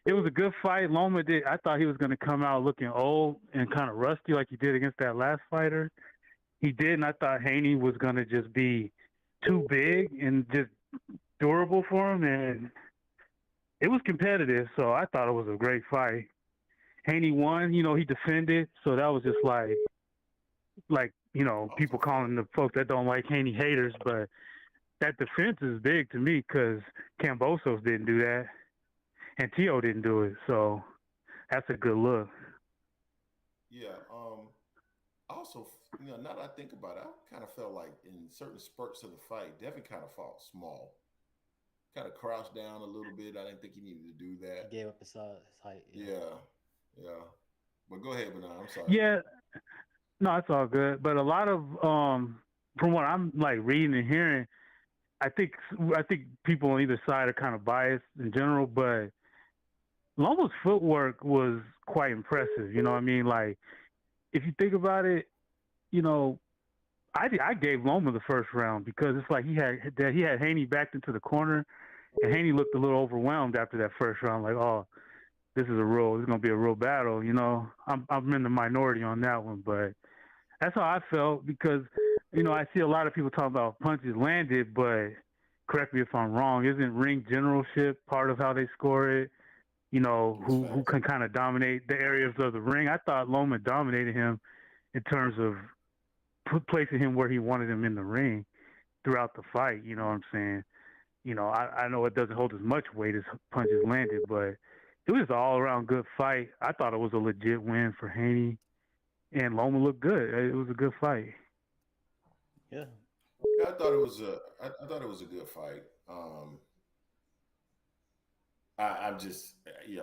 it was a good fight. Loma did. I thought he was going to come out looking old and kind of rusty like he did against that last fighter. He did, and I thought Haney was going to just be too big and just durable for him, and it was competitive, so I thought it was a great fight. Haney won, he defended, so that was just like people calling the folks that don't like Haney haters, but that defense is big to me, because Kambosos didn't do that, and Tio didn't do it, so that's a good look. Yeah. Also, now that I think about it, I kind of felt like in certain spurts of the fight, Devin kind of fought small, kind of crouched down a little bit. I didn't think he needed to do that. He gave up his height. Yeah. But go ahead, Bernard. I'm sorry. Yeah. No, it's all good. But a lot of from what I'm like reading and hearing, I think people on either side are kind of biased in general, but Loma's footwork was quite impressive. You know what I mean? Like, if you think about it, I gave Loma the first round, because it's like he had Haney backed into the corner, and Haney looked a little overwhelmed after that first round. Like, oh, this is going to be a real battle. I'm in the minority on that one, but that's how I felt, because I see a lot of people talking about punches landed, but correct me if I'm wrong, isn't ring generalship part of how they score it? Who can kind of dominate the areas of the ring? I thought Loma dominated him in terms of placing him where he wanted him in the ring throughout the fight. You know what I'm saying? I know it doesn't hold as much weight as punches landed, but it was an all-around good fight. I thought it was a legit win for Haney, and Loma looked good. It was a good fight. Yeah. I thought it was a good fight. I'm just,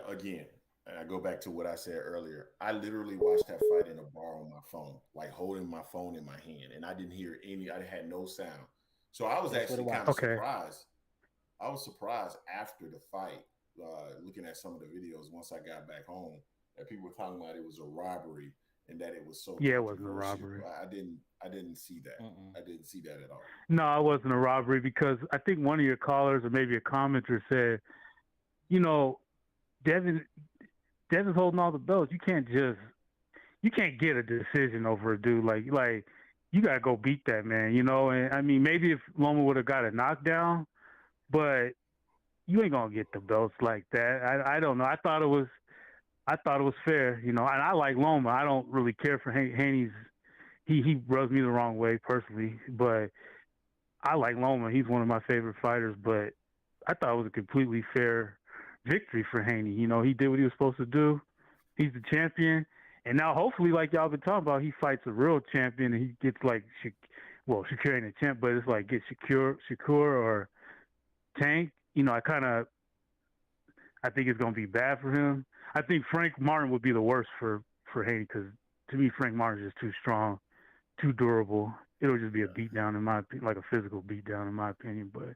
again, and I go back to what I said earlier. I literally watched that fight in a bar on my phone, like holding my phone in my hand, and I didn't hear any. I had no sound, so I was actually kind of Okay. surprised. I was surprised after the fight, looking at some of the videos once I got back home, that people were talking about it was a robbery and that it was so Yeah, it wasn't a controversial. robbery. I didn't see that. I didn't see that at all. No, it wasn't a robbery because I think one of your callers or maybe a commenter said, you know, Devin's holding all the belts. You can't get a decision over a dude like you gotta go beat that man, you know. And I mean, maybe if Loma would have got a knockdown, but you ain't gonna get the belts like that. I don't know. I thought it was fair, you know. And I like Loma. I don't really care for Haney's. He rubs me the wrong way personally, but I like Loma. He's one of my favorite fighters. But I thought it was a completely fair victory for Haney. You know, he did what he was supposed to do. He's the champion. And now hopefully, like y'all been talking about, he fights a real champion and he gets like, Shakur ain't a champ, but it's like get Shakur or Tank. You know, I think it's going to be bad for him. I think Frank Martin would be the worst for Haney because to me, Frank Martin is just too strong, too durable. It'll just be a beatdown in my opinion, like a physical beatdown in my opinion. But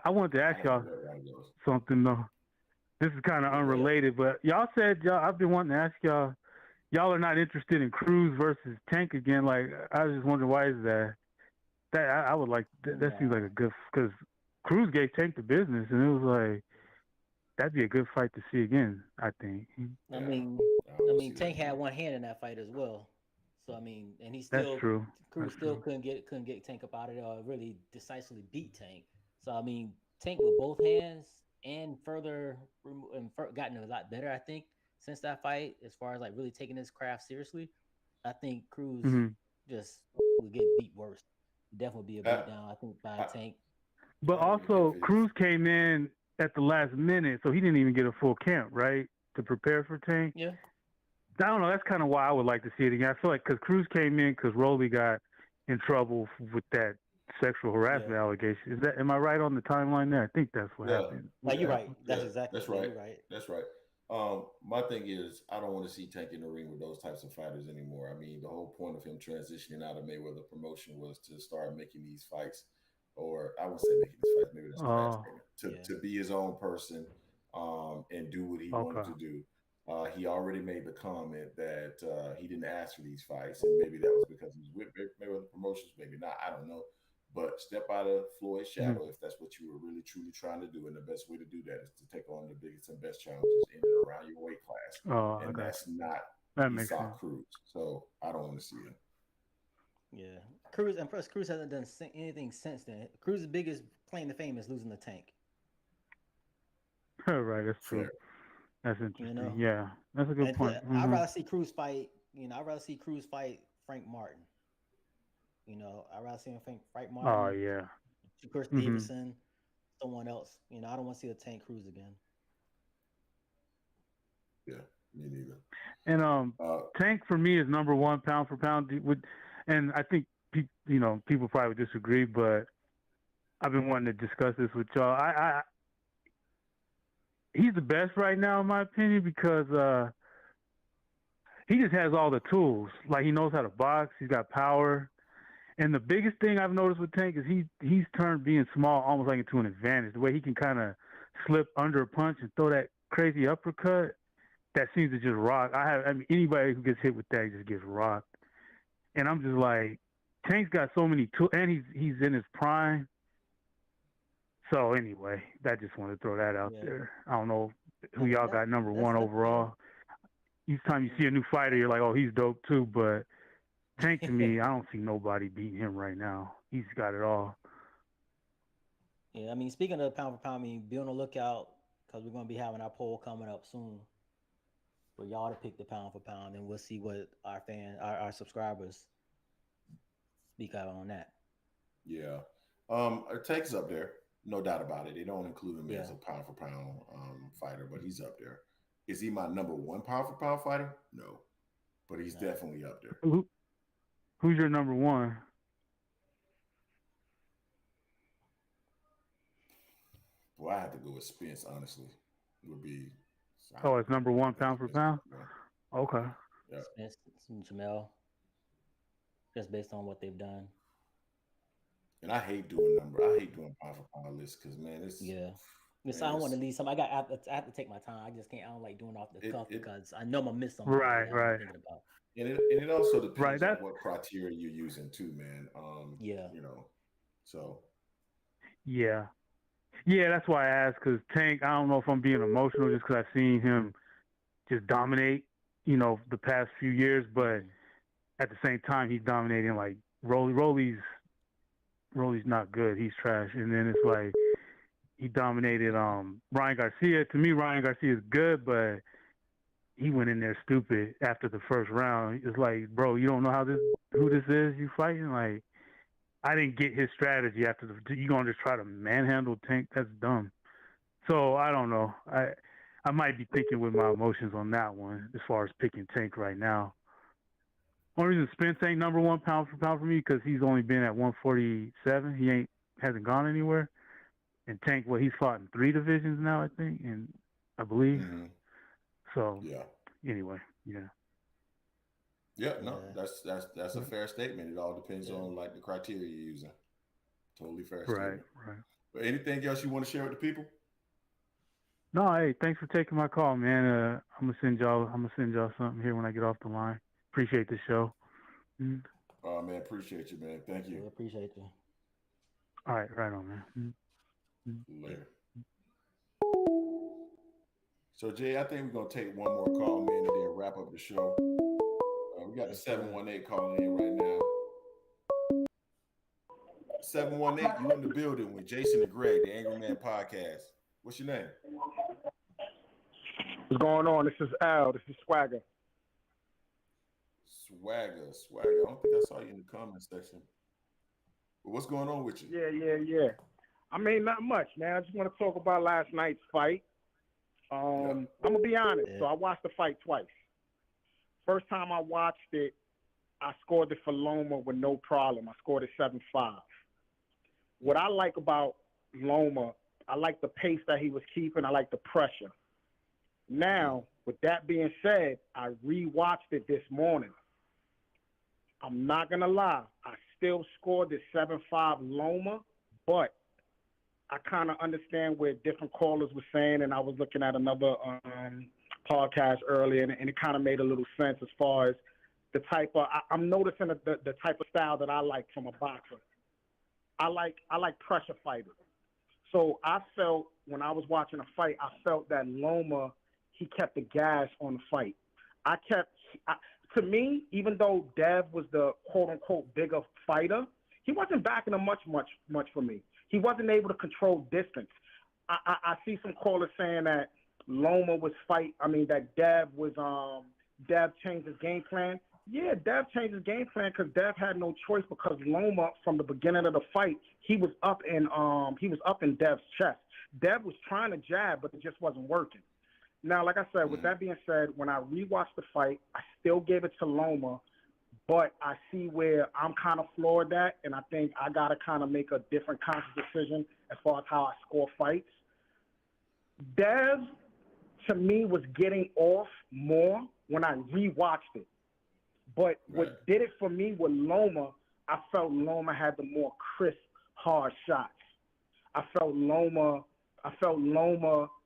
I wanted to ask y'all something though. This is kind of unrelated, but y'all said I've been wanting to ask y'all. Y'all are not interested in Cruz versus Tank again. Like I was just wondering why is that? I would like that seems like a good because Cruz gave Tank the business, and it was like that'd be a good fight to see again. I think. I mean, Tank had one hand in that fight as well. So I mean, and he still that's true. Cruz still couldn't get Tank up out of there or really decisively beat Tank. So I mean, Tank with both hands and gotten a lot better. I think since that fight, as far as like really taking his craft seriously, I think Cruz just would get beat worse. Definitely be a beatdown. I think by Tank. But also, Cruz came in at the last minute, so he didn't even get a full camp, right, to prepare for Tank. Yeah. I don't know. That's kind of why I would like to see it again. I feel like because Cruz came in because Rolly got in trouble with that sexual harassment allegation. Am I right on the timeline there? I think that's what happened. Like, you're right. That's exactly. That's right. You're right. That's right. My thing is, I don't want to see Tank in the ring with those types of fighters anymore. I mean, the whole point of him transitioning out of Mayweather promotion was to start making these fights, or I wouldn't say making these fights, maybe that's the statement, to be his own person, and do what he wanted to do. He already made the comment that he didn't ask for these fights, and maybe that was because he was with Mayweather promotions, maybe not. I don't know. But step out of Floyd's shadow if that's what you were really truly trying to do. And the best way to do that is to take on the biggest and best challenges in and around your weight class. And that's not Isak Cruz. So I don't want to see him. Yeah. Cruz hasn't done anything since then. Cruz's biggest claim to fame is losing the Tank. Right, that's true. Fair. That's interesting. You know? Yeah, that's a good point. I'd rather see Cruz fight, I'd rather see Cruz fight Frank Martin. I'd rather see him fight Martin. Oh, yeah. Shakur Stevenson, someone else. I don't want to see a Tank Cruz again. Yeah, me neither. And Tank for me is number one pound for pound. And I think people probably would disagree, but I've been wanting to discuss this with y'all. He's the best right now, in my opinion, because he just has all the tools. Like, he knows how to box. He's got power. And the biggest thing I've noticed with Tank is he's turned being small almost like into an advantage. The way he can kind of slip under a punch and throw that crazy uppercut, that seems to just rock. Anybody who gets hit with that just gets rocked. And I'm just like, Tank's got so many tools, and he's in his prime. So anyway, I just want to throw that out there. I don't know who y'all got number one overall. Each time you see a new fighter, you're like, oh, he's dope too. But Tank, to me, I don't see nobody beating him right now. He's got it all. Yeah, speaking of pound for pound, be on the lookout because we're going to be having our poll coming up soon for y'all to pick the pound for pound, and we'll see what our subscribers speak out on that. Yeah. Tank's up there. No doubt about it. They don't include him as a pound for pound fighter, but he's up there. Is he my number one pound for pound fighter? No. But he's definitely up there. Who's your number one? Boy, I have to go with Spence, honestly. It would be. Oh, it's number one pound for pound? Okay. Yeah. Spence and Jamel, just based on what they've done. And I hate doing pound for pound lists because, man, it's. Yeah. Yes, I don't want to leave some. I have to take my time. I just can't. I don't like doing off the cuff because I know I'm gonna miss something. Right. Thinking about. And it also depends on what criteria you're using too, man. Yeah. You know, so. Yeah, that's why I asked, because Tank, I don't know if I'm being emotional just because I've seen him just dominate, the past few years, but at the same time, he's dominating, like, Rolly's not good. He's trash. And then it's like, he dominated Ryan Garcia. To me, Ryan Garcia is good, but he went in there stupid after the first round. It's like, bro, you don't know who this is you fighting? Like, I didn't get his strategy after you gonna just try to manhandle Tank? That's dumb. So I don't know. I might be thinking with my emotions on that one as far as picking Tank right now. Only reason Spence ain't number one pound for pound for me because he's only been at 147. He hasn't gone anywhere. And Tank, he's fought in 3 divisions now, I think, and I believe. Mm-hmm. So yeah. Anyway, yeah. Yeah, no, that's a fair statement. It all depends on like the criteria you're using. Totally fair statement. Right. But anything else you want to share with the people? No, hey, thanks for taking my call, man. I'm gonna send y'all something here when I get off the line. Appreciate the show. Oh man, appreciate you, man. Thank you. Yeah, appreciate you. All right, right on, man. Later. So Jay, I think we're gonna take one more call, man, and then wrap up the show. We got the 718 calling in right now. 718, you in the building with Jason and Greg, the Angry Man Podcast. What's your name? What's going on? This is Al. This is Swagger. Swagger. I don't think I saw you in the comment section. But what's going on with you? Yeah. I mean, not much, man. I just want to talk about last night's fight. I'm going to be honest. So I watched the fight twice. First time I watched it, I scored it for Loma with no problem. I scored it 7-5. What I like about Loma, I like the pace that he was keeping. I like the pressure. Now, with that being said, I rewatched it this morning. I'm not going to lie. I still scored it 7-5 Loma, but I kind of understand where different callers were saying, and I was looking at another podcast earlier, and it kind of made a little sense as far as the type of I'm noticing the type of style that I like from a boxer. I like pressure fighters. So I felt when I was watching a fight, I felt that Loma, he kept the gas on the fight. To me, even though Dev was the quote unquote bigger fighter, he wasn't backing him much for me. He wasn't able to control distance. I see some callers saying that Loma was that Dev changed his game plan. Yeah, Dev changed his game plan because Dev had no choice because Loma, from the beginning of the fight, he was up in Dev's chest. Dev was trying to jab, but it just wasn't working. Now, like I said, with that being said, when I rewatched the fight, I still gave it to Loma, but I see where I'm kind of floored at, and I think I got to kind of make a different conscious decision as far as how I score fights. Dev, to me, was getting off more when I rewatched it. But what did it for me with Loma, I felt Loma had the more crisp, hard shots. I felt Loma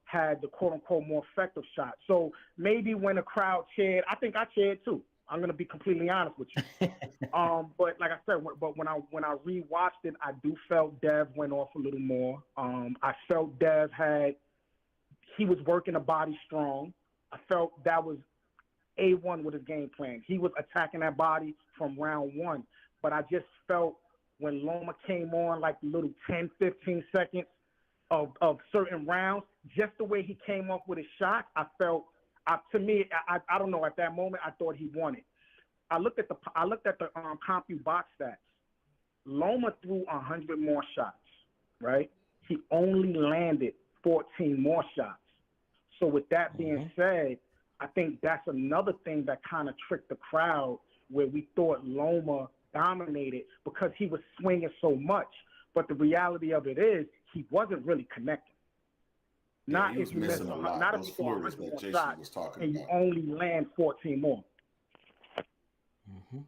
had the quote-unquote more effective shots. So maybe when the crowd cheered, I think I cheered too. I'm going to be completely honest with you. But like I said, when I rewatched it, I do felt Dev went off a little more. I felt Dev he was working the body strong. I felt that was A1 with his game plan. He was attacking that body from round one. But I just felt when Loma came on, like the little 10, 15 seconds of certain rounds, just the way he came up with his shot, I felt, to me, I don't know, at that moment, I thought he won it. I looked at the CompuBox stats. Loma threw 100 more shots, right? He only landed 14 more shots. So with that being said, I think that's another thing that kind of tricked the crowd where we thought Loma dominated because he was swinging so much. But the reality of it is he wasn't really connecting. Yeah, Not he if was you miss missing a lot. not if Those you throw flurries 100 that more Jason shots was talking and you about. only land 14 more. Mm-hmm.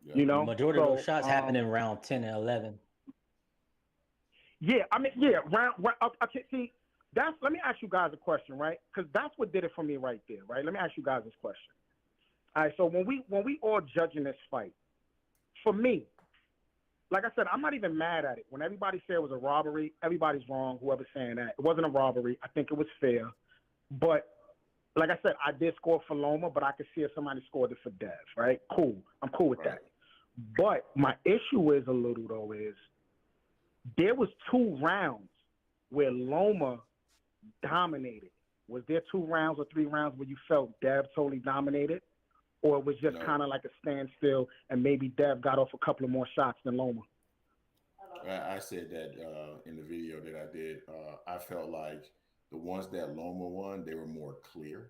Yeah. You The know, majority of those so shots happen in round 10 and 11. yeah, I mean, yeah, okay, see, let me ask you guys a question, right? Because that's what did it for me right there, right? Let me ask you guys this question. All right, so when we all judging this fight, for me, like I said, I'm not even mad at it. When everybody said it was a robbery, everybody's wrong, whoever's saying that. It wasn't a robbery. I think it was fair. But like I said, I did score for Loma, but I could see if somebody scored it for Dev, right? Cool. I'm cool with that. But my issue is there was 2 rounds where Loma dominated. Was there 2 rounds or 3 rounds where you felt Dev totally dominated? Or it was just kind of like a standstill and maybe Dev got off a couple of more shots than Loma? I said that in the video that I did. I felt like the ones that Loma won, they were more clear.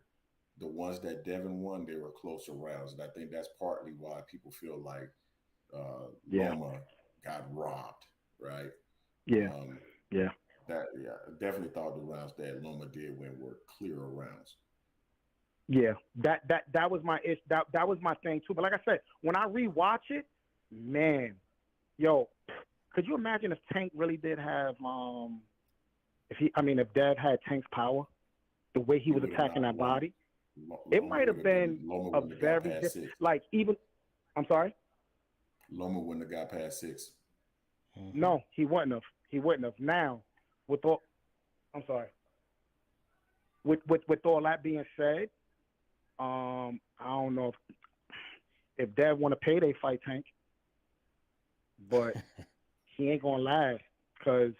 The ones that Devin won, they were closer rounds. And I think that's partly why people feel like Loma got robbed, right? Yeah. I definitely thought the rounds that Loma did win were clearer rounds. Yeah, that was my issue. That was my thing too. But like I said, when I rewatch it, man, yo, could you imagine if Tank really did have if Dev had Tank's power, the way he was attacking that body, it might have been a very different. Like even, I'm sorry. Loma wouldn't have got past 6. Mm-hmm. No, he wouldn't have. He wouldn't have. Now, with all, I'm sorry. With all that being said, I don't know if Dev want to payday fight Tank, but he ain't gonna last because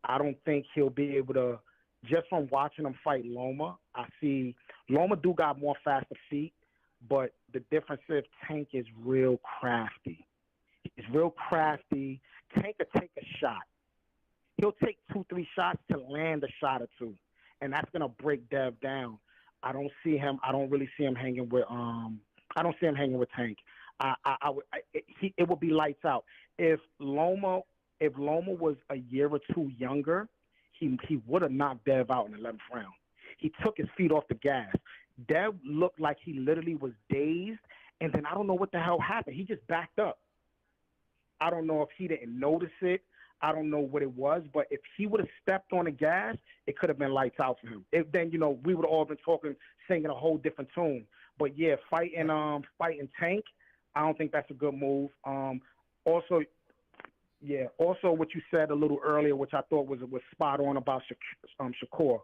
I don't think he'll be able to. Just from watching him fight Loma, I see Loma do got more faster feet, but the difference is Tank is real crafty. He's real crafty. Tank could take a shot. He'll take 2-3 shots to land a shot or 2, and that's gonna break Dev down. I don't see him. I don't really see him hanging with. I don't see him hanging with Tank. It would be lights out. If Loma was a year or 2 younger, he would have knocked Dev out in the 11th round. He took his feet off the gas. Dev looked like he literally was dazed, and then I don't know what the hell happened. He just backed up. I don't know if he didn't notice it. I don't know what it was, but if he would have stepped on the gas, it could have been lights out for him. Then we would have all been talking, singing a whole different tune. But yeah, fighting Tank, I don't think that's a good move. Also what you said a little earlier, which I thought was spot on about Shakur.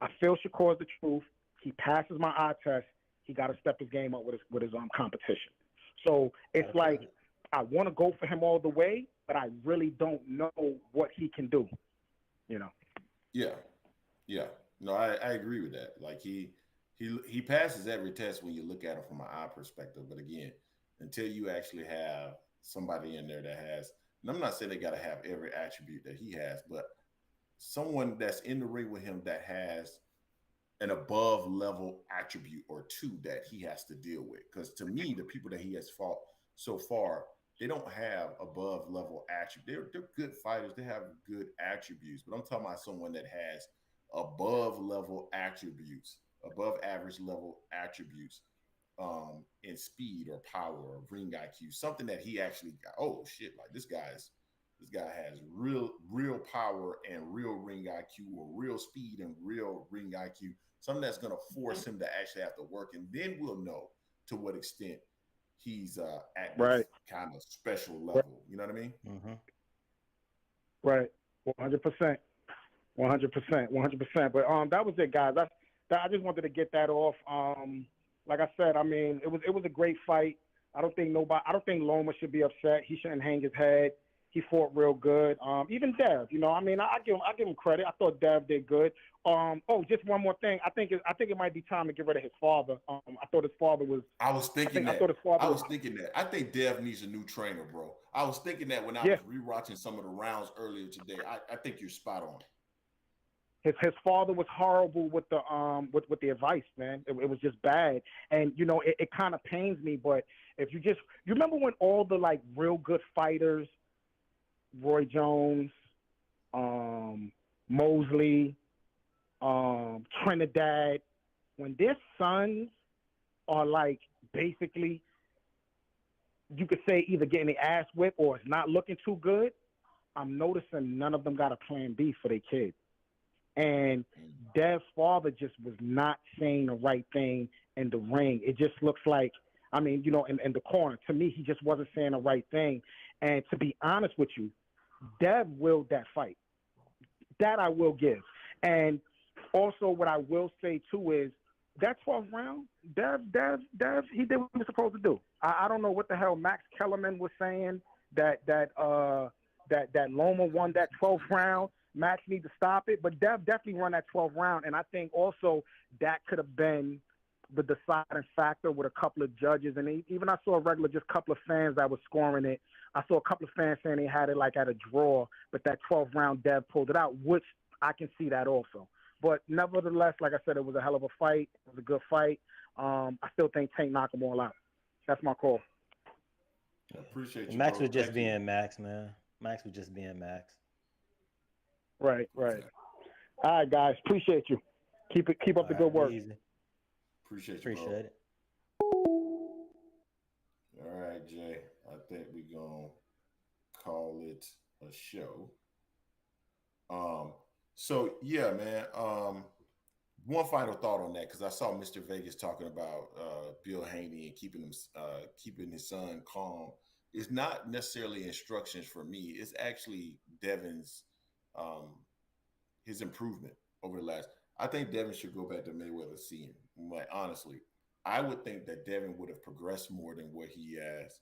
I feel Shakur is the truth. He passes my eye test. He got to step his game up with his competition. So it's like I want to go for him all the way, but I really don't know what he can do. Yeah. No, I agree with that. Like he passes every test when you look at him from an eye perspective. But again, until you actually have somebody in there that has, and I'm not saying they got to have every attribute that he has, but someone that's in the ring with him that has an above level attribute or 2 that he has to deal with. Because to me, the people that he has fought so far, they don't have above level attributes. They're good fighters. They have good attributes, but I'm talking about someone that has above level attributes, above average level attributes in speed or power or ring IQ, something that he actually got. Oh shit, like this guy has real power and real ring IQ or real speed and real ring IQ, something that's going to force him to actually have to work. And then we'll know to what extent he's at this kind of special level. You know what I mean? Mm-hmm. Right. 100%. 100%. But that was it, guys. I just wanted to get that off. Like I said, I mean, it was a great fight. I don't think Loma should be upset. He shouldn't hang his head. He fought real good. Even Dev, I give him credit. I thought Dev did good. Just one more thing. I think it might be time to get rid of his father. I thought his father was. I was thinking that. I think Dev needs a new trainer, bro. I was thinking that when I was rewatching some of the rounds earlier today. I think you're spot on. His father was horrible with the advice, man. It was just bad, and it kind of pains me. But if you remember when all the like real good fighters, Roy Jones, Mosley, Trinidad, when their sons are like basically, you could say either getting the ass whipped or it's not looking too good, I'm noticing none of them got a plan B for their kids. And Dev's father just was not saying the right thing in the ring. It just looks like, I mean, you know, in the corner, to me, he just wasn't saying the right thing. And to be honest with you, Dev willed that fight. That I will give. And also what I will say, too, is that 12th round, Dev, he did what he was supposed to do. I don't know what the hell Max Kellerman was saying, that Loma won that 12th round. Max need to stop it, but Dev definitely won that 12th round, and I think also that could have been the deciding factor with a couple of judges, and even I saw a regular just couple of fans that was scoring it. I saw a couple of fans saying they had it like at a draw, but that 12th round Dev pulled it out, which I can see that also. But nevertheless, like I said, it was a hell of a fight. It was a good fight. I still think Tank knocked them all out. That's my call. I appreciate you. Max bro. was just Thank being you. Max, man. Max was just being Max. Right. All right, guys. Appreciate you. Keep up the good work. Easy. Appreciate you, bro. Appreciate it. All right, Jay. I think we're going to call it a show. So yeah, man. One final thought on that, because I saw Mr. Vegas talking about Bill Haney and keeping his son calm. It's not necessarily instructions for me. It's actually Devin's his improvement over the last. I think Devin should go back to Mayweather seeing. Like honestly, I would think that Devin would have progressed more than what he has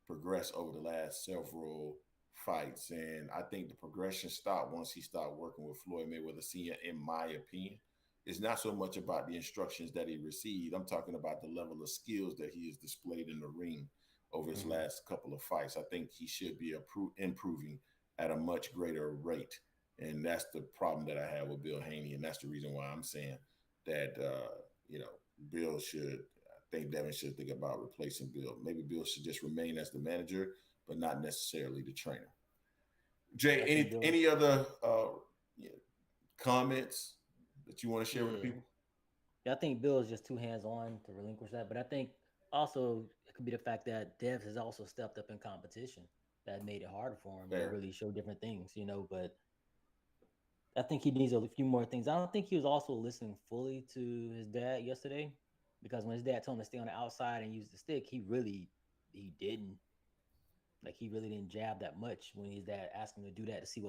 progressed over the last several fights, and I think the progression stopped once he started working with Floyd Mayweather Sr. In my opinion, it's not so much about the instructions that he received. I'm talking about the level of skills that he has displayed in the ring over his last couple of fights. I think he should be improving at a much greater rate. And that's the problem that I have with Bill Haney. And that's the reason why I'm saying that, Bill should, I think Devin should think about replacing Bill. Maybe Bill should just remain as the manager, but not necessarily the trainer. Jay, any other comments that you want to share with the people? Yeah, I think Bill is just too hands-on to relinquish that. But I think also it could be the fact that Dev has also stepped up in competition. That made it harder for him to really show different things, but I think he needs a few more things. I don't think he was also listening fully to his dad yesterday, because when his dad told him to stay on the outside and use the stick, he didn't. Like, he really didn't jab that much when his dad asked him to do that to see how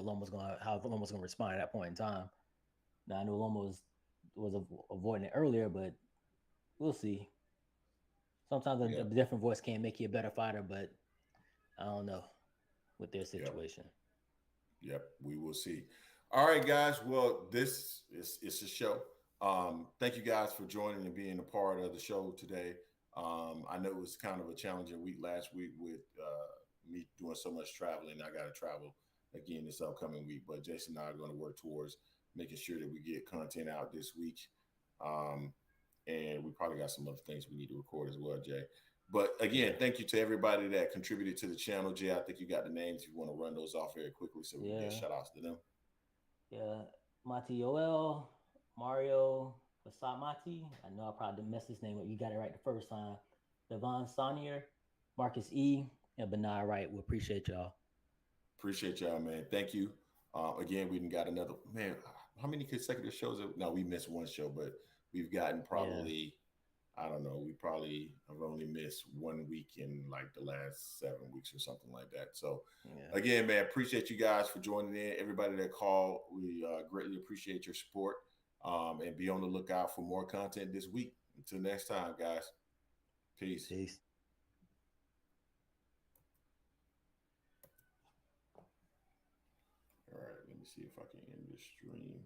Loma was going to respond at that point in time. Now, I know Loma was avoiding it earlier, but we'll see. Sometimes a different voice can make you a better fighter, but I don't know with their situation. Yep, we will see. All right, guys. Well, this is a show. Thank you guys for joining and being a part of the show today. I know it was kind of a challenging week last week with me doing so much traveling. I got to travel again this upcoming week, but Jason and I are going to work towards making sure that we get content out this week. And we probably got some other things we need to record as well, Jay. But again, thank you to everybody that contributed to the channel. Jay, I think you got the names. If you want to run those off very quickly so we can get shout outs to them. Yeah. Mati Yoel, Mario Vasamati. I know I probably messed his name up. You got it right the first time. Devon Sonier, Marcus E, and Benai Wright. We appreciate y'all. Appreciate y'all, man. Thank you. Again, we got another, man, how many consecutive shows? No, we missed one show, but we've gotten probably, I don't know, we probably have only missed 1 week in like the last 7 weeks or something like that. So again, man, appreciate you guys for joining in. Everybody that called, we greatly appreciate your support, and be on the lookout for more content this week. Until next time, guys. Peace. All right, let me see if I can end this stream.